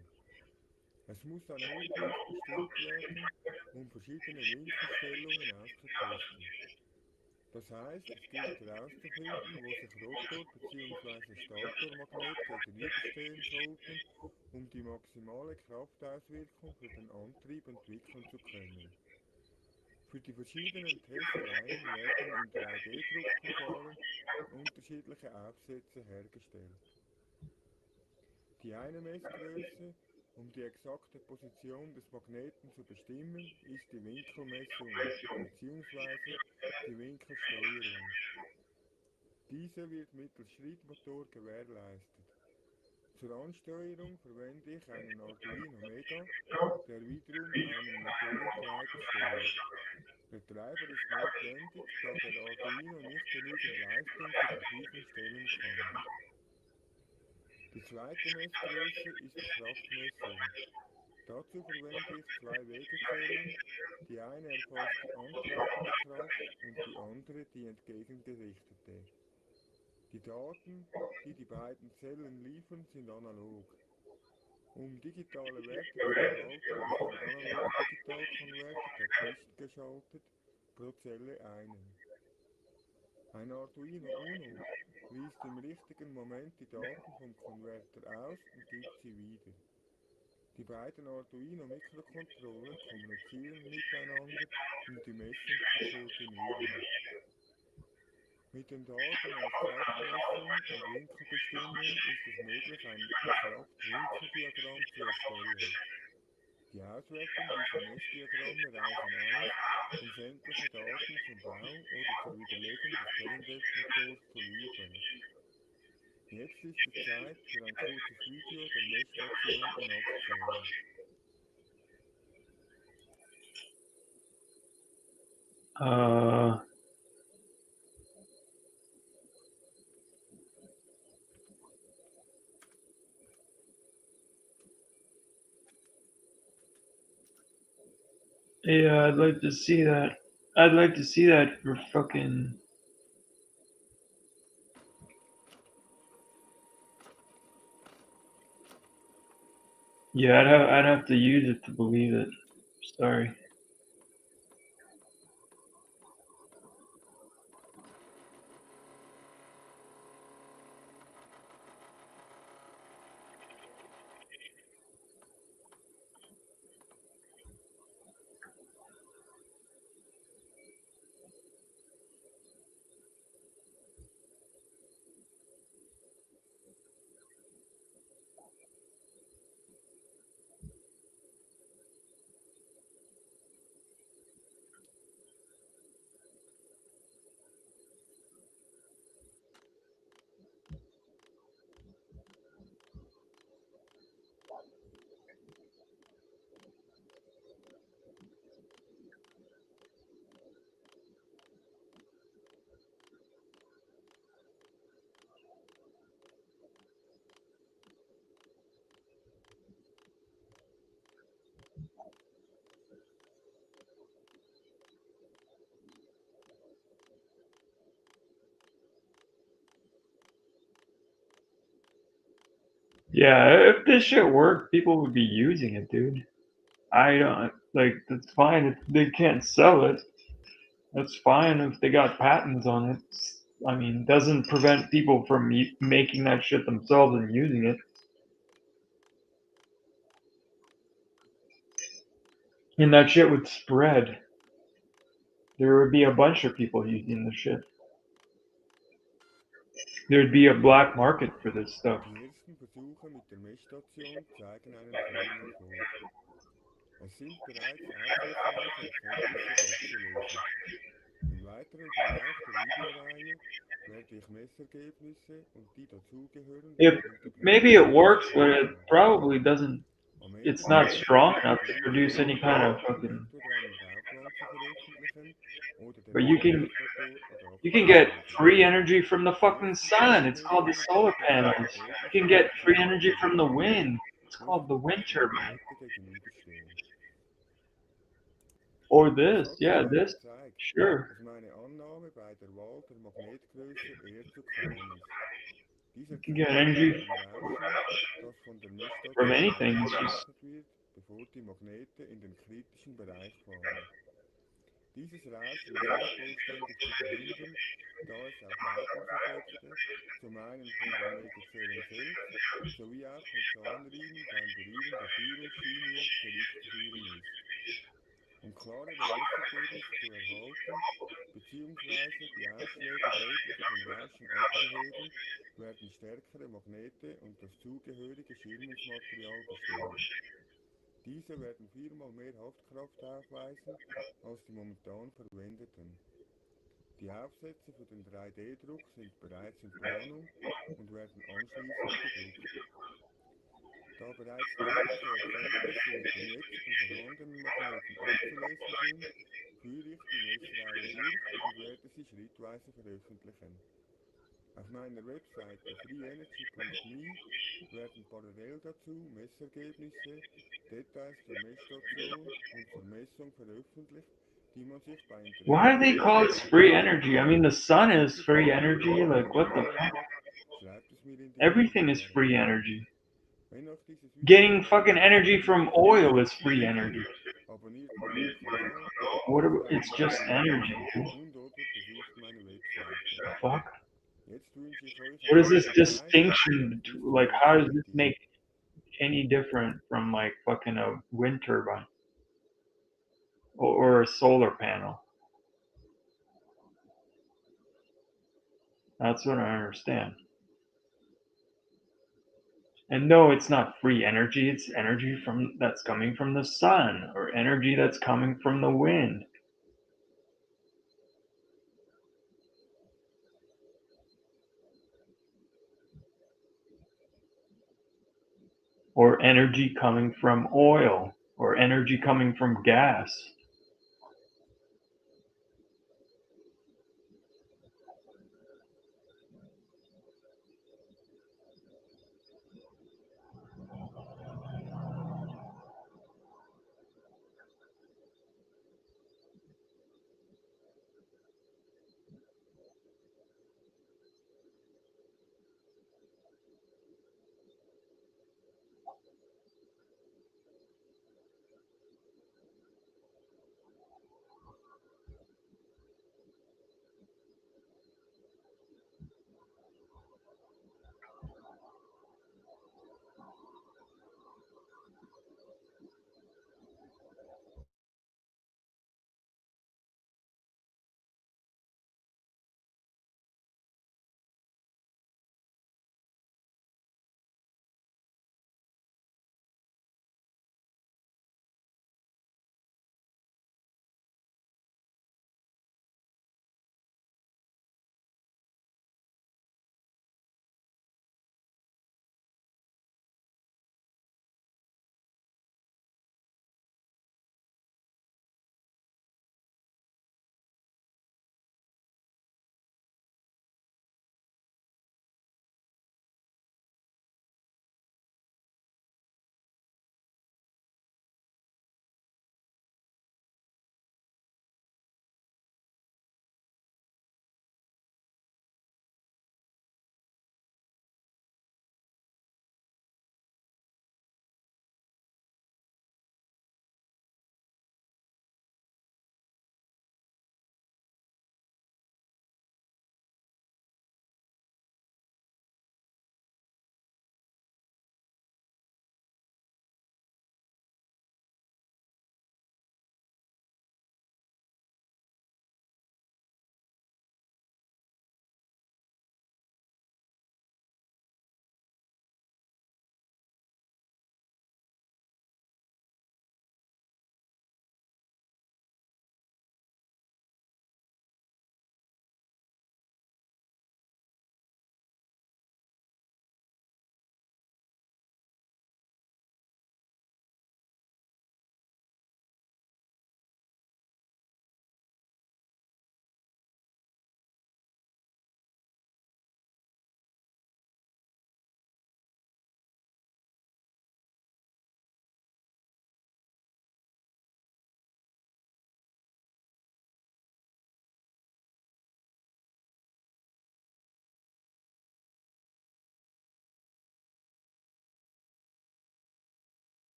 [SPEAKER 4] Es muss ein Hohlpunkt bestimmt werden, um verschiedene Winkelstellungen auszutesten. Das heißt, es gilt herauszufinden, wo sich Rotor bzw. Statormagnet gegenüberstehen sollten, um die maximale Kraftauswirkung für den Antrieb entwickeln zu können. Für die verschiedenen Testreihen werden in 3D-Druckverfahren unterschiedliche Aufsätze hergestellt. Die eine Messgröße, um die exakte Position des Magneten zu bestimmen, ist die Winkelmessung bzw. die Winkelsteuerung. Diese wird mittels Schrittmotor gewährleistet. Zur Ansteuerung verwende ich einen Arduino Mega, der wiederum einen Motorentreiber steuert. Der Treiber ist notwendig, da der Arduino nicht genügend Leistung zur Verfügung stellen kann. Die zweite Messgröße ist die Kraftmessung. Dazu verwende ich 2 Wegezellen, die eine erfasst die antreibende Kraft und die andere die entgegengerichtete. Die Daten, die die beiden Zellen liefern, sind analog. Um digitale Werte zu erhalten, ist ein Analog-Digital-Konverter dazwischen geschaltet, pro Zelle einen. Ein Arduino Uno liest im richtigen Moment die Daten vom Konverter aus und gibt sie wieder. Die beiden Arduino Mikrocontroller kommunizieren miteinander, um die Messung zu koordinieren. Mit den Daten aus Kraftmessung und Winkelbestimmung ist es möglich, ein Kraft-Winkeldiagramm zu erstellen. Die Auswertung dieser Messdiagramme reichen aus, um sämtliche Daten zum Bau oder zur Widerlegung des Fernwertmotors zu liefern. Jetzt ist es Zeit für ein kurzes Video der Messstation in Aktion.
[SPEAKER 6] Yeah, I'd like to see that. I'd like to see that for fucking. Yeah, I'd have to use it to believe it. Sorry. Yeah, if this shit worked, people would be using it, dude. I don't like. That's fine if they can't sell it. That's fine if they got patents on it. I mean, doesn't prevent people from making that shit themselves and using it. And that shit would spread. There would be a bunch of people using this shit. There'd be a black market for this stuff.
[SPEAKER 4] Die ersten Versuche mit der Messstation zeigen einen vollen Erfolg. Es sind bereits aufschlussreiche Erkenntnisse abzulesen. Im weiteren Verlauf der Videoreihe werde ich Messergebnisse und die dazugehörenden
[SPEAKER 6] Maybe it works, but it probably doesn't it's not strong enough to produce any kind of fucking. But you can get free energy from the fucking sun. It's called the solar panels. You can get free energy from the wind. It's called the wind turbine. Or this, yeah, this, sure.
[SPEAKER 4] dass meine Annahme bei der Wahl der Magnetgröße eher zu klein ist. Dies
[SPEAKER 6] You can get
[SPEAKER 4] erklärt
[SPEAKER 6] energy
[SPEAKER 4] ein Rauschen, das von der
[SPEAKER 6] from
[SPEAKER 4] Messstation
[SPEAKER 6] anything. It's just
[SPEAKER 4] ausgesendet wird, bevor die Magnete in den kritischen Bereich fahren. Dieses Rauschen ist nicht vollständig zu verhindern, da es auf Leitungseffekte, zum einen von den Megazellen selbst, sowie auch von Zahnriemen beim Berühren der Führungsschiene zurückzuführen ist. Um klarere Messergebnisse zu erhalten, bzw. die Ausschläge deutlicher vom Rauschen abzuheben, werden stärkere Magnete und das zugehörige Schirmungsmaterial bestellt. Diese werden 4-mal mehr Haftkraft aufweisen als die momentan verwendeten. Die Aufsätze für den 3D-Druck sind bereits in Planung und werden anschließend gedruckt. Da bereits deutliche Erkenntnisse mit den jetzigen vorhandenen Magneten abzulesen sind, führe ich die Messreihe durch und werde sie schrittweise veröffentlichen. Auf meiner Webseite freeenergy.me werden parallel dazu Messergebnisse, Details zur Messstation und zur Messung veröffentlicht, die man sich bei Interesse
[SPEAKER 6] why do they call it free energy? I mean, the sun is free energy. Like, what the fuck?
[SPEAKER 4] schreibt es mir in die
[SPEAKER 6] Everything is
[SPEAKER 4] Kommentare.
[SPEAKER 6] free energy.
[SPEAKER 4] Wenn euch dieses Video
[SPEAKER 6] Getting fucking energy from oil is free energy.
[SPEAKER 4] abonniert meinen Kanal,
[SPEAKER 6] What? It's just energy. Dude.
[SPEAKER 4] und oder besucht meine Webseite.
[SPEAKER 6] Fuck.
[SPEAKER 4] Jetzt wünsche ich euch
[SPEAKER 6] What is this
[SPEAKER 4] eine
[SPEAKER 6] distinction? Like, how does this make any different from like fucking a wind turbine or a solar panel? That's what I understand. And no, it's not free energy. It's energy from that's coming from the sun or energy that's coming from the wind. Or energy coming from oil or energy coming from gas.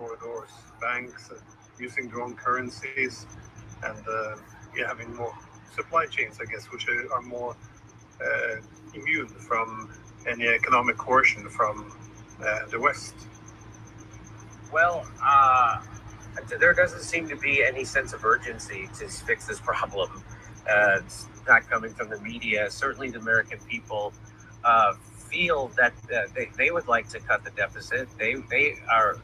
[SPEAKER 7] corridors, banks using their own currencies, and having more supply chains, I guess, which are more immune from any economic coercion from the West.
[SPEAKER 8] Well, there doesn't seem to be any sense of urgency to fix this problem. It's not coming from the media. Certainly the American people feel that they would like to cut the deficit. They are.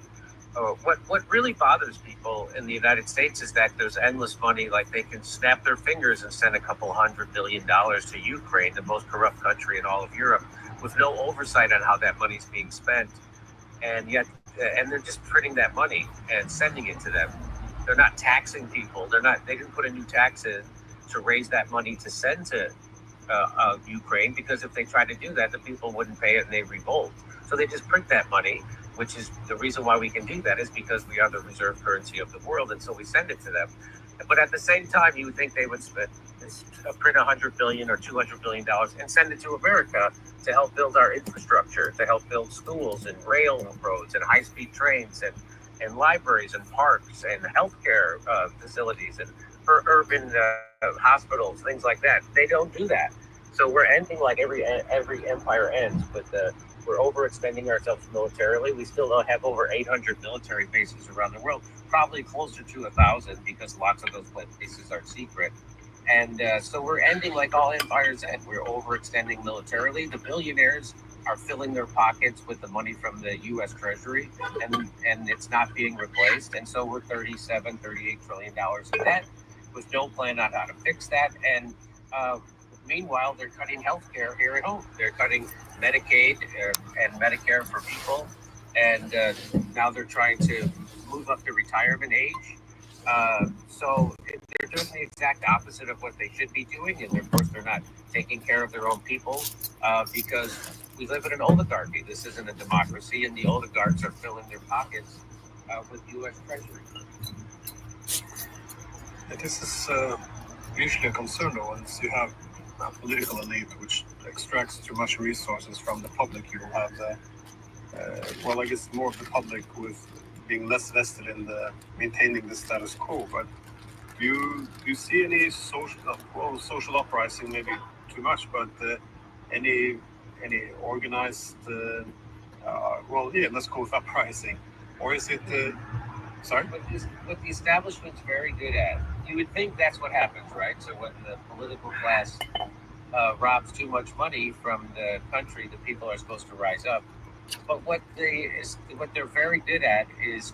[SPEAKER 8] What really bothers people in the United States is that there's endless money. Like, they can snap their fingers and send a couple $100 billion to Ukraine, the most corrupt country in all of Europe, with no oversight on how that money's being spent. And yet, and they're just printing that money and sending it to them. They're not taxing people. They didn't put a new tax in to raise that money to send to Ukraine, because if they tried to do that, the people wouldn't pay it and they revolt. So they just print that money, which is the reason why we can do that, is because we are the reserve currency of the world, and so we send it to them. But at the same time, you would think they would print $100 billion or $200 billion and send it to America to help build our infrastructure, to help build schools and railroads and high-speed trains and libraries and parks and healthcare facilities and urban hospitals, things like that. They don't do that. So we're ending like every empire ends, but we're overextending ourselves militarily. We still have over 800 military bases around the world, probably closer to 1,000, because lots of those bases are secret. And so we're ending like all empires end. We're overextending militarily. The billionaires are filling their pockets with the money from the U.S. Treasury, and it's not being replaced. And so we're $38 trillion in debt, with no plan on how to fix that. And meanwhile, they're cutting healthcare here at home. They're cutting Medicaid and Medicare for people, and now they're trying to move up the retirement age. So they're doing the exact opposite of what they should be doing, and of course they're not taking care of their own people because we live in an oligarchy. This isn't a democracy, and the oligarchs are filling their pockets with U.S. Treasury.
[SPEAKER 7] This is usually a concern, though, once you have a political elite which extracts too much resources from the public. You will have I guess more of the public with being less vested in maintaining the status quo. But do you see any social uprising? Maybe too much, but any organized? Let's go with uprising, or is it? Sorry.
[SPEAKER 8] What the establishment's very good at, you would think that's what happens, right? So when the political class robs too much money from the country, the people are supposed to rise up. But what they're very good at is,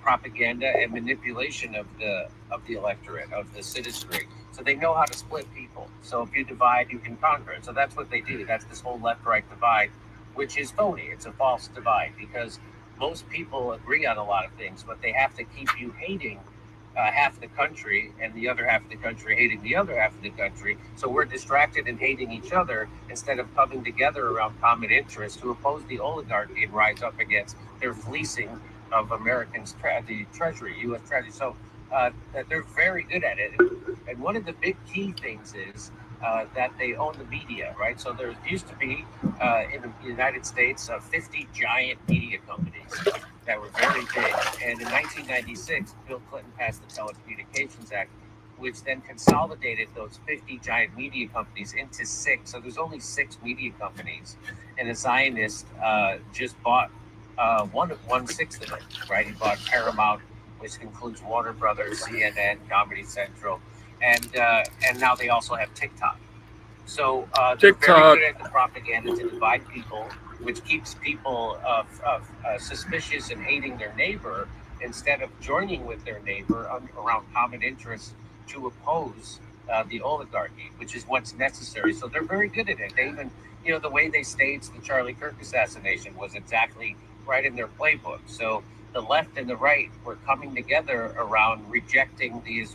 [SPEAKER 8] propaganda and manipulation of the electorate, of the citizenry. So they know how to split people. So if you divide, you can conquer. So that's what they do. That's this whole left-right divide, which is phony. It's a false divide, because most people agree on a lot of things, but they have to keep you hating half the country and the other half of the country hating the other half of the country. So we're distracted and hating each other instead of coming together around common interests to oppose the oligarchy and rise up against their fleecing of Americans, the Treasury, U.S. Treasury. So they're very good at it. And one of the big key things is that they own the media, right? So there used to be in the United States 50 giant media companies that were very big. And in 1996, Bill Clinton passed the Telecommunications Act, which then consolidated those 50 giant media companies into 6. So there's only 6 media companies, and a Zionist just bought 1/6 of it, right? He bought Paramount, which includes Warner Brothers, CNN, Comedy Central, and now they also have TikTok. So they're very good at the propaganda to divide people, which keeps people suspicious and hating their neighbor instead of joining with their neighbor around common interests to oppose the oligarchy, which is what's necessary. So they're very good at it. They even, the way they staged the Charlie Kirk assassination was exactly right in their playbook. So the left and the right were coming together around rejecting the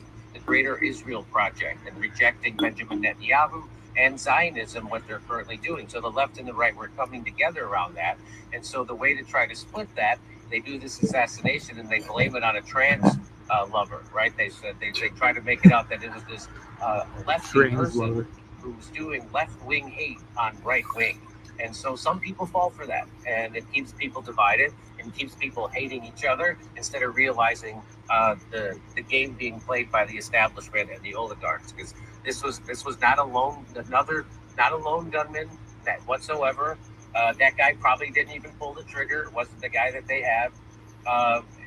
[SPEAKER 8] Greater Israel Project and rejecting Benjamin Netanyahu and Zionism, what they're currently doing. So the left and the right were coming together around that. And so the way to try to split that, they do this assassination and they blame it on a trans lover, right? They said they try to make it out that it was this left-wing person who was doing left-wing hate on right-wing. And so some people fall for that, and it keeps people divided and keeps people hating each other instead of realizing the game being played by the establishment and the oligarchs. Because this was not a lone gunman that whatsoever. That guy probably didn't even pull the trigger. It wasn't the guy that they have.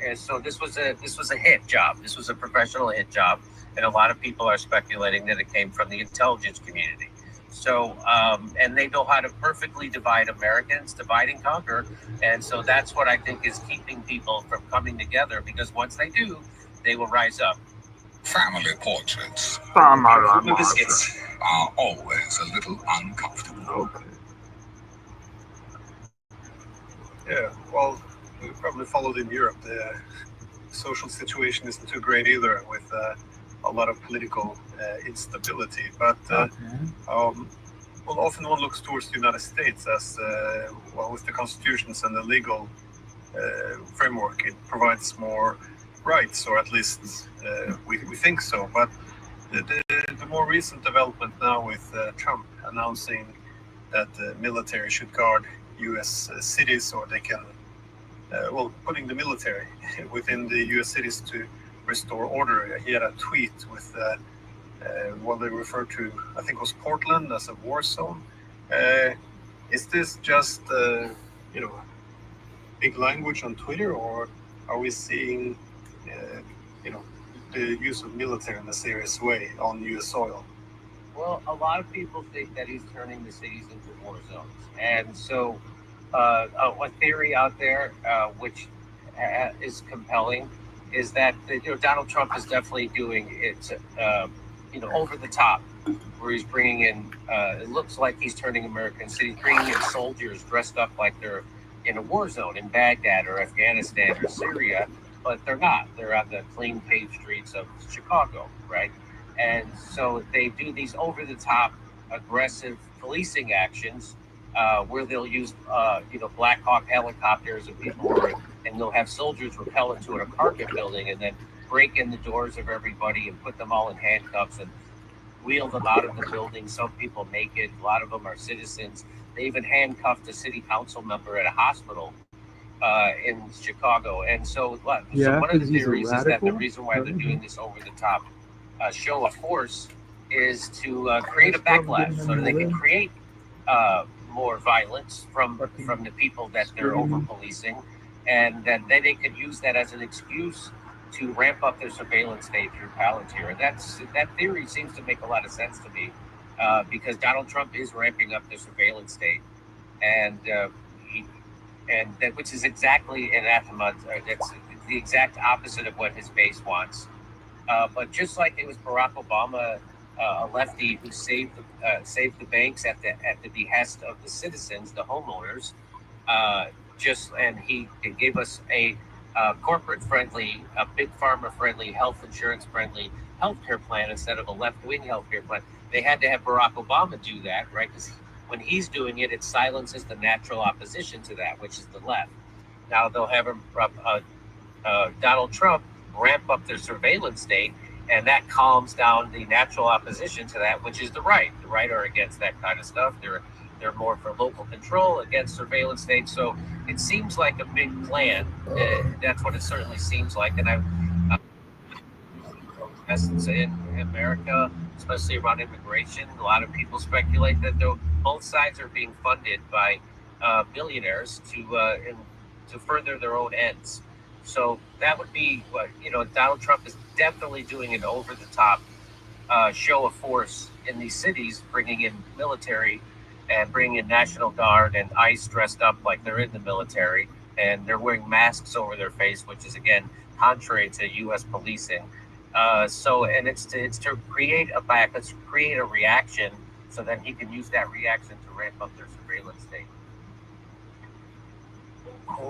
[SPEAKER 8] And so this was a hit job. This was a professional hit job, and a lot of people are speculating that it came from the intelligence community. So, and they know how to perfectly divide Americans, divide and conquer. And so that's what I think is keeping people from coming together, because once they do, they will rise up.
[SPEAKER 9] Family portraits
[SPEAKER 6] Family
[SPEAKER 9] biscuits are always a little uncomfortable.
[SPEAKER 6] Okay.
[SPEAKER 7] Yeah, well, we probably followed in Europe. The social situation isn't too great either, with a lot of political instability. But well, often one looks towards the United States as well, with the constitutions and the legal framework, it provides more rights, or at least we think so. But the more recent development now with Trump announcing that the military should guard U.S. cities, or they can, putting the military within the U.S. cities to restore order. He had a tweet with what they refer to, I think, was Portland as a war zone. Is this just big language on Twitter, or are we seeing the use of military in a serious way on U.S. soil?
[SPEAKER 8] Well, a lot of people think that he's turning the cities into war zones. And so a theory out there, which is compelling, is that Donald Trump is definitely doing it, over the top, where he's bringing in, it looks like he's turning American cities, bringing in soldiers dressed up like they're in a war zone in Baghdad or Afghanistan or Syria, but they're not. They're on the clean paved streets of Chicago, right? And so they do these over-the-top, aggressive policing actions where they'll use, Black Hawk helicopters and they'll have soldiers rappel into an apartment building and then break in the doors of everybody and put them all in handcuffs and wheel them out of the building. Some people naked, a lot of them are citizens. They even handcuffed a city council member at a hospital in Chicago. And so one of the theories is that the reason why they're doing this over-the-top show of force is to create a backlash, so that they can create more violence from the people that they're over policing, and then they could use that as an excuse to ramp up their surveillance state through Palantir. And that theory seems to make a lot of sense to me, because Donald Trump is ramping up the surveillance state, and which is exactly anathema. That's the exact opposite of what his base wants. But just like it was Barack Obama, a lefty, who saved the banks at the behest of the citizens, the homeowners, and he gave us a corporate-friendly, a big pharma-friendly, health insurance-friendly healthcare plan instead of a left-wing healthcare plan. They had to have Barack Obama do that, right? Because when he's doing it, it silences the natural opposition to that, which is the left. Now they'll have Donald Trump ramp up their surveillance state, and that calms down the natural opposition to that, which is the right. The right are against that kind of stuff. They're more for local control, against surveillance states. So it seems like a big plan. That's what it certainly seems like. And in America, especially around immigration, a lot of people speculate that both sides are being funded by billionaires to further their own ends. So that would be what, Donald Trump is definitely doing an over-the-top show of force in these cities, bringing in military and bringing in National Guard and ICE dressed up like they're in the military, and they're wearing masks over their face, which is, again, contrary to U.S. policing. And it's to create a reaction, so that he can use that reaction to ramp up their surveillance state.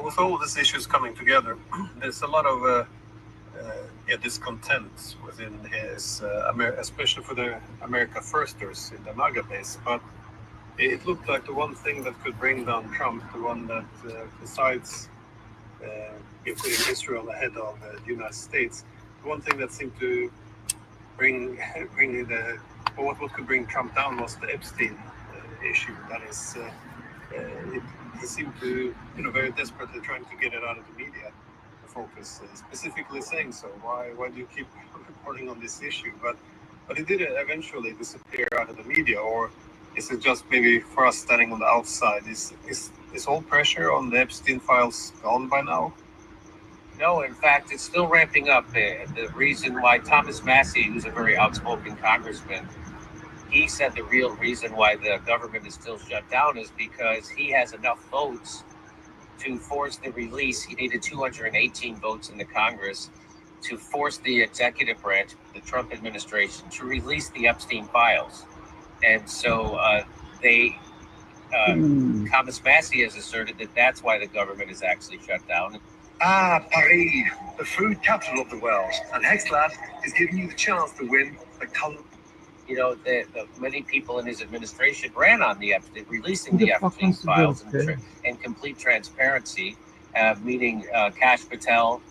[SPEAKER 7] With all these issues coming together, there's a lot of discontent within his, especially for the America Firsters in the MAGA base. But it looked like the one thing that could bring down Trump, the one that, besides putting Israel ahead of the United States, the one thing that seemed to what could bring Trump down was the Epstein issue. That is, he seemed to, very desperately trying to get it out of the media, the focus, specifically saying so. Why do you keep reporting on this issue? But it did eventually disappear out of the media, or is it just maybe for us standing on the outside? Is all pressure on the Epstein files gone by now?
[SPEAKER 8] No, in fact, it's still ramping up. The reason why Thomas Massey, who's a very outspoken congressman, he said the real reason why the government is still shut down is because he has enough votes to force the release. He needed 218 votes in the Congress to force the executive branch, the Trump administration, to release the Epstein files. And so Thomas Massey has asserted that that's why the government is actually shut down.
[SPEAKER 7] Paris, the food capital of the world. And Hexlab is giving you the chance to win the color.
[SPEAKER 8] The many people in his administration ran on the Epstein, releasing the Epstein files and complete transparency, meaning Kash Patel,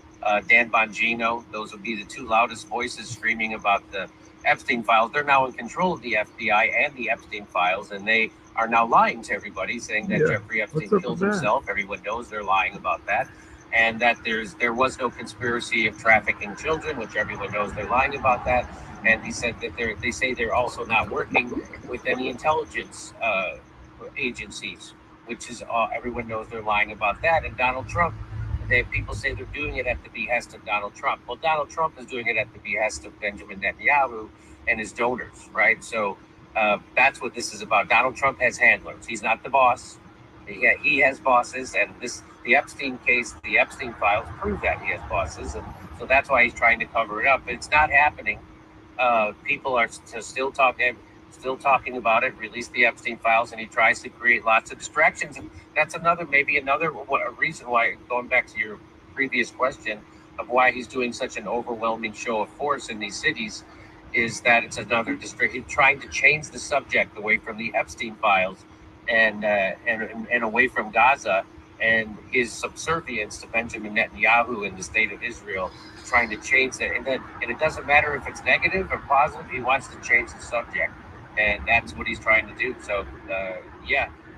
[SPEAKER 8] Dan Bongino. Those would be the two loudest voices screaming about the Epstein files. They're now in control of the FBI and the Epstein files, and they are now lying to everybody, saying that Jeffrey Epstein killed himself. Everyone knows they're lying about that. And that there was no conspiracy of trafficking children, which everyone knows they're lying about that. And he said that they say they're also not working with any intelligence agencies, which is everyone knows they're lying about that. And Donald Trump, people say they're doing it at the behest of Donald Trump. Well, Donald Trump is doing it at the behest of Benjamin Netanyahu and his donors, right? So that's what this is about. Donald Trump has handlers. He's not the boss. He has bosses, and the Epstein case, the Epstein files prove that he has bosses, and so that's why he's trying to cover it up. It's not happening. People are still talking about it. Release the Epstein files, and he tries to create lots of distractions. And that's another reason why, going back to your previous question of why he's doing such an overwhelming show of force in these cities, is that it's another distraction. He's trying to change the subject away from the Epstein files and away from Gaza and his subservience to Benjamin Netanyahu and the state of Israel, trying to change that. And it doesn't matter if it's negative or positive, he wants to change the subject. And that's what he's trying to do. So,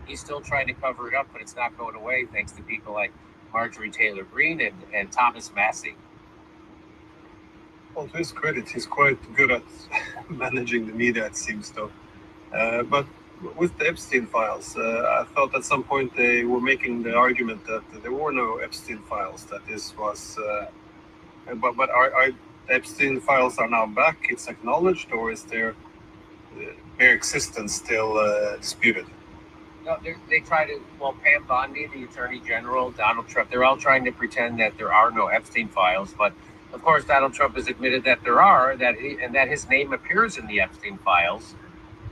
[SPEAKER 8] he's still trying to cover it up, but it's not going away thanks to people like Marjorie Taylor Greene and Thomas Massey.
[SPEAKER 7] Well, to his credit, he's quite good at managing the media, it seems, though. But with the Epstein files, I thought at some point they were making the argument that there were no Epstein files, that this was... But are Epstein files are now back, it's acknowledged, or is their existence still disputed?
[SPEAKER 8] No, they try to, Pam Bondi, the Attorney General, Donald Trump, they're all trying to pretend that there are no Epstein files, but of course Donald Trump has admitted that there are, and that his name appears in the Epstein files.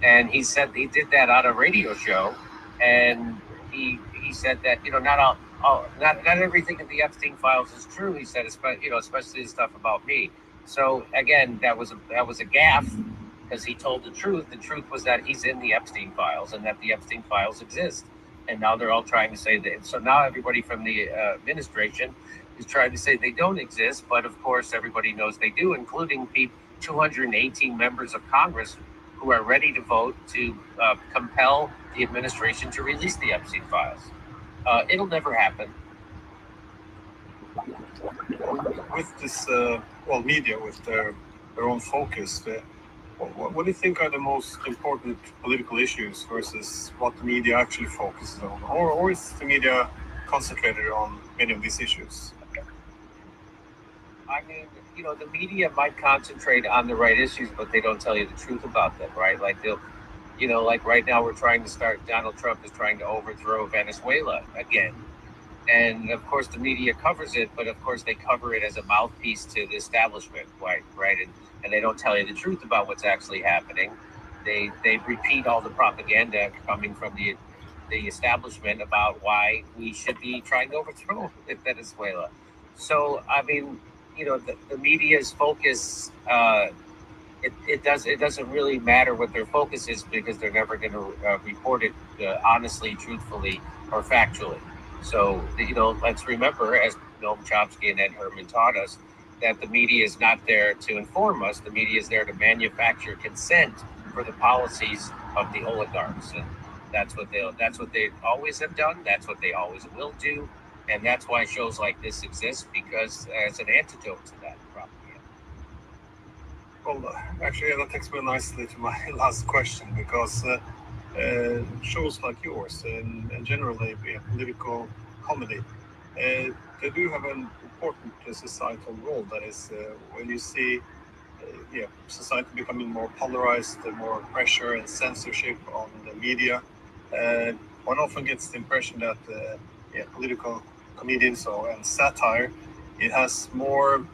[SPEAKER 8] And he said he did that on a radio show, and he said that not everything in the Epstein files is true. He said, especially the stuff about me. So again, that was a gaffe, because he told the truth. The truth was that he's in the Epstein files and that the Epstein files exist. And now they're all trying to say that. So now everybody from the administration is trying to say they don't exist, but of course everybody knows they do, including 218 members of Congress who are ready to vote to compel the administration to release the Epstein files. It'll never happen.
[SPEAKER 7] With this, media, with their own focus, what do you think are the most important political issues versus what the media actually focuses on? Or is the media concentrated on many of these issues?
[SPEAKER 8] I mean, the media might concentrate on the right issues, but they don't tell you the truth about them, right? Like like right now Donald Trump is trying to overthrow Venezuela again. And of course the media covers it, but of course they cover it as a mouthpiece to the establishment, right? And they don't tell you the truth about what's actually happening. They repeat all the propaganda coming from the establishment about why we should be trying to overthrow Venezuela. So, I mean, the media's focus, it doesn't really matter what their focus is, because they're never going to report it honestly, truthfully, or factually. So, let's remember, as Noam Chomsky and Ed Herman taught us, that the media is not there to inform us. The media is there to manufacture consent for the policies of the oligarchs. That's what they always have done. That's what they always will do, and that's why shows like this exist, because as an antidote to that propaganda.
[SPEAKER 7] Well, actually, that takes me nicely to my last question, because shows like yours and generally political comedy, they do have an important societal role. That is, when you see society becoming more polarized, more pressure and censorship on the media, one often gets the impression that political comedians and satire, it has more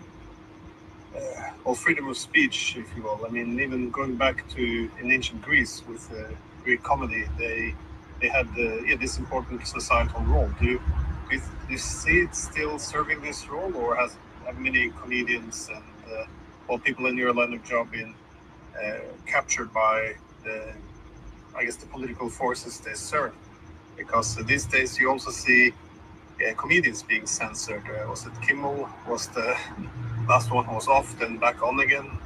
[SPEAKER 7] freedom of speech, if you will. I mean, even going back to in ancient Greece with Greek comedy, they had this important societal role. Do you see it still serving this role, or have many comedians and people in your line of job been captured by the political forces they serve? Because these days you also see comedians being censored. Was it Kimmel? Was the last one who was off, then back on again?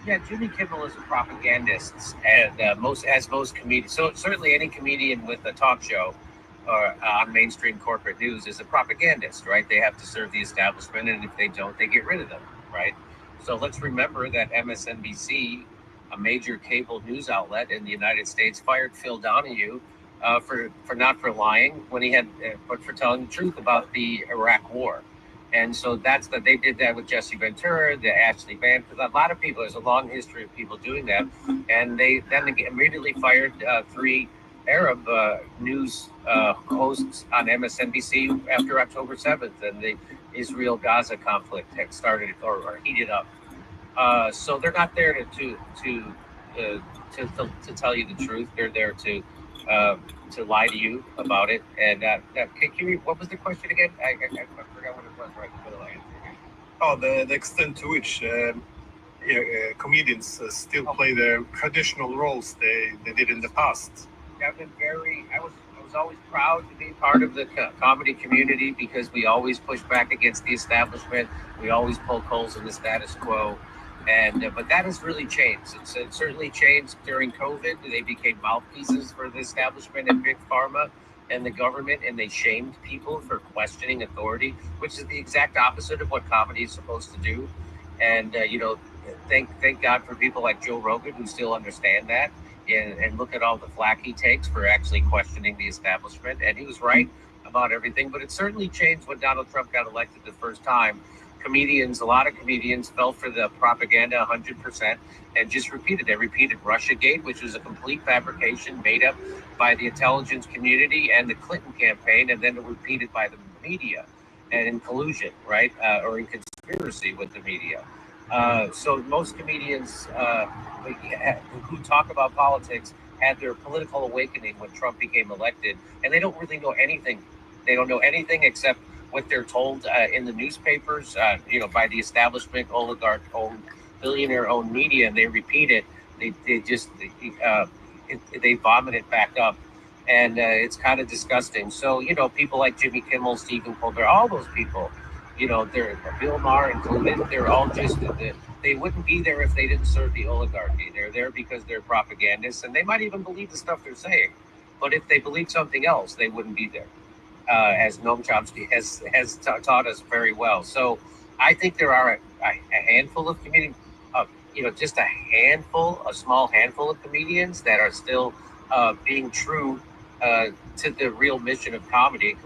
[SPEAKER 8] Yeah, Jimmy Kimmel is a propagandist, and most comedians. So certainly any comedian with a talk show or on mainstream corporate news is a propagandist, right? They have to serve the establishment, and if they don't, they get rid of them, right? So let's remember that MSNBC, a major cable news outlet in the United States, fired Phil Donahue for lying when he had, but for telling the truth about the Iraq War. And so they did that with Jesse Ventura, the Ashley Vann, because a lot of people, there's a long history of people doing that. And they immediately fired 3 Arab news hosts on MSNBC after October 7th, and the Israel-Gaza conflict had started or heated up. So they're not there to tell you the truth. They're there to lie to you about it. And what was the question again? I forgot what it was. Right,
[SPEAKER 7] the extent to which comedians still play their traditional roles they did in the past.
[SPEAKER 8] I was always proud to be part of the comedy community, because we always push back against the establishment. We always poke holes in the status quo. But that has really changed. It certainly changed during COVID. They became mouthpieces for the establishment and Big Pharma and the government, and they shamed people for questioning authority, which is the exact opposite of what comedy is supposed to do. And thank God for people like Joe Rogan who still understand that, and look at all the flack he takes for actually questioning the establishment. And he was right about everything. But it certainly changed when Donald Trump got elected the first time. A lot of comedians fell for the propaganda 100% and just repeated. They repeated Russiagate, which was a complete fabrication made up by the intelligence community and the Clinton campaign, and then repeated by the media and in collusion, right? Or in conspiracy with the media. So most comedians who talk about politics had their political awakening when Trump became elected, and they don't really know anything. They don't know anything except what they're told in the newspapers, by the establishment, oligarch-owned, billionaire-owned media, and they repeat it. They vomit it back up, and it's kind of disgusting. So, people like Jimmy Kimmel, Stephen Colbert, all those people, they're Bill Maher included. They're all just they wouldn't be there if they didn't serve the oligarchy. They're there because they're propagandists, and they might even believe the stuff they're saying. But if they believe something else, they wouldn't be there. As Noam Chomsky has taught us very well. So I think there are a handful of comedians, just a small handful of comedians that are still being true to the real mission of comedy.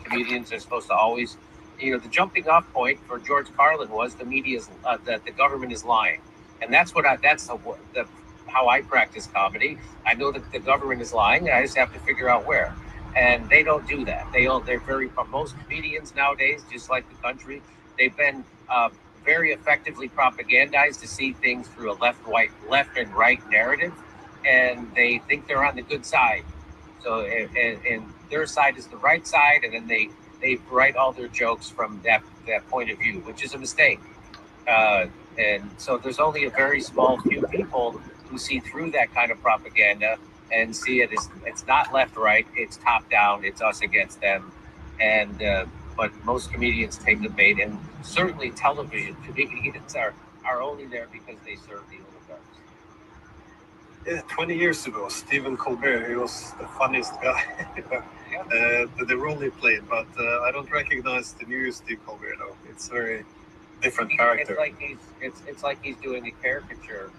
[SPEAKER 8] Comedians are supposed to always, the jumping off point for George Carlin was the media's that the government is lying, and that's how I practice comedy. I know that the government is lying, and I just have to figure out where. And they don't do that. Most comedians nowadays, just like the country, they've been very effectively propagandized to see things through a left and right narrative, and they think they're on the good side. So, and their side is the right side, and then they write all their jokes from that point of view, which is a mistake. And so there's only a very small few people who see through that kind of propaganda and see it as it's not left right, it's top down, it's us against them. And but most comedians take the bait, and certainly television comedians are only there because they serve the oligarchs.
[SPEAKER 7] Yeah, 20 years ago, Stephen Colbert, he was the funniest guy. The role he played, but I don't recognize the new Steve Colbert though. It's very different character.
[SPEAKER 8] It's like he's doing a caricature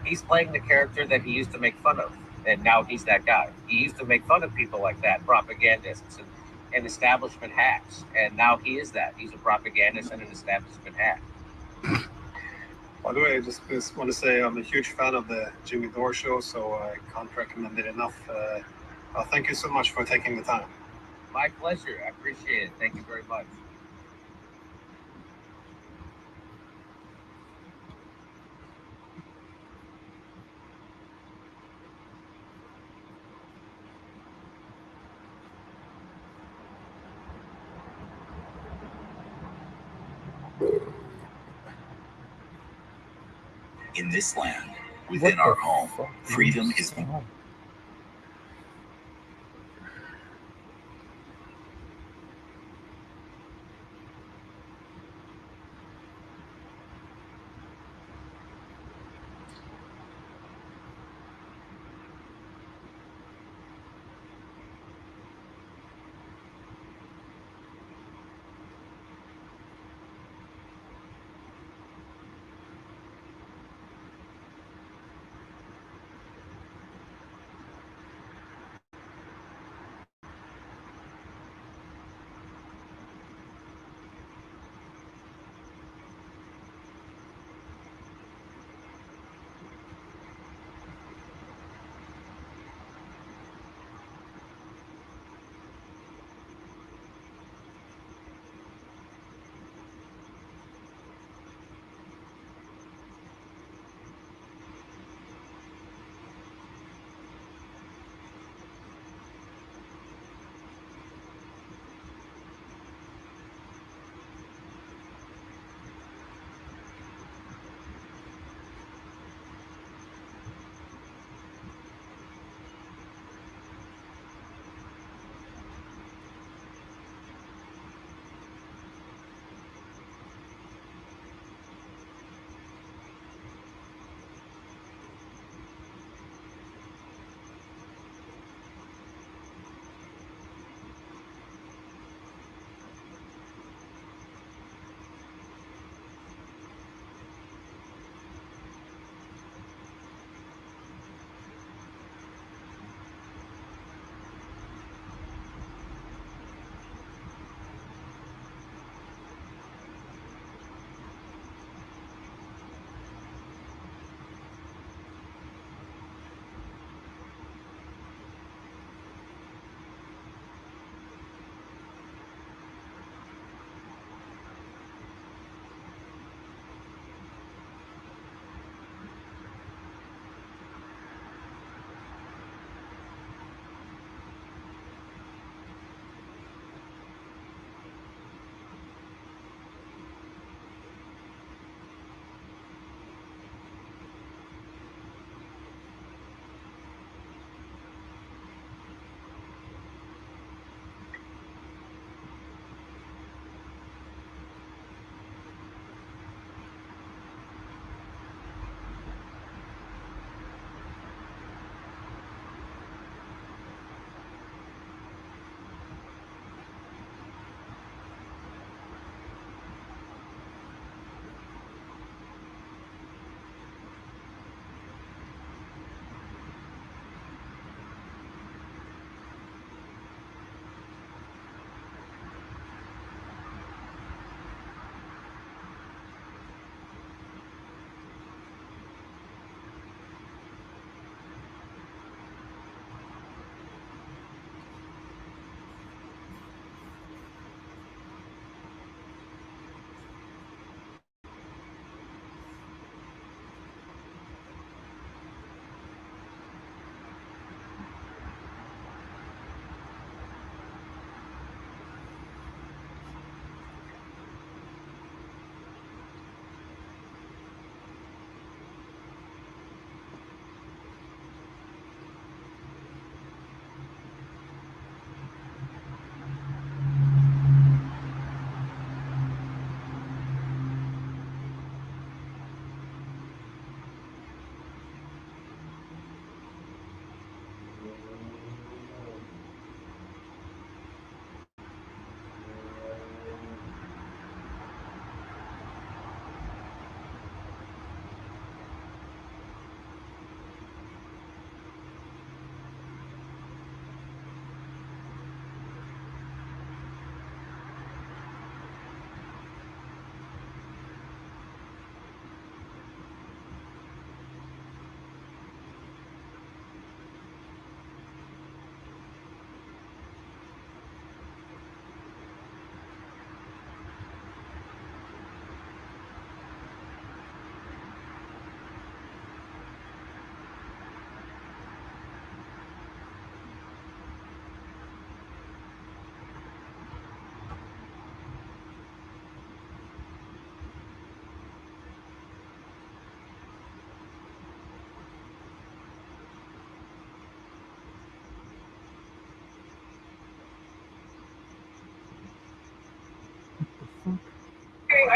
[SPEAKER 8] he's playing the character that he used to make fun of, and now he's that guy. He used to make fun of people like that, propagandists and establishment hacks, and now he is that. He's a propagandist and an establishment hack.
[SPEAKER 7] By the way, I just want to say I'm a huge fan of the Jimmy Dore show, so I can't recommend it enough. Thank you so much for taking the time.
[SPEAKER 8] My pleasure. I appreciate it. Thank you very much.
[SPEAKER 9] In this land, within our home, freedom is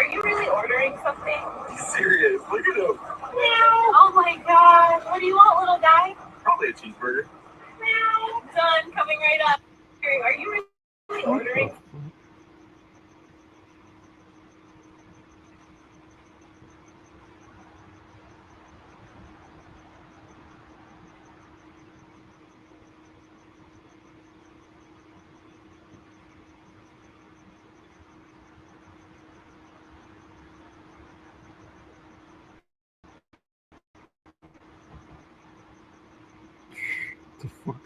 [SPEAKER 10] are you really ordering something?
[SPEAKER 7] Serious. Look at him.
[SPEAKER 10] Meow. Oh my gosh. What do you want, little guy?
[SPEAKER 7] Probably a cheeseburger.
[SPEAKER 10] Meow. Done. Coming right up. Are you really ordering?
[SPEAKER 6] The fuck?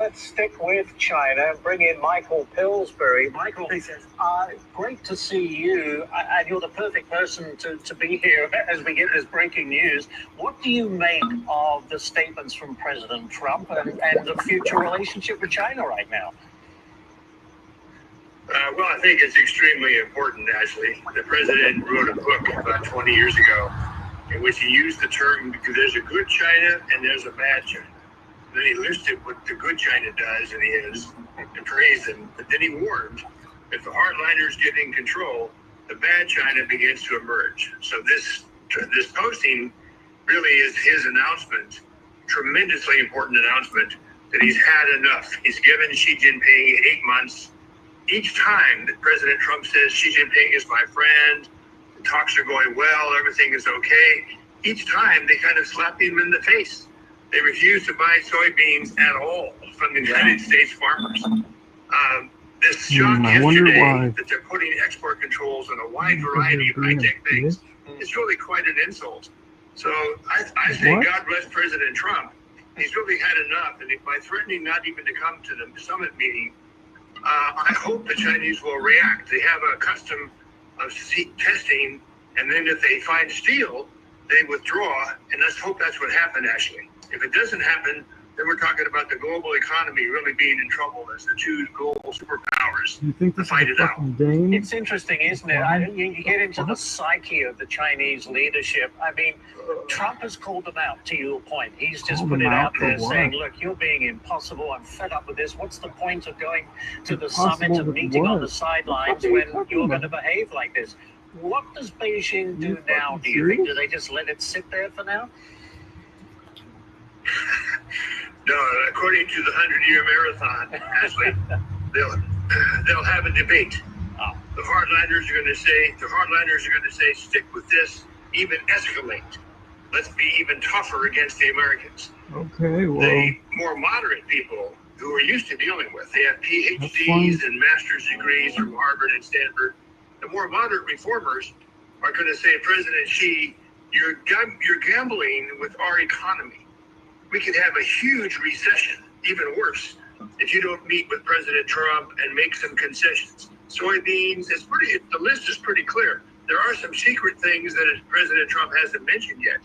[SPEAKER 11] Let's stick with China and bring in Michael Pillsbury. Michael, great to see you, and you're the perfect person to be here as we get this breaking news. What do you make of the statements from President Trump and the future relationship with China right now?
[SPEAKER 12] Well, I think it's extremely important, actually. The president wrote a book about 20 years ago in which he used the term, because there's a good China and there's a bad China. Then he listed what the good China does and praised them. But then he warned, if the hardliners get in control, the bad China begins to emerge. So this posting really is his announcement, tremendously important announcement, that he's had enough. He's given Xi Jinping 8 months. Each time that President Trump says Xi Jinping is my friend, the talks are going well, everything is okay, each time they kind of slap him in the face. They refuse to buy soybeans at all from the United States farmers. This shock yesterday that they're putting export controls on a wide variety of high-tech things is really quite an insult. So I say God bless President Trump. He's really had enough, and by threatening not even to come to the summit meeting, I hope the Chinese will react. They have a custom of testing, and then if they find steel, they withdraw, and let's hope that's what happened, actually. If it doesn't happen, then we're talking about the global economy really being in trouble as the two global superpowers fight it out.
[SPEAKER 11] It's interesting, isn't it? You get into the psyche of the Chinese leadership. I mean, Trump has called them out, to your point. He's just put it out there saying, look, you're being impossible. I'm fed up with this. What's the point of going to the summit and meeting on the sidelines when you're going to behave like this? What does Beijing do now, do you think? Do they just let it sit there for now?
[SPEAKER 12] No, according to the 100-year marathon, Ashley, they'll have a debate. The hardliners are going to say, stick with this, even escalate. Let's be even tougher against the Americans.
[SPEAKER 6] Okay, well.
[SPEAKER 12] The more moderate people who are used to dealing with, they have PhDs and master's degrees from Harvard and Stanford. The more moderate reformers are going to say, President Xi, you're gambling with our economy. We could have a huge recession, even worse, if you don't meet with President Trump and make some concessions. Soybeans, the list is pretty clear. There are some secret things that President Trump hasn't mentioned yet.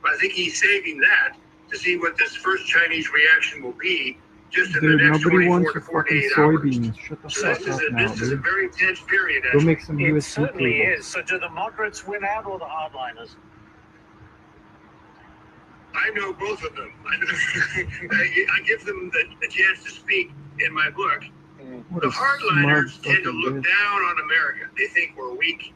[SPEAKER 12] But I think he's saving that to see what this first Chinese reaction will be just in the next 24 to 48 hours.
[SPEAKER 6] Shut the
[SPEAKER 12] So
[SPEAKER 6] fuck up now,
[SPEAKER 12] this is a
[SPEAKER 6] dude.
[SPEAKER 12] very tense period.
[SPEAKER 6] Go make some
[SPEAKER 11] It
[SPEAKER 6] USD
[SPEAKER 11] certainly
[SPEAKER 6] cables.
[SPEAKER 11] is. So do the moderates win out or the hardliners?
[SPEAKER 12] I know both of them. I give them the chance to speak in my book.
[SPEAKER 6] What
[SPEAKER 12] The
[SPEAKER 6] a
[SPEAKER 12] hardliners
[SPEAKER 6] smart
[SPEAKER 12] tend to
[SPEAKER 6] fucking
[SPEAKER 12] look
[SPEAKER 6] bitch.
[SPEAKER 12] down on America. They think we're weak.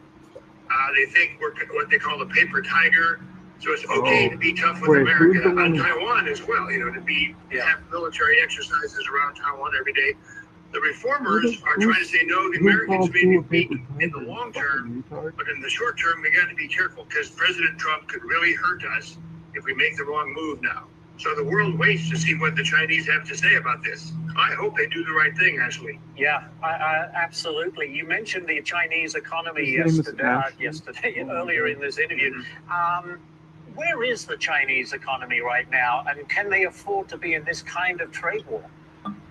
[SPEAKER 12] They think we're what they call the paper tiger. So it's okay to be tough with
[SPEAKER 6] Wait, who's
[SPEAKER 12] America.
[SPEAKER 6] the
[SPEAKER 12] On
[SPEAKER 6] one-
[SPEAKER 12] Taiwan as well, to have military exercises around Taiwan every day. The reformers are trying to say no. The
[SPEAKER 6] who
[SPEAKER 12] Americans
[SPEAKER 6] called
[SPEAKER 12] may
[SPEAKER 6] you
[SPEAKER 12] be
[SPEAKER 6] a paper
[SPEAKER 12] weak in the
[SPEAKER 6] tiger,
[SPEAKER 12] long
[SPEAKER 6] you
[SPEAKER 12] term,
[SPEAKER 6] fucking retard?
[SPEAKER 12] but in the short term, we got to be careful because President Trump could really hurt us if we make the wrong move now. So the world waits to see what the Chinese have to say about this. I hope they do the right thing, actually.
[SPEAKER 11] Yeah, I absolutely. You mentioned the Chinese economy
[SPEAKER 6] His name is
[SPEAKER 11] yesterday, earlier in this interview. Where is the Chinese economy right now, and can they afford to be in this kind of trade war?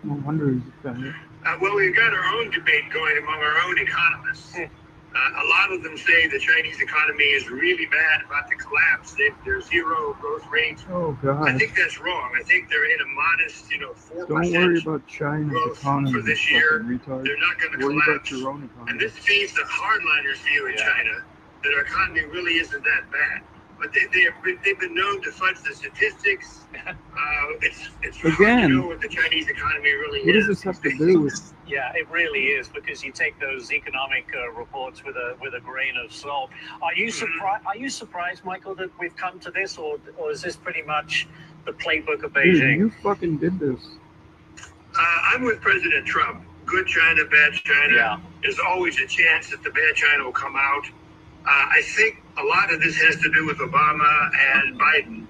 [SPEAKER 6] No wonder he's offended.
[SPEAKER 12] Well, we've got our own debate going among our own economists. A lot of them say the Chinese economy is really bad, about to collapse. There's zero growth rate.
[SPEAKER 6] Oh
[SPEAKER 12] I
[SPEAKER 6] God!
[SPEAKER 12] think that's wrong. I think they're in a modest, 4%
[SPEAKER 6] Don't worry about China's
[SPEAKER 12] growth
[SPEAKER 6] economy,
[SPEAKER 12] for
[SPEAKER 6] you
[SPEAKER 12] this year.
[SPEAKER 6] fucking retard.
[SPEAKER 12] They're not going to
[SPEAKER 6] Worry about
[SPEAKER 12] collapse.
[SPEAKER 6] your own economy.
[SPEAKER 12] And this feeds the hardliners' view in China that our economy really isn't that bad. But they've been known to fudge the statistics. It's hard
[SPEAKER 6] Again,
[SPEAKER 12] to know what the Chinese economy really
[SPEAKER 6] What
[SPEAKER 12] is.
[SPEAKER 6] does this have to do with?
[SPEAKER 11] Yeah, it really is, because you take those economic reports with a grain of salt. Are you surprised? Are you surprised, Michael, that we've come to this, or is this pretty much the playbook of
[SPEAKER 6] Dude,
[SPEAKER 11] Beijing?
[SPEAKER 6] you fucking did this.
[SPEAKER 12] I'm with President Trump. Good China, bad China.
[SPEAKER 11] Yeah.
[SPEAKER 12] There's always a chance that the bad China will come out. I think a lot of this has to do with Obama and Biden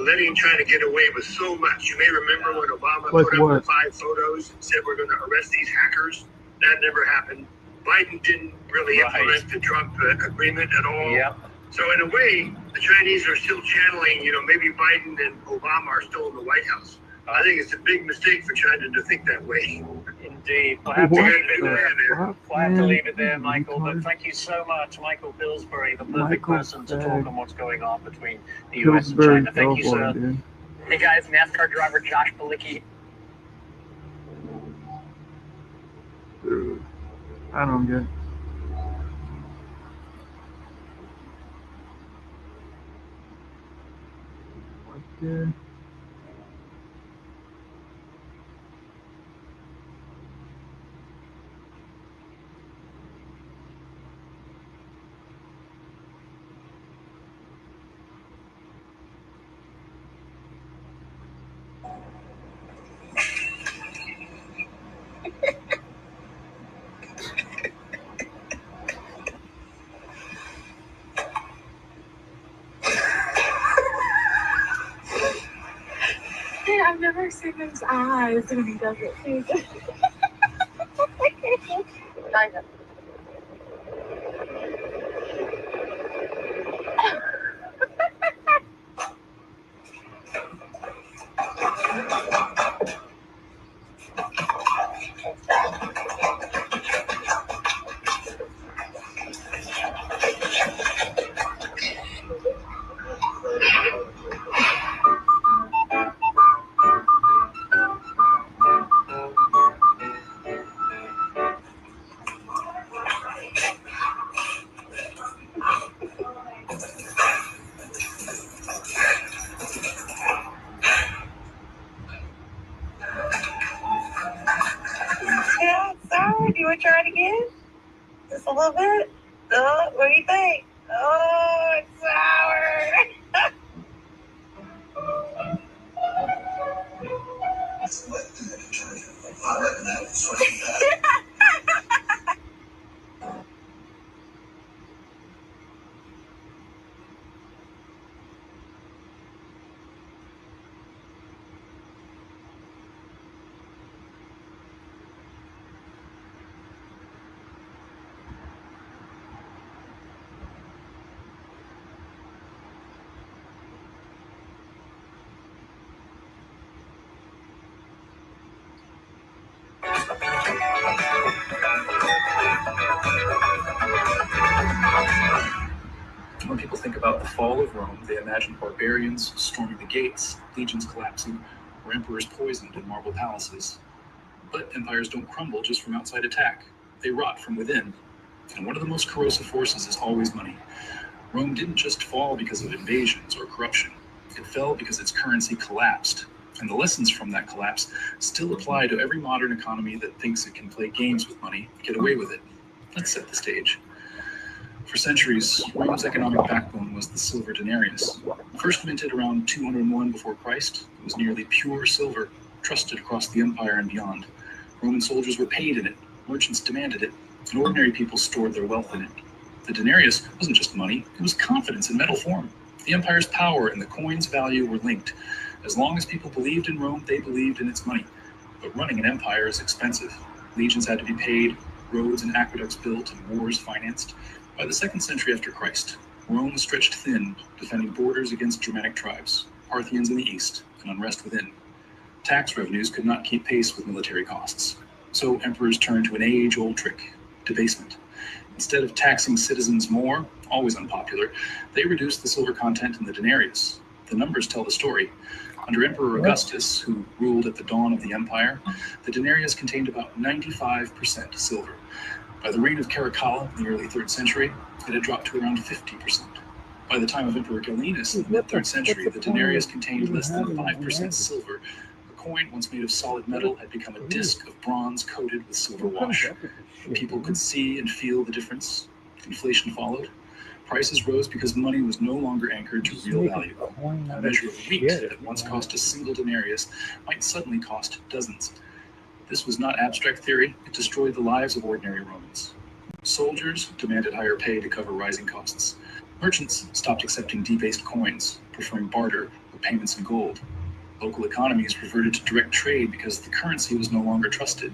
[SPEAKER 12] letting China get away with so much. You may remember when Obama
[SPEAKER 6] Like
[SPEAKER 12] put up
[SPEAKER 6] what?
[SPEAKER 12] the 5 photos and said we're going to arrest these hackers. That never happened. Biden didn't really implement the Trump agreement at all.
[SPEAKER 11] Yep.
[SPEAKER 12] So in a way, the Chinese are still channeling, maybe Biden and Obama are still in the White House. I think it's a big mistake for China to think that way.
[SPEAKER 11] Indeed. We'll have to
[SPEAKER 6] What
[SPEAKER 11] leave it
[SPEAKER 6] the
[SPEAKER 11] there.
[SPEAKER 6] fuck,
[SPEAKER 11] We'll have to
[SPEAKER 6] man?
[SPEAKER 11] leave it there, Michael. But
[SPEAKER 6] Retard.
[SPEAKER 11] thank you so much, Michael Pillsbury, the perfect
[SPEAKER 6] Michael
[SPEAKER 11] person to talk
[SPEAKER 6] Fag.
[SPEAKER 11] on what's going on between the U.S. and
[SPEAKER 6] Pillsbury
[SPEAKER 11] China. Thank you,
[SPEAKER 6] Bellboy,
[SPEAKER 11] sir.
[SPEAKER 6] dude.
[SPEAKER 13] Hey guys, NASCAR driver Josh Balicki.
[SPEAKER 6] Dude, I don't get. What, dude?
[SPEAKER 10] Hey, I've never seen his eyes when he does it. I know. Yeah, sour. Do you want to try it again? Just a little bit? What do you think? Oh, it's sour.
[SPEAKER 14] When people think about the fall of Rome, they imagine barbarians storming the gates, legions collapsing, or emperors poisoned in marble palaces. But empires don't crumble just from outside attack. They rot from within. And one of the most corrosive forces is always money. Rome didn't just fall because of invasions or corruption. It fell because its currency collapsed. And the lessons from that collapse still apply to every modern economy that thinks it can play games with money and get away with it. Let's set the stage. For centuries, Rome's economic backbone was the silver denarius. First minted around 201 before Christ, it was nearly pure silver, trusted across the empire and beyond. Roman soldiers were paid in it, merchants demanded it, and ordinary people stored their wealth in it. The denarius wasn't just money, it was confidence in metal form. The empire's power and the coin's value were linked. As long as people believed in Rome, they believed in its money. But running an empire is expensive. Legions had to be paid, roads and aqueducts built, and wars financed. By the 2nd century after Christ, Rome was stretched thin, defending borders against Germanic tribes, Parthians in the east, and unrest within. Tax revenues could not keep pace with military costs. So emperors turned to an age-old trick, debasement. Instead of taxing citizens more, always unpopular, they reduced the silver content in the denarius. The numbers tell the story. Under Emperor Augustus, who ruled at the dawn of the empire, the denarius contained about 95% silver. By the reign of Caracalla in the early 3rd century, it had dropped to around 50%. By the time of Emperor Gallienus in the mid-3rd century, the denarius contained less than 5% silver. A coin once made of solid metal had become a disc of bronze coated with silver wash. People could see and feel the difference. Inflation followed. Prices rose because money was no longer anchored to real value. A measure of wheat that once cost a single denarius might suddenly cost dozens. This was not abstract theory, it destroyed the lives of ordinary Romans. Soldiers demanded higher pay to cover rising costs. Merchants stopped accepting debased coins, preferring barter or payments in gold. Local economies reverted to direct trade because the currency was no longer trusted.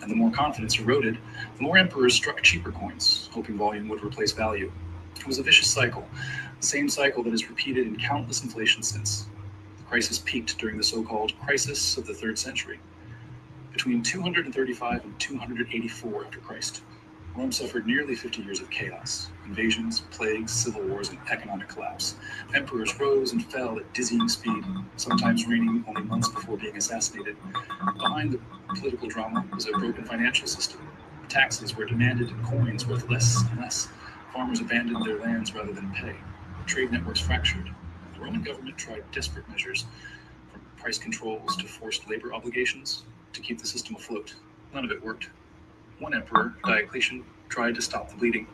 [SPEAKER 14] And the more confidence eroded, the more emperors struck cheaper coins, hoping volume would replace value. It was a vicious cycle, the same cycle that has repeated in countless inflation since. The crisis peaked during the so-called crisis of the 3rd century. Between 235 and 284 after Christ, Rome suffered nearly 50 years of chaos, invasions, plagues, civil wars, and economic collapse. Emperors rose and fell at dizzying speed, sometimes reigning only months before being assassinated. Behind the political drama was a broken financial system. Taxes were demanded and coins worth less and less. Farmers abandoned their lands rather than pay. Trade networks fractured. The Roman government tried desperate measures, from price controls to forced labor obligations, to keep the system afloat. None of it worked. One emperor, Diocletian, tried to stop the bleeding.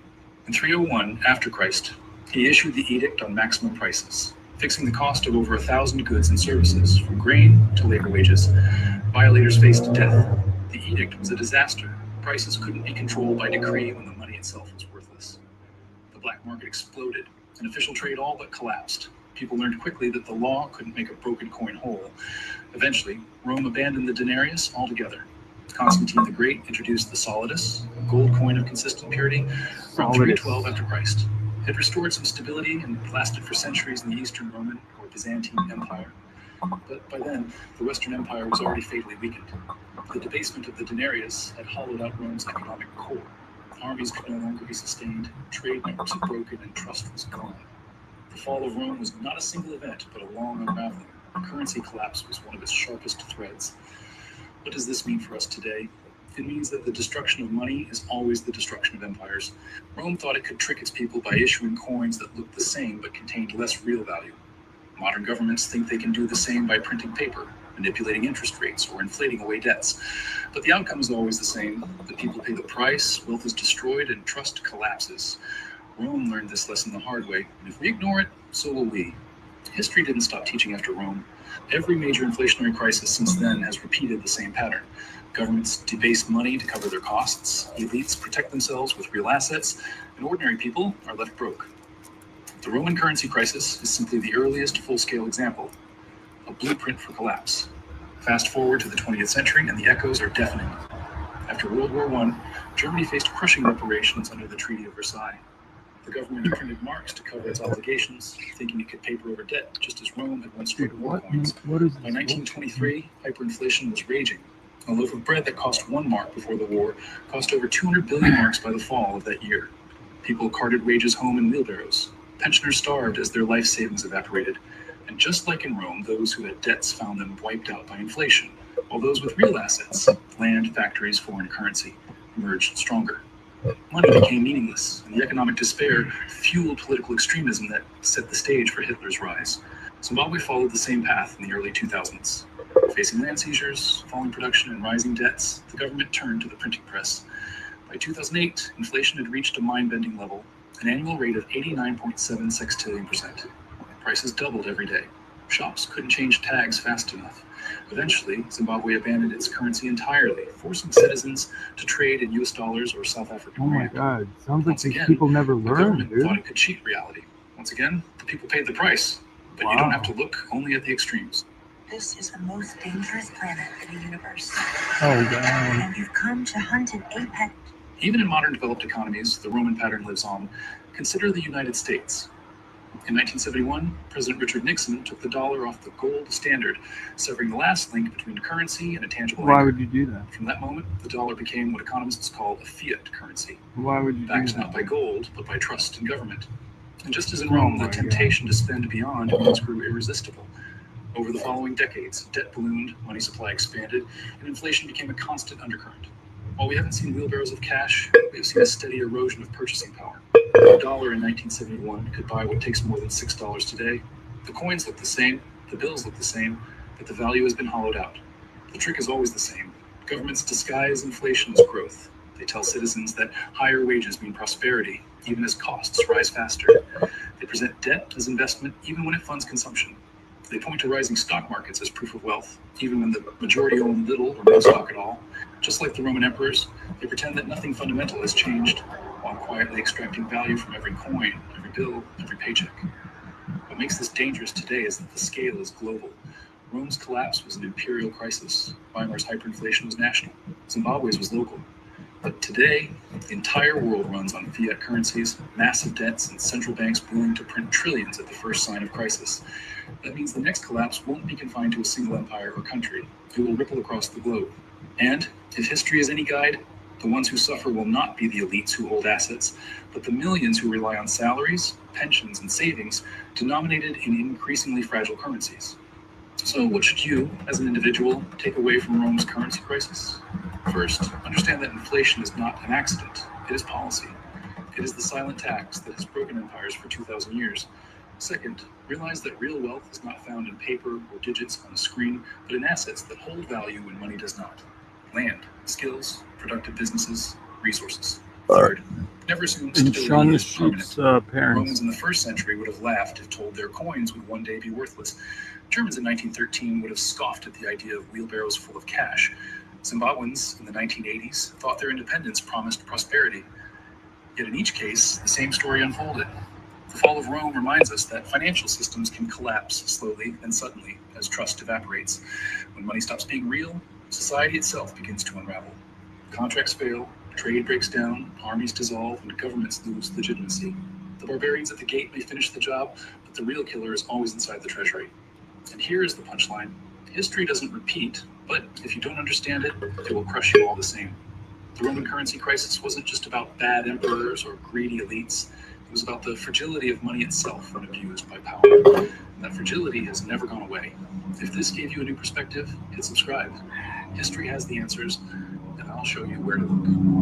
[SPEAKER 14] In 301 after Christ, he issued the Edict on Maximum Prices, fixing the cost of over 1,000 goods and services, from grain to labor wages. Violators faced death. The edict was a disaster. Prices couldn't be controlled by decree when the money itself was worthless. The black market exploded, and official trade all but collapsed. People learned quickly that the law couldn't make a broken coin whole. Eventually, Rome abandoned the denarius altogether. Constantine the Great introduced the solidus, a gold coin of consistent purity, around 312 after Christ. It restored some stability and lasted for centuries in the Eastern Roman or Byzantine Empire. But by then, the Western Empire was already fatally weakened. The debasement of the denarius had hollowed out Rome's economic core. Armies could no longer be sustained, trade networks had broken, and trust was gone. The fall of Rome was not a single event, but a long unraveling. The currency collapse was one of its sharpest threads. What does this mean for us today? It means that the destruction of money is always the destruction of empires. Rome thought it could trick its people by issuing coins that looked the same but contained less real value. Modern governments think they can do the same by printing paper, manipulating interest rates, or inflating away debts. But the outcome is always the same. The people pay the price, wealth is destroyed, and trust collapses. Rome learned this lesson the hard way, and if we ignore it, so will we. History didn't stop teaching after Rome. Every major inflationary crisis since then has repeated the same pattern. Governments debase money to cover their costs, elites protect themselves with real assets, and ordinary people are left broke. The Roman currency crisis is simply the earliest full-scale example, a blueprint for collapse. Fast forward to the 20th century and the echoes are deafening. After World War I, Germany faced crushing reparations under the Treaty of Versailles. The government printed marks to cover its obligations, thinking it could paper over debt, just as Rome had once struck war coins. By 1923, hyperinflation was raging. A loaf of bread that cost 1 mark before the war cost over 200 billion marks by the fall of that year. People carted wages home in wheelbarrows. Pensioners starved as their life savings evaporated. And just like in Rome, those who had debts found them wiped out by inflation, while those with real assets, land, factories, foreign currency, emerged stronger. Money became meaningless, and the economic despair fueled political extremism that set the stage for Hitler's rise. Zimbabwe followed the same path in the early 2000s. Facing land seizures, falling production, and rising debts, the government turned to the printing press. By 2008, inflation had reached a mind-bending level, an annual rate of 89.7 sextillion%. Prices doubled every day. Shops couldn't change tags fast enough. Eventually, Zimbabwe abandoned its currency entirely, forcing citizens to trade in US dollars or South African
[SPEAKER 15] Oh my
[SPEAKER 14] rand.
[SPEAKER 15] God. Sounds like
[SPEAKER 14] Once
[SPEAKER 15] these
[SPEAKER 14] again,
[SPEAKER 15] people never
[SPEAKER 14] the
[SPEAKER 15] learn,
[SPEAKER 14] government
[SPEAKER 15] dude.
[SPEAKER 14] thought it could cheat reality. Once again, the people paid the price. But you don't have to look only at the extremes.
[SPEAKER 10] This is the most dangerous planet in the universe.
[SPEAKER 15] Oh, God.
[SPEAKER 10] And you've come to hunt an apex.
[SPEAKER 14] Even in modern developed economies, the Roman pattern lives on. Consider the United States. In 1971, President Richard Nixon took the dollar off the gold standard, severing the last link between currency and a tangible
[SPEAKER 15] Why
[SPEAKER 14] anchor.
[SPEAKER 15] would you do that?
[SPEAKER 14] From that moment, the dollar became what economists call a fiat currency,
[SPEAKER 15] Why would you do
[SPEAKER 14] backed
[SPEAKER 15] that?
[SPEAKER 14] not by gold, but by trust in government. And just as in
[SPEAKER 15] Oh
[SPEAKER 14] Rome,
[SPEAKER 15] my
[SPEAKER 14] the temptation to spend beyond means grew irresistible. Over the following decades, debt ballooned, money supply expanded, and inflation became a constant undercurrent. While we haven't seen wheelbarrows of cash, we have seen a steady erosion of purchasing power. A dollar in 1971 could buy what takes more than $6 today. The coins look the same, the bills look the same, but the value has been hollowed out. The trick is always the same. Governments disguise inflation as growth. They tell citizens that higher wages mean prosperity, even as costs rise faster. They present debt as investment, even when it funds consumption. They point to rising stock markets as proof of wealth, even when the majority own little or no stock at all. Just like the Roman emperors, they pretend that nothing fundamental has changed, while quietly extracting value from every coin, every bill, every paycheck. What makes this dangerous today is that the scale is global. Rome's collapse was an imperial crisis. Weimar's hyperinflation was national. Zimbabwe's was local. But today, the entire world runs on fiat currencies, massive debts, and central banks willing to print trillions at the first sign of crisis. That means the next collapse won't be confined to a single empire or country. It will ripple across the globe. And if history is any guide, the ones who suffer will not be the elites who hold assets, but the millions who rely on salaries, pensions, and savings denominated in increasingly fragile currencies. So what should you, as an individual, take away from Rome's currency crisis? First, understand that inflation is not an accident. It is policy. It is the silent tax that has broken empires for 2,000 years. Second, realize that real wealth is not found in paper or digits on a screen, but in assets that hold value when money does not. Land, skills, productive businesses, resources. Third, never assume
[SPEAKER 15] And
[SPEAKER 14] stability
[SPEAKER 15] Sean
[SPEAKER 14] is
[SPEAKER 15] shoots
[SPEAKER 14] permanent.
[SPEAKER 15] parents.
[SPEAKER 14] Romans in the first century would have laughed if told their coins would one day be worthless. Germans in 1913 would have scoffed at the idea of wheelbarrows full of cash. Zimbabweans in the 1980s thought their independence promised prosperity. Yet in each case, the same story unfolded. The fall of Rome reminds us that financial systems can collapse slowly and suddenly as trust evaporates. When money stops being real, society itself begins to unravel. Contracts fail, trade breaks down, armies dissolve, and governments lose legitimacy. The barbarians at the gate may finish the job, but the real killer is always inside the treasury. And here is the punchline. History doesn't repeat, but if you don't understand it, it will crush you all the same. The Roman currency crisis wasn't just about bad emperors or greedy elites. It was about the fragility of money itself when abused by power. And that fragility has never gone away. If this gave you a new perspective, hit subscribe. History has the answers, and I'll show you where to look.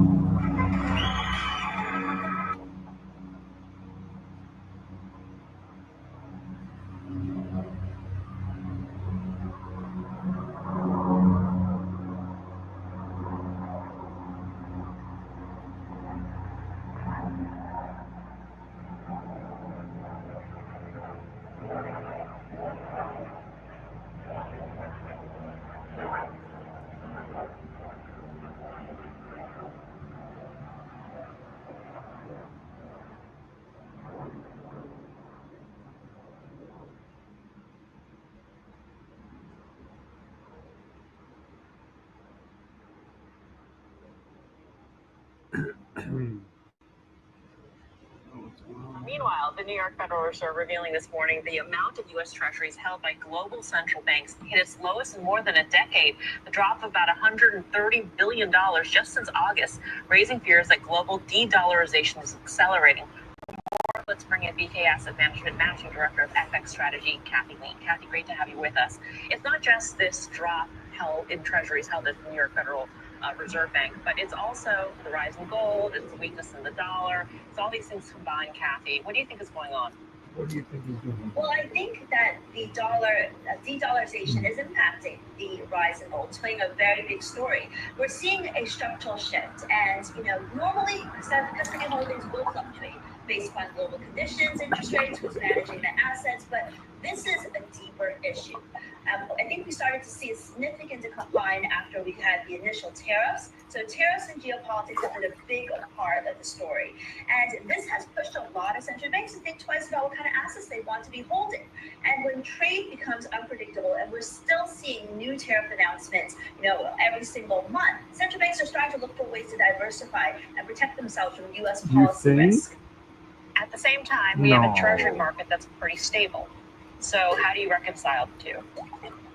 [SPEAKER 16] Meanwhile, the New York Federal Reserve revealing this morning the amount of U.S. Treasuries held by global central banks hit its lowest in more than a decade, a drop of about $130 billion just since August, raising fears that global de-dollarization is accelerating. For more let's bring in BK Asset Management Managing Director of FX Strategy, Kathy Lean. Kathy, great to have you with us. It's not just this drop held in treasuries held at the New York Federal Reserve Bank, but it's also the rise in gold, it's the weakness in the dollar. It's all these things combined, Kathy. What do you think is going on?
[SPEAKER 6] What do you think is going on?
[SPEAKER 15] Well, I think that the dollar de-dollarization is impacting the rise in gold. It's playing a very big story. We're seeing a structural shift, and normally custody holdings will fluctuate based upon global conditions, interest rates, who's managing the assets, but this is a deeper issue. I think we started to see a significant decline after we had the initial tariffs. So tariffs and geopolitics have been a big part of the story. And this has pushed a lot of central banks to think twice about what kind of assets they want to be holding. And when trade becomes unpredictable, and we're still seeing new tariff announcements, every single month, central banks are starting to look for ways to diversify and protect themselves from U.S. policy risk.
[SPEAKER 16] At the same time, we have a treasury market that's pretty stable. So how do you reconcile the two?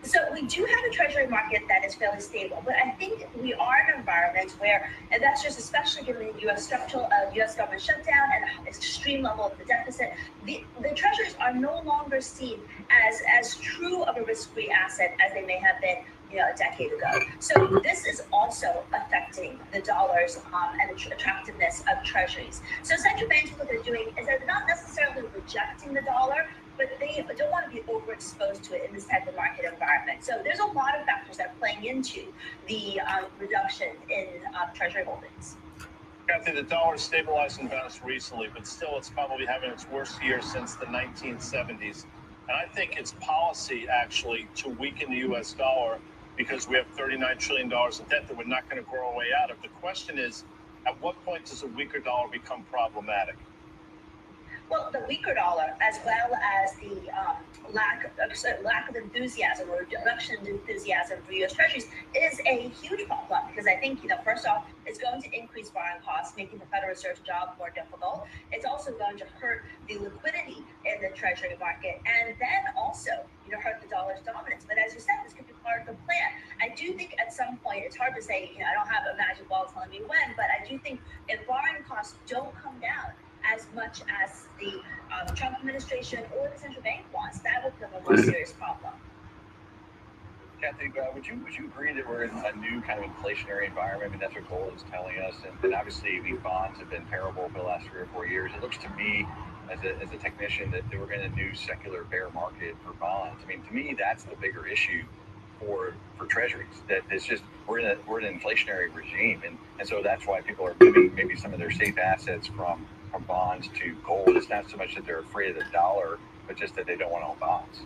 [SPEAKER 15] So we do have a treasury market that is fairly stable, but I think we are in an environment where investors, especially given the U.S. U.S. government shutdown and the extreme level of the deficit, the treasuries are no longer seen as true of a risk-free asset as they may have been a decade ago. So this is also affecting the dollars and the attractiveness of treasuries. So central banks, what they're doing is they're not necessarily rejecting the dollar, but they don't want to be overexposed to it in this type of market environment. So there's a lot of factors that are playing into the reduction in treasury holdings.
[SPEAKER 17] Kathy, the dollar stabilized and bounced recently, but still it's probably having its worst year since the 1970s. And I think it's policy, actually, to weaken the U.S. dollar because we have $39 trillion of debt that we're not going to grow our way out of. The question is, at what point does a weaker dollar become problematic?
[SPEAKER 15] Well, the weaker dollar, as well as the lack of enthusiasm or reduction in enthusiasm for U.S. Treasuries, is a huge problem because I think, first off, it's going to increase borrowing costs, making the Federal Reserve's job more difficult. It's also going to hurt the liquidity in the Treasury market, and then also, hurt the dollar's dominance. But as you said, this could be part of the plan. I do think at some point, it's hard to say, I don't have a magic ball telling me when, but I do think if borrowing costs don't come down as much as the Trump administration or the central bank wants, that will become a more serious problem.
[SPEAKER 18] Kathy, would you agree that we're in a new kind of inflationary environment? I mean, that's what gold is telling us, and obviously these bonds have been terrible for the last 3 or 4 years. It looks to me, as a technician, that we're in a new secular bear market for bonds. I mean, to me, that's the bigger issue for treasuries. That it's just we're in an inflationary regime, and so that's why people are moving maybe some of their safe assets from bonds to gold. It's not so much that they're afraid of the dollar, but just that they don't want to own bonds.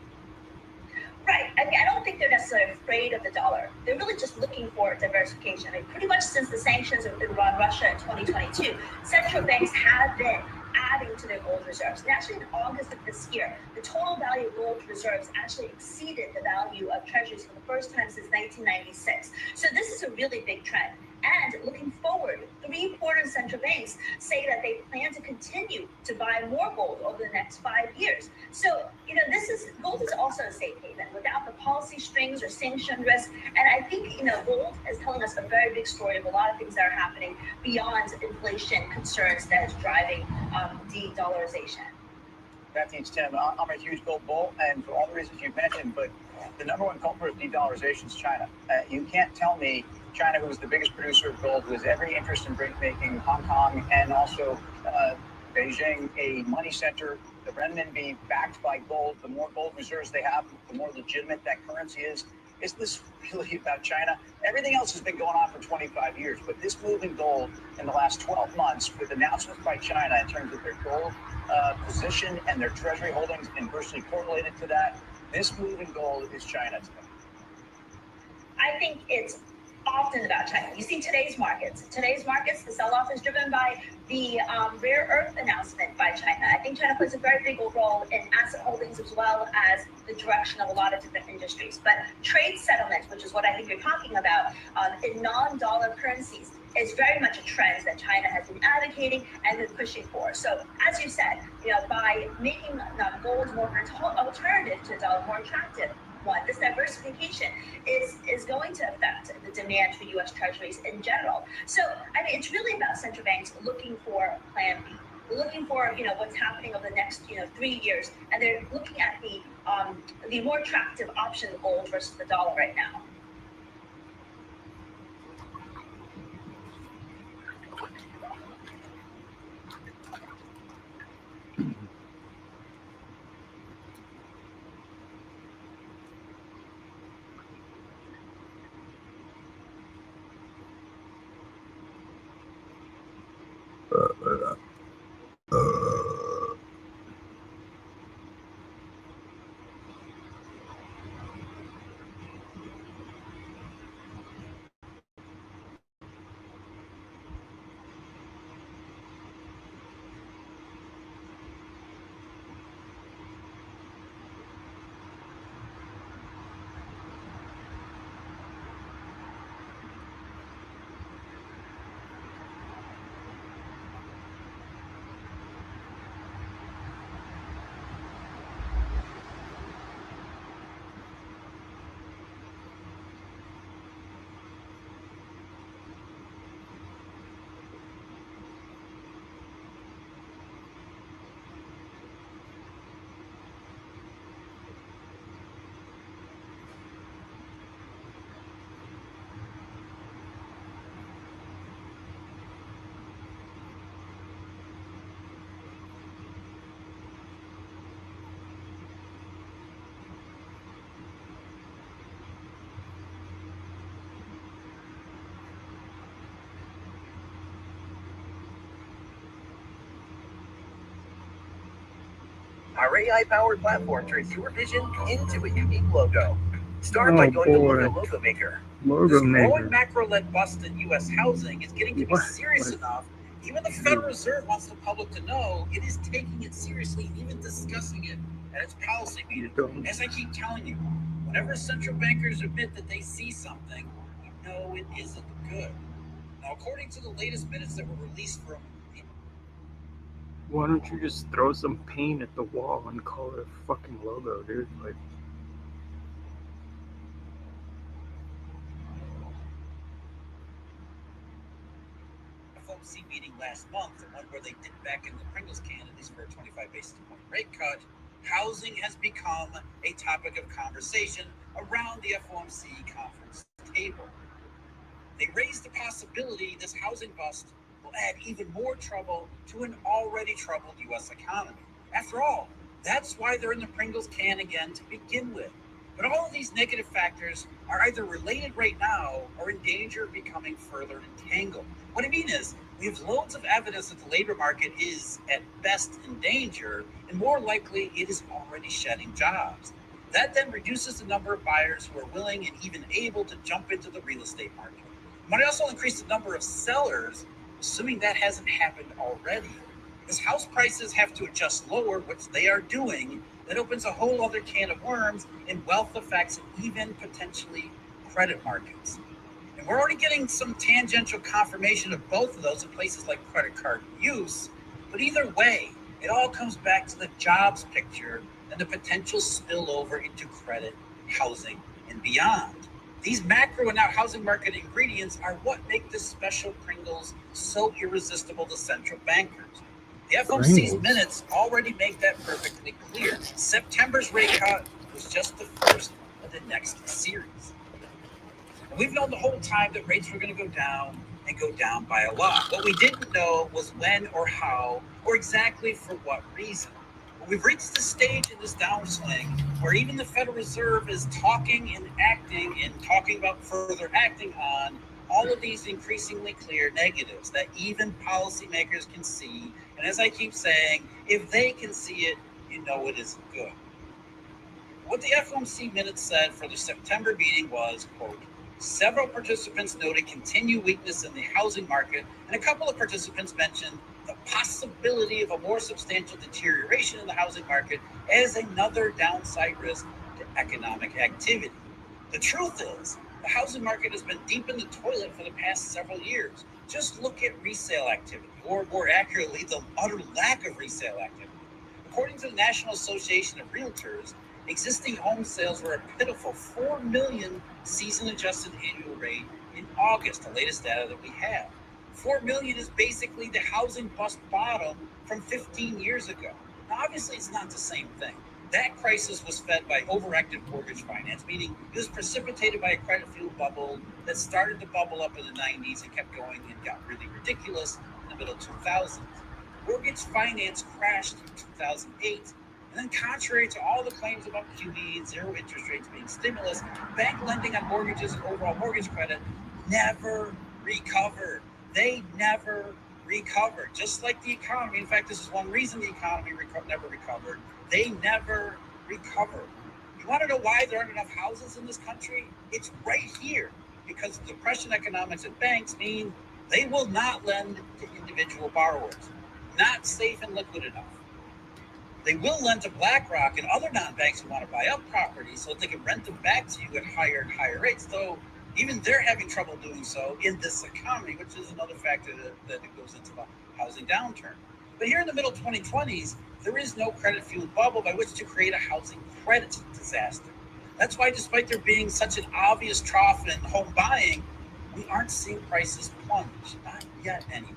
[SPEAKER 15] Right. I mean, I don't think they're necessarily afraid of the dollar. They're really just looking for diversification. I mean, pretty much since the sanctions on Russia in 2022, central banks have been adding to their gold reserves. And actually in August of this year, the total value of gold reserves actually exceeded the value of treasuries for the first time since 1996. So this is a really big trend. And looking forward, 3/4 of central banks say that they plan to continue to buy more gold over the next 5 years. So, gold is also a safe haven without the policy strings or sanction risk. And I think, gold is telling us a very big story of a lot of things that are happening beyond inflation concerns that is driving de-dollarization.
[SPEAKER 13] Kathy, it's Tim. I'm a huge gold bull, and for all the reasons you've mentioned, but the number one culprit of de-dollarization is China. You can't tell me China, who is the biggest producer of gold, who has every interest in making Hong Kong and also Beijing a money center, the renminbi backed by gold. The more gold reserves they have, the more legitimate that currency is. Is this really about China? Everything else has been going on for 25 years, but this move in gold in the last 12 months with announcements by China in terms of their gold position and their treasury holdings inversely correlated to that, this move in gold is China today.
[SPEAKER 15] I think it's often about China. You see today's markets. The sell-off is driven by the rare earth announcement by China. I think China plays a very big role in asset holdings as well as the direction of a lot of different industries. But trade settlement, which is what I think you're talking about, in non-dollar currencies, is very much a trend that China has been advocating and been pushing for. So, as you said, by making gold more of an alternative to the dollar, more attractive, this diversification is going to affect the demand for U.S. Treasuries in general. So, I mean, it's really about central banks looking for Plan B, looking for, what's happening over the next, 3 years, and they're looking at the more attractive option, gold versus the dollar right now.
[SPEAKER 19] Our AI-powered platform turns your vision into a unique logo. Start by going to Logo Maker. This growing macro-led bust in U.S. housing is getting to be serious enough. Even the Federal Reserve wants the public to know it is taking it seriously and even discussing it at its policy meeting. As I keep telling you, whenever central bankers admit that they see something, you know it isn't good. Now, according to the latest minutes that were released from
[SPEAKER 6] Why don't you just throw some paint at the wall and call it a fucking logo, dude? Like,
[SPEAKER 19] FOMC meeting last month, the one where they dipped back in the Pringles can, at least for a 25 basis point rate cut, housing has become a topic of conversation around the FOMC conference table. They raised the possibility this housing bust will add even more trouble to an already troubled U.S. economy. After all, that's why they're in the Pringles can again to begin with. But all of these negative factors are either related right now or in danger of becoming further entangled. What I mean is, we have loads of evidence that the labor market is, at best, in danger, and more likely, it is already shedding jobs. That then reduces the number of buyers who are willing and even able to jump into the real estate market. It might also increase the number of sellers, assuming that hasn't happened already. As house prices have to adjust lower, which they are doing, that opens a whole other can of worms in wealth effects and even potentially credit markets. And we're already getting some tangential confirmation of both of those in places like credit card use. But either way, it all comes back to the jobs picture and the potential spillover into credit, housing, and beyond. These macro and now housing market ingredients are what make this special Pringles so irresistible to central bankers. The FOMC's minutes already make that perfectly clear. September's rate cut was just the first of the next series. And we've known the whole time that rates were going to go down and go down by a lot. What we didn't know was when or how or exactly for what reason. But we've reached the stage in this downswing where even the Federal Reserve is talking and acting and talking about further acting on all of these increasingly clear negatives that even policymakers can see. And as I keep saying, if they can see it, you know it isn't good. What the FOMC minutes said for the September meeting was, quote, several participants noted continued weakness in the housing market, and a couple of participants mentioned the possibility of a more substantial deterioration in the housing market as another downside risk to economic activity. The truth is, the housing market has been deep in the toilet for the past several years. Just look at resale activity, or more accurately, the utter lack of resale activity. According to the National Association of Realtors, existing home sales were a pitiful 4 million season-adjusted annual rate in August, the latest data that we have. 4 million is basically the housing bust bottom from 15 years ago. Now, obviously, it's not the same thing. That crisis was fed by overactive mortgage finance, meaning it was precipitated by a credit-fueled bubble that started to bubble up in the 90s and kept going and got really ridiculous in the middle 2000s. Mortgage finance crashed in 2008, and then contrary to all the claims about QE and zero interest rates being stimulus, bank lending on mortgages and overall mortgage credit never recovered. They never recovered, just like the economy. In fact, this is one reason the economy never recovered. They never recovered. You want to know why there aren't enough houses in this country? It's right here, because depression economics at banks mean they will not lend to individual borrowers, not safe and liquid enough. They will lend to BlackRock and other non-banks who want to buy up properties so that they can rent them back to you at higher and higher rates, though even they're having trouble doing so in this economy, which is another factor that goes into the housing downturn. But here in the middle 2020s, there is no credit-fueled bubble by which to create a housing credit disaster. That's why, despite there being such an obvious trough in home buying, we aren't seeing prices plunge, not yet anyway.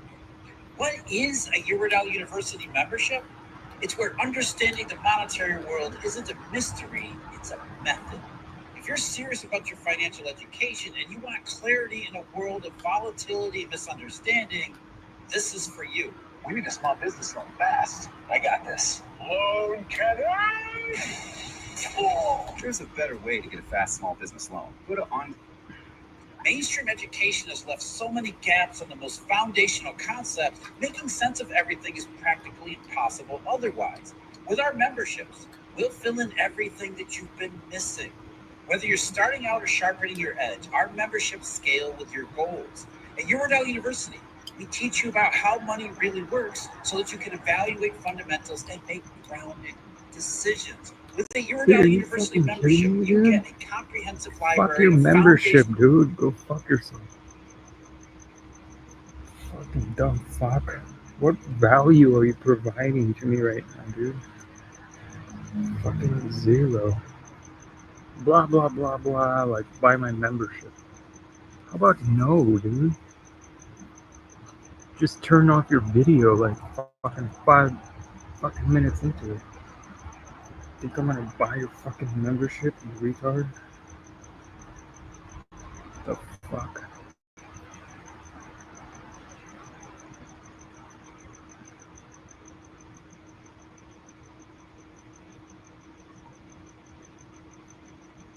[SPEAKER 19] What is a Eurodollar University membership? It's where understanding the monetary world isn't a mystery, it's a method. If you're serious about your financial education and you want clarity in a world of volatility and misunderstanding, this is for you.
[SPEAKER 13] We need a small business loan fast. I got this. Loan Cannon!
[SPEAKER 20] There's a better way to get a fast small business loan. Put it on.
[SPEAKER 19] Mainstream education has left so many gaps on the most foundational concepts, making sense of everything is practically impossible otherwise. With our memberships, we'll fill in everything that you've been missing. Whether you're starting out or sharpening your edge, our memberships scale with your goals. At Eurodollar University, we teach you about how money really works so that you can evaluate fundamentals and make grounded decisions. With the Eurodollar University membership, you get a comprehensive library.
[SPEAKER 21] Fuck your membership, dude. Go fuck yourself. Fucking dumb fuck. What value are you providing to me right now, dude? Fucking zero. Blah, blah, blah, blah. Like, buy my membership. How about no, dude? Just turn off your video like fucking 5 fucking minutes into it. Think I'm gonna buy your fucking membership, you retard? The fuck?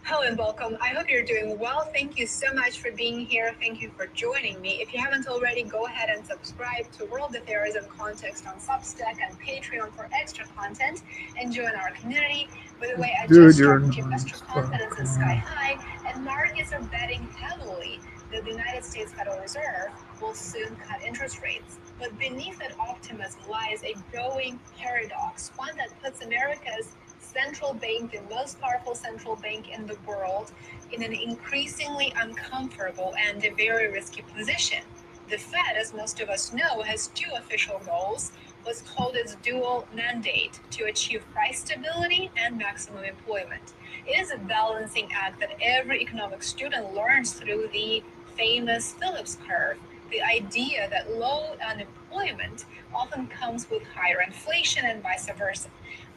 [SPEAKER 22] Hello and welcome. I hope you're doing well. Thank you so much for being here. Thank you for joining me. If you haven't already, go ahead and subscribe to World Affairs and Context on Substack and Patreon for extra content and join our community. By the way, I just started investor confidence is sky high, and markets are betting heavily that the United States Federal Reserve will soon cut interest rates. But beneath that optimism lies a growing paradox, one that puts America's central bank, the most powerful central bank in the world, in an increasingly uncomfortable and a very risky position. The Fed, as most of us know, has two official goals, what's called its dual mandate, to achieve price stability and maximum employment. It is a balancing act that every economic student learns through the famous Phillips curve, the idea that low unemployment often comes with higher inflation and vice versa.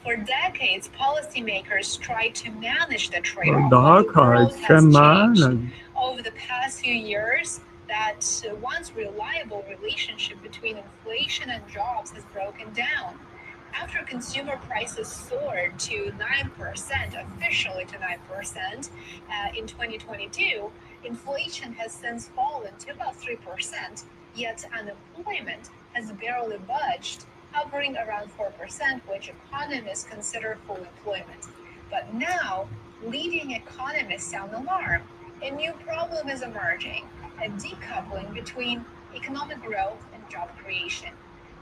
[SPEAKER 22] For decades, policymakers tried to manage the trade-off. But the world has changed over the past few years. That once reliable relationship between inflation and jobs has broken down. After consumer prices soared to 9%, officially to 9%, in 2022, inflation has since fallen to about 3%, yet unemployment has barely budged, hovering around 4%, which economists consider full employment. But now, leading economists sound alarm. A new problem is emerging, a decoupling between economic growth and job creation.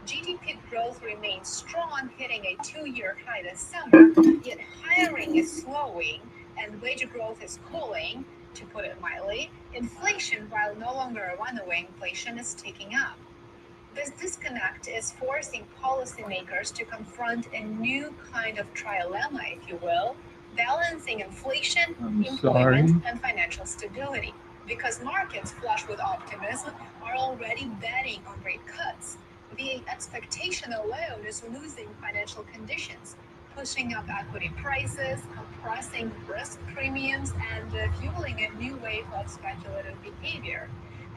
[SPEAKER 22] GDP growth remains strong, hitting a 2-year high this summer, yet hiring is slowing and wage growth is cooling, to put it mildly. Inflation, while no longer a runaway inflation, is ticking up. This disconnect is forcing policymakers to confront a new kind of trilemma, if you will, balancing inflation, employment, and financial stability. Because markets flush with optimism are already betting on rate cuts. The expectation alone is losing financial conditions, pushing up equity prices, compressing risk premiums, and fueling a new wave of speculative behavior.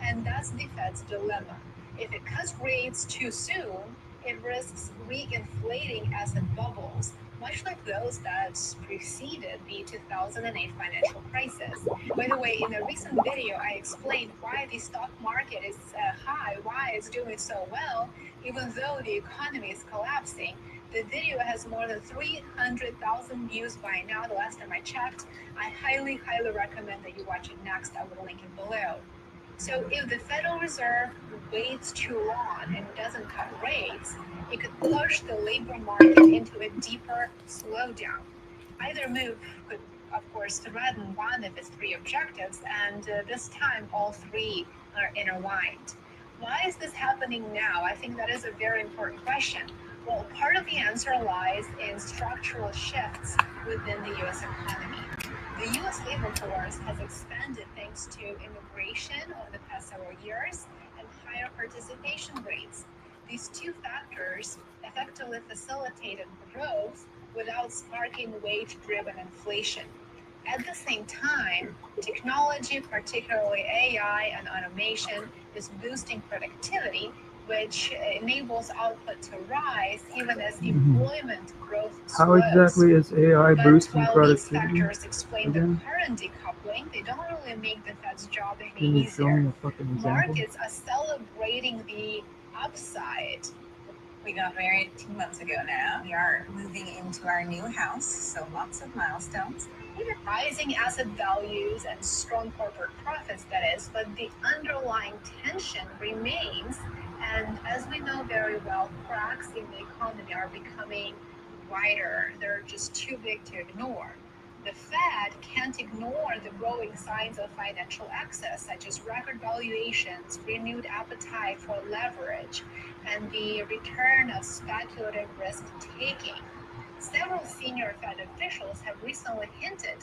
[SPEAKER 22] And that's the Fed's dilemma. If it cuts rates too soon, it risks reinflating asset bubbles, much like those that preceded the 2008 financial crisis. By the way, in a recent video, I explained why the stock market is high, why it's doing so well, even though the economy is collapsing. The video has more than 300,000 views by now, the last time I checked. I highly recommend that you watch it next. I will link it below. So if the Federal Reserve waits too long and doesn't cut rates, it could push the labor market into a deeper slowdown. Either move could, of course, threaten one of its three objectives, and this time all three are intertwined. Why is this happening now? I think that is a very important question. Well, part of the answer lies in structural shifts within the U.S. economy. The U.S. labor force has expanded thanks to immigration over the past several years and higher participation rates. These two factors effectively facilitated growth without sparking wage-driven inflation. At the same time, technology, particularly AI and automation, is boosting productivity, which enables output to rise even as employment growth slows.
[SPEAKER 21] How exactly is AI boosting
[SPEAKER 22] While these
[SPEAKER 21] productivity?
[SPEAKER 22] factors explain the current decoupling, they don't really make the Fed's job any
[SPEAKER 21] Can you show me
[SPEAKER 22] easier.
[SPEAKER 21] a fucking example?
[SPEAKER 22] Markets are celebrating the upside.
[SPEAKER 10] We got married 2 months ago now. We are moving into our new house, so lots of milestones.
[SPEAKER 22] Rising asset values and strong corporate profits, that is, but the underlying tension remains. And as we know very well, cracks in the economy are becoming wider. They're just too big to ignore. The Fed can't ignore the growing signs of financial excess, such as record valuations, renewed appetite for leverage, and the return of speculative risk-taking. Several senior Fed officials have recently hinted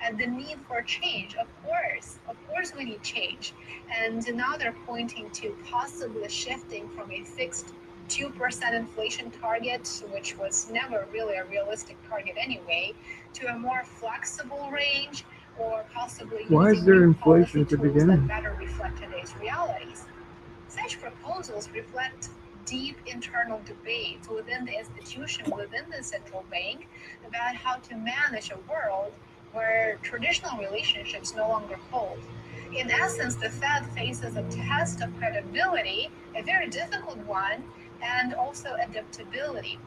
[SPEAKER 22] at the need for change. Of course we need change. And now they're pointing to possibly shifting from a fixed 2% inflation target, which was never really a realistic target anyway, to a more flexible range, or possibly
[SPEAKER 21] Why is
[SPEAKER 22] using
[SPEAKER 21] there
[SPEAKER 22] new
[SPEAKER 21] inflation at
[SPEAKER 22] policy
[SPEAKER 21] the
[SPEAKER 22] tools that
[SPEAKER 21] beginning?
[SPEAKER 22] better reflect today's realities. Such proposals reflect deep internal debates within the institution, within the central bank, about how to manage a world where traditional relationships no longer hold. In essence, the Fed faces a test of credibility, a very difficult one, and also adaptability.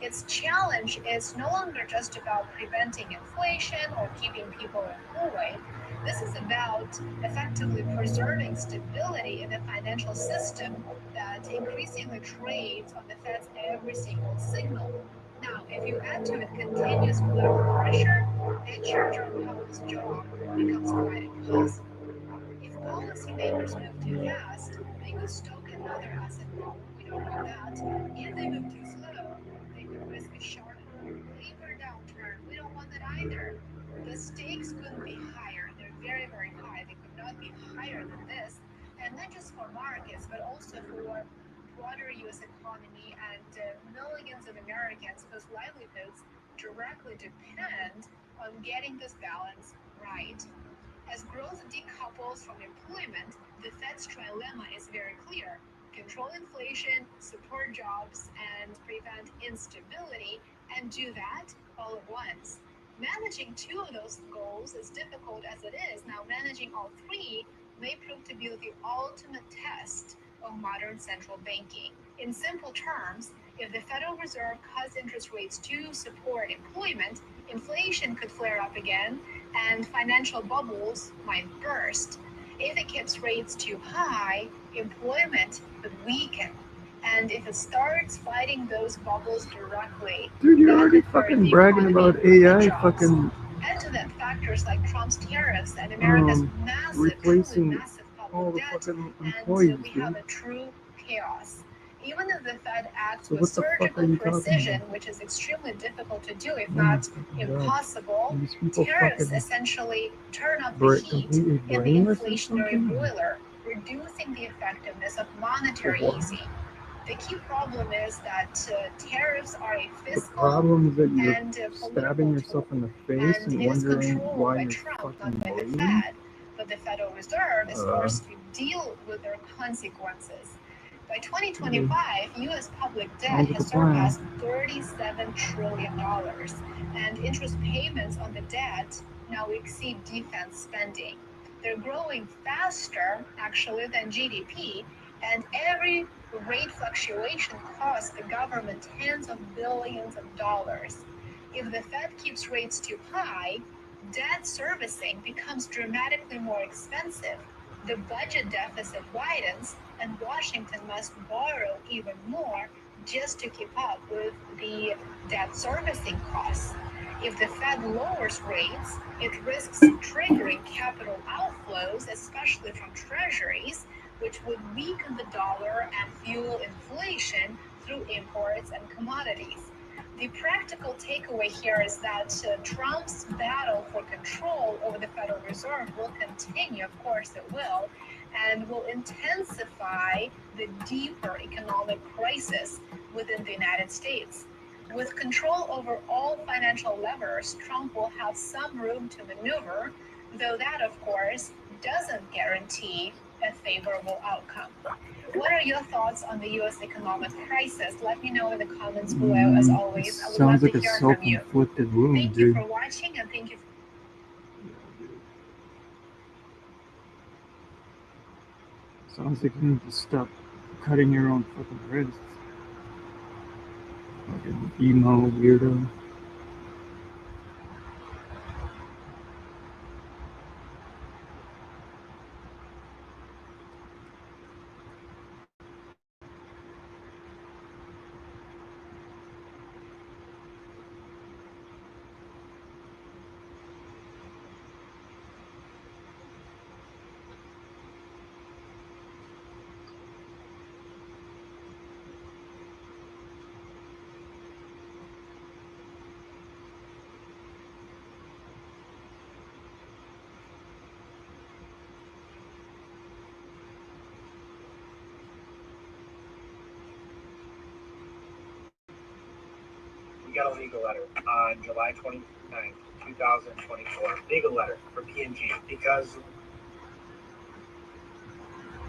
[SPEAKER 22] Its challenge is no longer just about preventing inflation or keeping people employed. This is about effectively preserving stability in a financial system that increasingly trades on the Fed's every single signal. Now, if you add to it continuous political pressure, then Chairman Powell's job becomes quite impossible. If policymakers move too fast, they could stoke another asset bubble. We don't know that. If they move too slow, they could risk a sharp labor downturn. We don't want that either. The stakes couldn't be higher. They're very, very high. They could not be higher than this. And not just for markets, but also for broader U.S. economy and millions of Americans whose livelihoods directly depend on getting this balance right. As growth decouples from employment, the Fed's trilemma is very clear. Control inflation, support jobs, and prevent instability, and do that all at once. Managing two of those goals, as difficult as it is, now managing all three may prove to be the ultimate test of modern central banking. In simple terms, if the Federal Reserve cuts interest rates to support employment, inflation could flare up again, and financial bubbles might burst. If it keeps rates too high, employment could weaken. And if it starts fighting those bubbles directly,
[SPEAKER 21] Dude, you're
[SPEAKER 22] that
[SPEAKER 21] already
[SPEAKER 22] could hurt
[SPEAKER 21] fucking
[SPEAKER 22] the
[SPEAKER 21] bragging
[SPEAKER 22] economy
[SPEAKER 21] about
[SPEAKER 22] and
[SPEAKER 21] AI
[SPEAKER 22] jobs.
[SPEAKER 21] fucking
[SPEAKER 22] Add to that factors like Trump's tariffs and America's massive, truly
[SPEAKER 21] replacing
[SPEAKER 22] massive
[SPEAKER 21] all
[SPEAKER 22] public
[SPEAKER 21] the
[SPEAKER 22] debt,
[SPEAKER 21] fucking
[SPEAKER 22] and
[SPEAKER 21] employees,
[SPEAKER 22] we have
[SPEAKER 21] dude.
[SPEAKER 22] a true chaos. Even if the Fed acts
[SPEAKER 21] So
[SPEAKER 22] with
[SPEAKER 21] what the fuck are
[SPEAKER 22] surgical
[SPEAKER 21] you talking
[SPEAKER 22] precision,
[SPEAKER 21] about?
[SPEAKER 22] which is extremely difficult to do, if
[SPEAKER 21] Oh my
[SPEAKER 22] not
[SPEAKER 21] fucking God.
[SPEAKER 22] impossible,
[SPEAKER 21] These people
[SPEAKER 22] tariffs
[SPEAKER 21] fucking
[SPEAKER 22] essentially turn up the heat
[SPEAKER 21] completely
[SPEAKER 22] in the
[SPEAKER 21] brainless or
[SPEAKER 22] inflationary
[SPEAKER 21] something?
[SPEAKER 22] boiler. reducing the effectiveness of monetary easing. The key problem is that tariffs are a
[SPEAKER 21] The
[SPEAKER 22] fiscal
[SPEAKER 21] problem is that you're
[SPEAKER 22] and
[SPEAKER 21] stabbing yourself in the face
[SPEAKER 22] and
[SPEAKER 21] and
[SPEAKER 22] is
[SPEAKER 21] wondering
[SPEAKER 22] controlled
[SPEAKER 21] why
[SPEAKER 22] by
[SPEAKER 21] you're
[SPEAKER 22] Trump, not
[SPEAKER 21] fucking
[SPEAKER 22] by the
[SPEAKER 21] bleeding.
[SPEAKER 22] Fed. But the Federal Reserve is forced to deal with their consequences. By 2025, U.S. public debt
[SPEAKER 21] Sounds like
[SPEAKER 22] has
[SPEAKER 21] a plan.
[SPEAKER 22] surpassed $37 trillion, and interest payments on the debt now exceed defense spending. They're growing faster, actually, than GDP, and every rate fluctuation costs the government tens of billions of dollars. If the Fed keeps rates too high, debt servicing becomes dramatically more expensive. The budget deficit widens, and Washington must borrow even more just to keep up with the debt servicing costs. If the Fed lowers rates, it risks triggering capital outflows, especially from treasuries, which would weaken the dollar and fuel inflation through imports and commodities. The practical takeaway here is that Trump's battle for control over the Federal Reserve will continue, of course it will, and will intensify the deeper economic crisis within the United States. With control over all financial levers, Trump will have some room to maneuver, though that, of course, doesn't guarantee a favorable outcome. What are your thoughts on the U.S. economic crisis? Let me know in the comments below. As always, I would love
[SPEAKER 21] Sounds
[SPEAKER 22] to
[SPEAKER 21] like a
[SPEAKER 22] hear from you.
[SPEAKER 21] self-inflicted wound,
[SPEAKER 22] Thank you
[SPEAKER 21] dude.
[SPEAKER 22] for watching, and thank you.
[SPEAKER 21] Sounds like you need to stop cutting your own fucking wrists. Fucking emo weirdo.
[SPEAKER 3] We got a legal letter on July 29th, 2024. Legal letter for P&G because.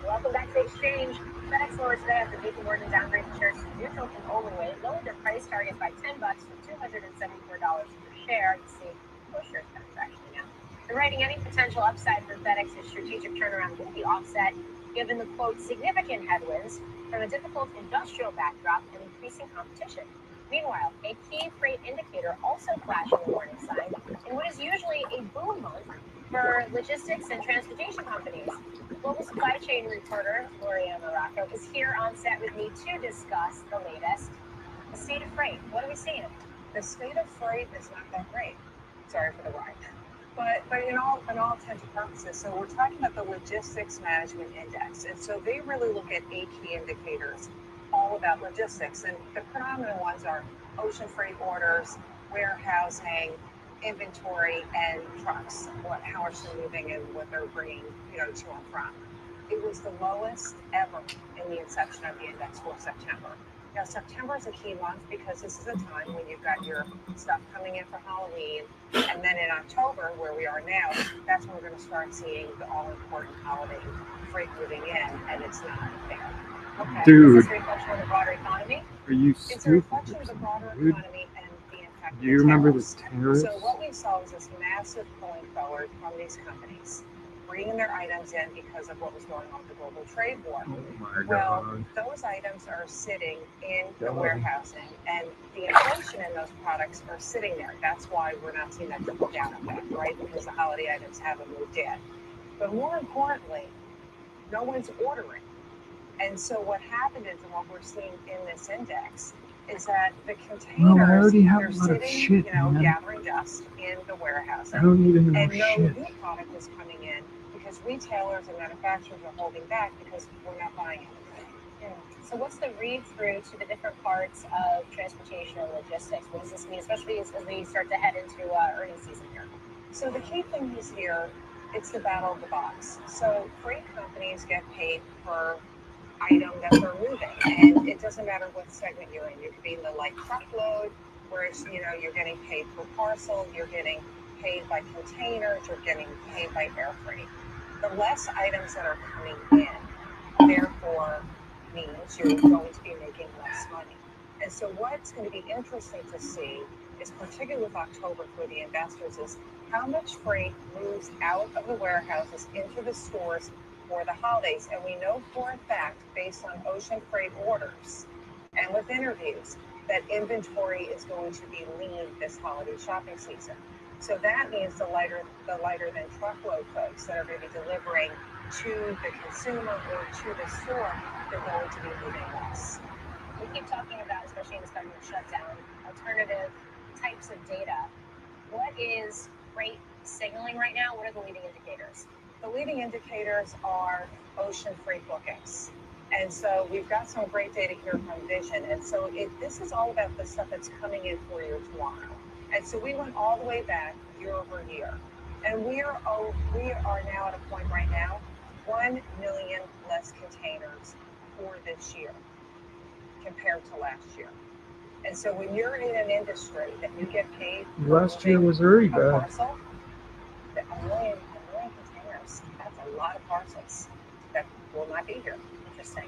[SPEAKER 16] Welcome back to Exchange. FedEx lowered today after JP Morgan downgraded shares to neutral from overweight, lowered their price target by $10 from $274 per share. You see, most shares actually now. They're writing any potential upside for FedEx's strategic turnaround will be offset, given the quote significant headwinds from a difficult industrial backdrop and increasing competition. Meanwhile, a key freight indicator also flashing a warning sign in what is usually a boom month for logistics and transportation companies. Global supply chain reporter Gloria Morocco is here on set with me to discuss the latest. The state of freight. What are we seeing?
[SPEAKER 5] The state of freight is not that great. Sorry for the rhyme. But in all intents and purposes, so we're talking about the Logistics Management Index, and so they really look at 8 key indicators all about logistics, and the predominant ones are ocean freight orders, warehousing, inventory, and trucks. How much they're moving and what they're bringing, to and from. It was the lowest ever in the inception of the index for September. Now, September is a key month because this is a time when you've got your stuff coming in for Halloween, and then in October, where we are now, that's when we're going to start seeing the all-important holiday freight moving in, and it's not there. Okay.
[SPEAKER 21] Dude.
[SPEAKER 5] Is this a reflection of the broader economy?
[SPEAKER 21] Are you
[SPEAKER 5] It's a
[SPEAKER 21] stupid?
[SPEAKER 5] reflection of the broader
[SPEAKER 21] Dude.
[SPEAKER 5] economy and the impact.
[SPEAKER 21] Do you remember the
[SPEAKER 5] tariffs.
[SPEAKER 21] tariffs?
[SPEAKER 5] So what we saw was this massive pulling forward from these companies, bringing their items in because of what was going on with the global trade war.
[SPEAKER 21] Oh my
[SPEAKER 5] Well,
[SPEAKER 21] god.
[SPEAKER 5] those items are sitting in the
[SPEAKER 21] God.
[SPEAKER 5] warehousing, and the inflation in those products are sitting there. That's why we're not seeing that trickle down effect, right? Because the holiday items haven't moved in. But more importantly, no one's ordering. And so what happened is, and what we're seeing in this index, is that the containers,
[SPEAKER 21] Well, I already have
[SPEAKER 5] they're
[SPEAKER 21] a lot of
[SPEAKER 5] sitting,
[SPEAKER 21] shit, man.
[SPEAKER 5] gathering dust in the warehouse.
[SPEAKER 21] I don't need any more
[SPEAKER 5] And no
[SPEAKER 21] shit.
[SPEAKER 5] new product is coming in because retailers and manufacturers are holding back because we're not buying anything.
[SPEAKER 16] Yeah. So what's the read-through to the different parts of transportation and logistics? What does this mean, especially as we start to head into earnings season here?
[SPEAKER 5] So the key thing is here, it's the battle of the box. So freight companies get paid per item that they're moving, and it doesn't matter what segment you're in. You could be in the light truckload, where it's, you're getting paid per parcel, you're getting paid by containers, you're getting paid by air freight. The less items that are coming in, therefore, means you're going to be making less money. And so what's going to be interesting to see is, particularly with October for the investors, is how much freight moves out of the warehouses into the stores for the holidays. And we know for a fact, based on ocean freight orders and with interviews, that inventory is going to be lean this holiday shopping season. So that means the lighter than truckload folks that are going to be delivering to the consumer or to the store, they're going to be moving less.
[SPEAKER 22] We keep talking about, especially in this government shutdown, alternative types of data. What is freight signaling right now? What are the leading indicators?
[SPEAKER 5] The leading indicators are ocean freight bookings. And so we've got some great data here from Vision. And so this is all about the stuff that's coming in for you tomorrow. And so we went all the way back year over year. And we are now at a point right now, 1 million less containers for this year compared to last year. And so when you're in an industry that you get paid,
[SPEAKER 21] Last year was very bad.
[SPEAKER 5] parcel, a million containers, that's a lot of parcels that will not be here.
[SPEAKER 22] Interesting.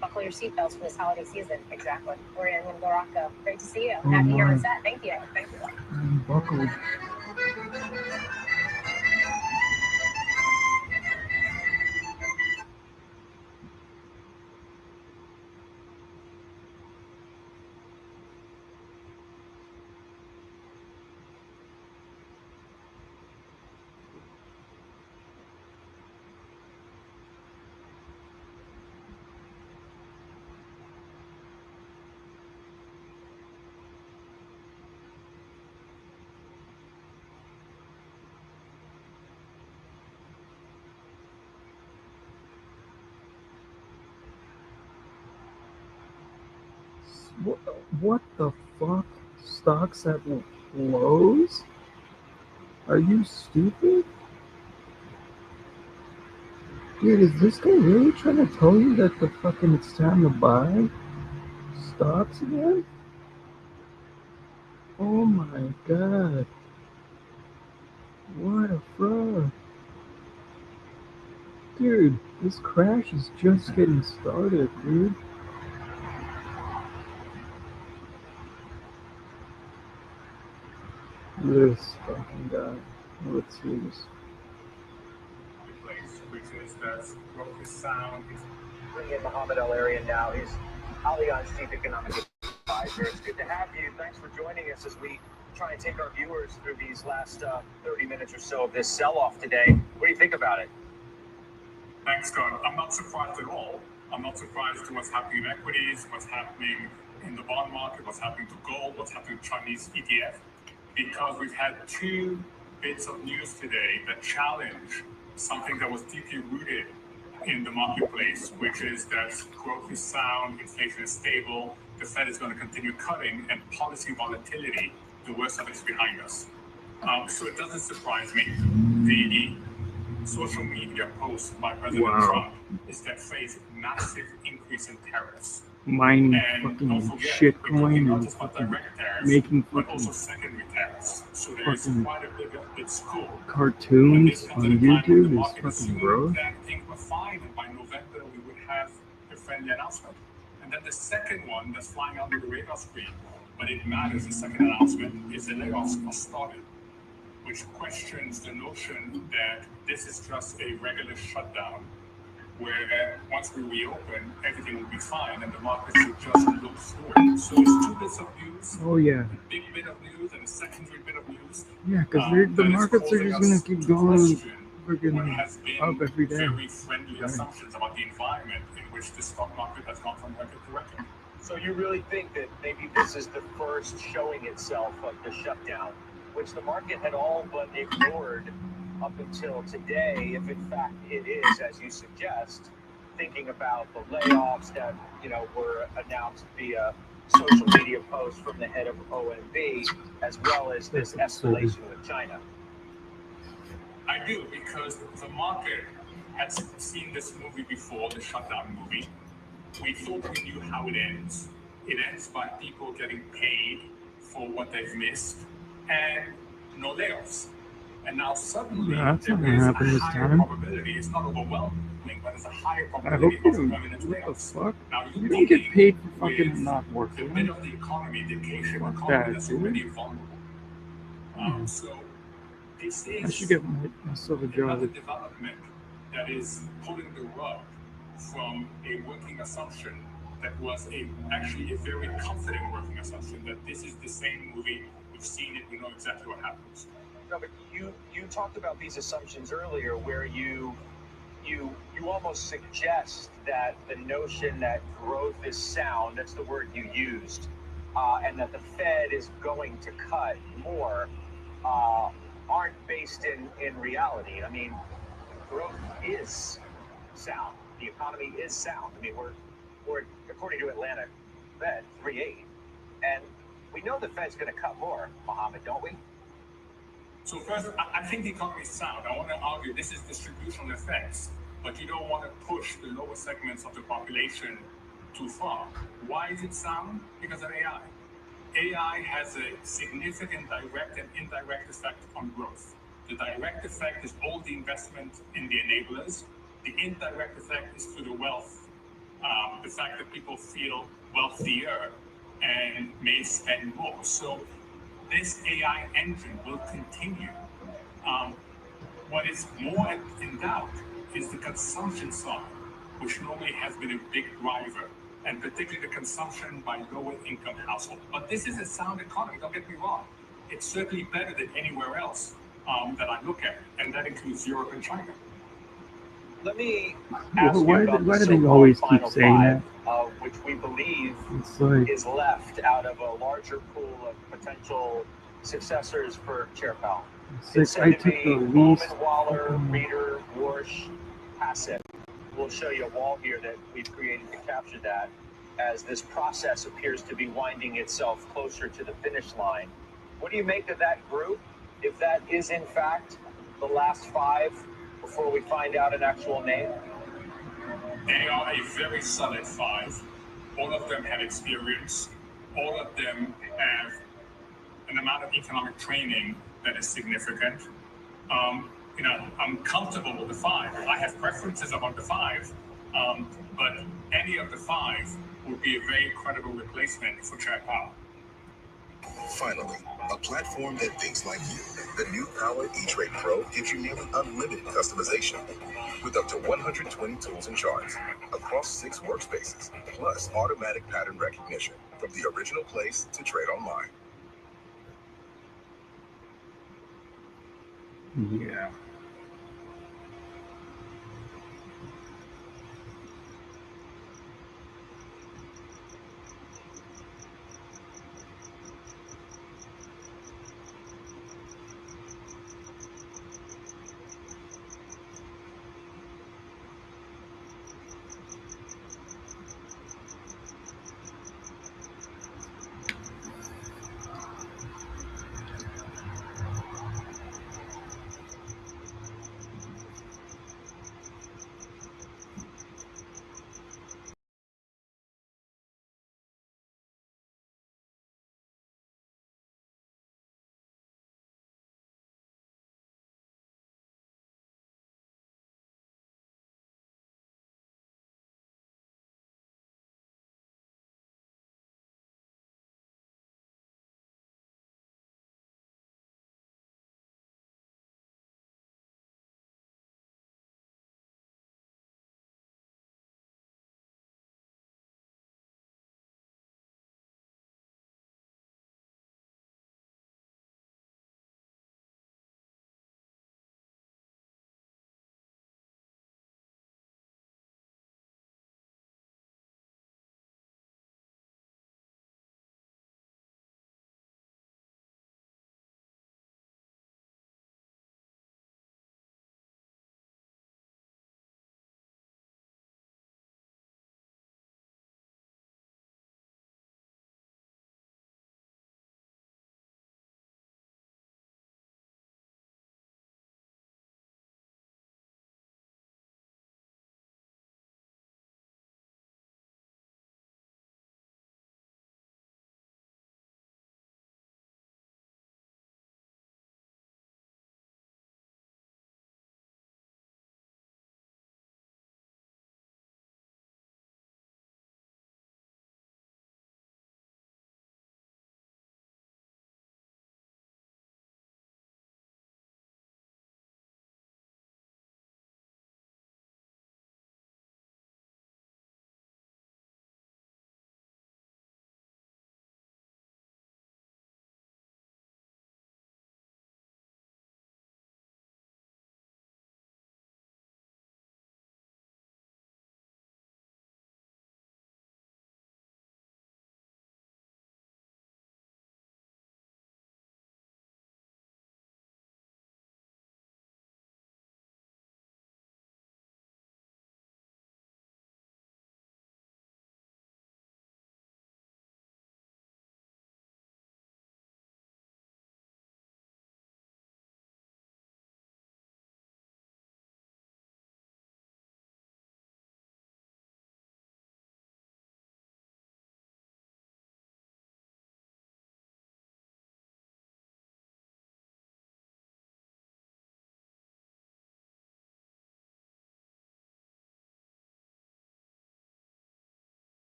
[SPEAKER 22] Buckle your seatbelts for this holiday season.
[SPEAKER 5] Exactly.
[SPEAKER 22] We're in Morocco. Great to see you.
[SPEAKER 21] Oh,
[SPEAKER 22] Happy year
[SPEAKER 21] my.
[SPEAKER 22] on set. Thank you.
[SPEAKER 5] Thank you.
[SPEAKER 21] I'm buckled. What the fuck? Stocks at lows? Are you stupid? Dude, is this guy really trying to tell you that it's time to buy stocks again? Oh my god. What a fraud. Dude, this crash is just getting started, dude. This fucking guy. Let's see this.
[SPEAKER 1] Place, which is that growth is sound.
[SPEAKER 13] Bring in Mohammed El-Arian now. He's Allianz Chief Economic Advisor. It's good to have you. Thanks for joining us as we try and take our viewers through these last 30 minutes or so of this sell-off today. What do you think about it?
[SPEAKER 1] Thanks, Scott. I'm not surprised at all. I'm not surprised to what's happening in equities, what's happening in the bond market, what's happening to gold, what's happening to Chinese ETF, because we've had two bits of news today that challenge something that was deeply rooted in the marketplace, which is that growth is sound, inflation is stable, the Fed is going to continue cutting, and policy volatility, the worst of it is behind us. So it doesn't surprise me. The social media post by President Trump is that face massive increase in tariffs.
[SPEAKER 21] Mining
[SPEAKER 1] And don't
[SPEAKER 21] fucking
[SPEAKER 1] forget,
[SPEAKER 21] shitcoin
[SPEAKER 1] we're talking not
[SPEAKER 21] and
[SPEAKER 1] just about
[SPEAKER 21] fucking
[SPEAKER 1] direct tariffs,
[SPEAKER 21] making
[SPEAKER 1] but
[SPEAKER 21] fucking
[SPEAKER 1] also secondary tariffs. So there's
[SPEAKER 21] fucking
[SPEAKER 1] quite a big scope.
[SPEAKER 21] cartoons on YouTube is
[SPEAKER 1] Market
[SPEAKER 21] fucking
[SPEAKER 1] assumed
[SPEAKER 21] gross.
[SPEAKER 1] that things were fine, and by November we would have a friendly announcement. And then the second one that's flying under the radar screen, but it matters, the second announcement, is the layoffs are started, which questions the notion that this is just a regular shutdown, where once we reopen, everything will be fine and the market should just look through it. So it's two bits of news.
[SPEAKER 21] Oh yeah.
[SPEAKER 1] A big bit of news and a secondary bit of news.
[SPEAKER 21] Yeah, because the markets are just gonna keep going freaking up every day.
[SPEAKER 1] Very friendly assumptions about the environment in which the stock market has gone from record to record.
[SPEAKER 13] So you really think that maybe this is the first showing itself of the shutdown, which the market had all but ignored up until today, if in fact it is, as you suggest, thinking about the layoffs that, were announced via social media posts from the head of OMB, as well as this escalation with China?
[SPEAKER 1] I do, because the market has seen this movie before, the shutdown movie. We thought we knew how it ends. It ends by people getting paid for what they've missed and no layoffs. And now suddenly
[SPEAKER 21] That's not
[SPEAKER 1] there
[SPEAKER 21] gonna
[SPEAKER 1] is
[SPEAKER 21] happen
[SPEAKER 1] a
[SPEAKER 21] this
[SPEAKER 1] higher
[SPEAKER 21] time.
[SPEAKER 1] probability. It's not overwhelming, but there's a higher
[SPEAKER 21] I hope
[SPEAKER 1] probability
[SPEAKER 21] you
[SPEAKER 1] of
[SPEAKER 21] don't.
[SPEAKER 1] permanent
[SPEAKER 21] What the
[SPEAKER 1] layoffs.
[SPEAKER 21] fuck?
[SPEAKER 1] Now
[SPEAKER 21] You don't get paid for fucking
[SPEAKER 1] with
[SPEAKER 21] not
[SPEAKER 1] the
[SPEAKER 21] working.
[SPEAKER 1] bit of the economy, the K-shaped
[SPEAKER 21] Fuck
[SPEAKER 1] economy
[SPEAKER 21] that,
[SPEAKER 1] that's
[SPEAKER 21] dude.
[SPEAKER 1] already vulnerable. So this
[SPEAKER 21] I should
[SPEAKER 1] is
[SPEAKER 21] get myself a
[SPEAKER 1] another
[SPEAKER 21] job.
[SPEAKER 1] development that is pulling the rug from a working assumption that was actually a very comforting working assumption that this is the same movie, we've seen it, we know exactly what happens.
[SPEAKER 11] No, but you talked about these assumptions earlier, where you almost suggest that the notion that growth is sound, that's the word you used, and that the Fed is going to cut more, aren't based in reality. I mean, growth is sound. The economy is sound. I mean, we're according to Atlanta Fed 3.8, and we know the Fed's going to cut more, Mohammed, don't we?
[SPEAKER 1] So first, I think the economy is sound. I want to argue this is distributional effects, but you don't want to push the lower segments of the population too far. Why is it sound? Because of AI. AI has a significant direct and indirect effect on growth. The direct effect is all the investment in the enablers. The indirect effect is through the wealth, the fact that people feel wealthier and may spend more. So this AI engine will continue. What is more in doubt is the consumption side, which normally has been a big driver, and particularly the consumption by lower income households. But this is a sound economy, don't get me wrong. It's certainly better than anywhere else that I look at, and that includes Europe and China.
[SPEAKER 11] Let me ask you
[SPEAKER 21] Why
[SPEAKER 11] about
[SPEAKER 21] do
[SPEAKER 11] the
[SPEAKER 21] they
[SPEAKER 11] so-called
[SPEAKER 21] always keep
[SPEAKER 11] final
[SPEAKER 21] saying
[SPEAKER 11] five,
[SPEAKER 21] that?
[SPEAKER 11] which we believe
[SPEAKER 21] It's like,
[SPEAKER 11] is left out of a larger pool of potential successors for Chair Powell.
[SPEAKER 21] it's like I took the least.
[SPEAKER 11] Bowman, Waller, Reeder, Warsh, Hassett. We'll show you a wall here that we've created to capture that as this process appears to be winding itself closer to the finish line. What do you make of that group? If that is in fact the last five before we find out an actual name?
[SPEAKER 1] They are a very solid five. All of them have experience. All of them have an amount of economic training that is significant. I'm comfortable with the five. I have preferences among the five, but any of the five would be a very credible replacement for Chair Powell.
[SPEAKER 2] Finally, a platform that thinks like you. The new Power E-Trade Pro gives you nearly unlimited customization with up to 120 tools and charts across 6 workspaces, plus automatic pattern recognition from the original place to trade online.
[SPEAKER 21] Yeah.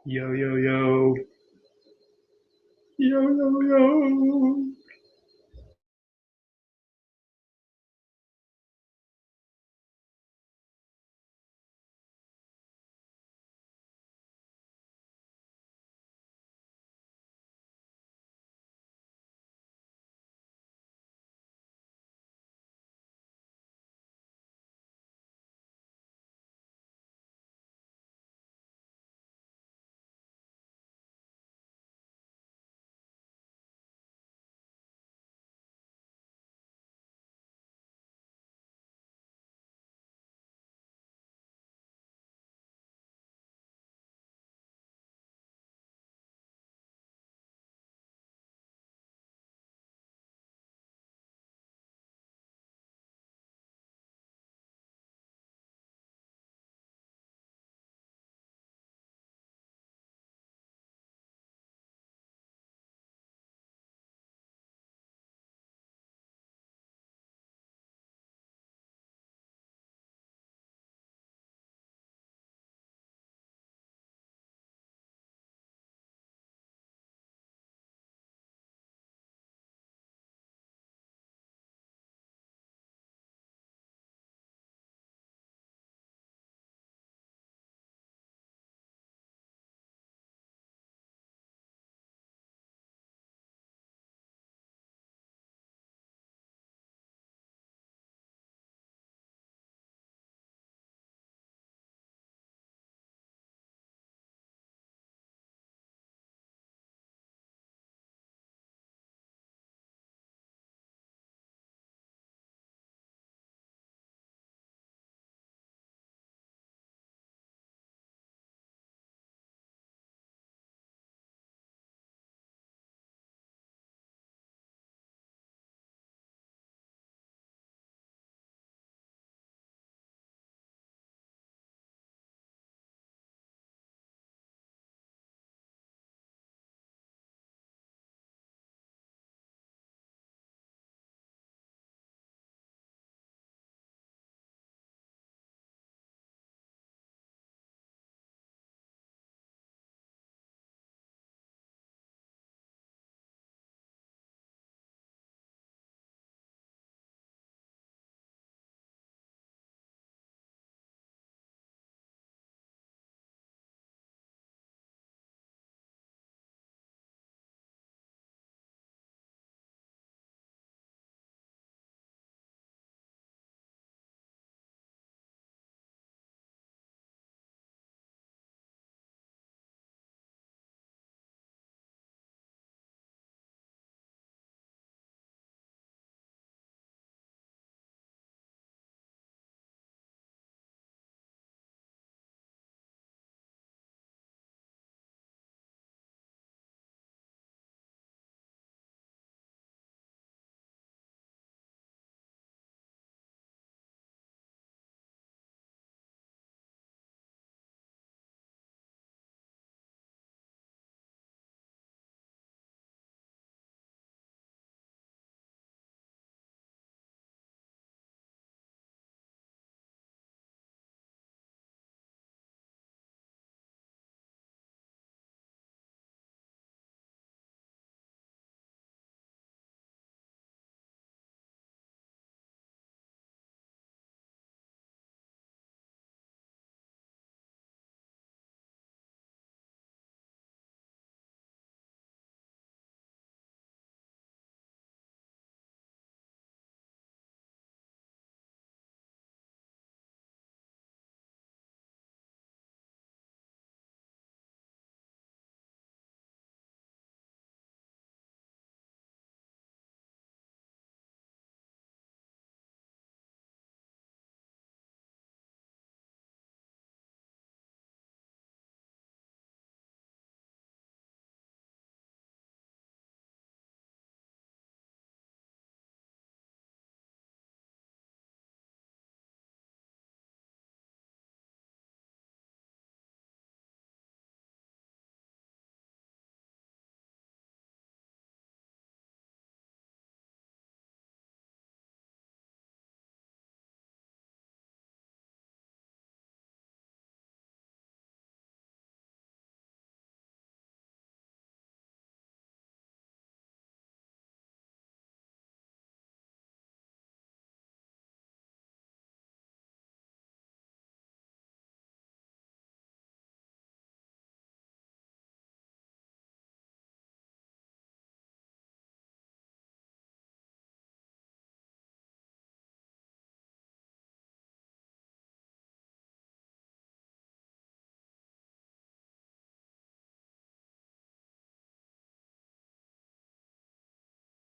[SPEAKER 6] Yo, yo, yo. Yo, yo, yo.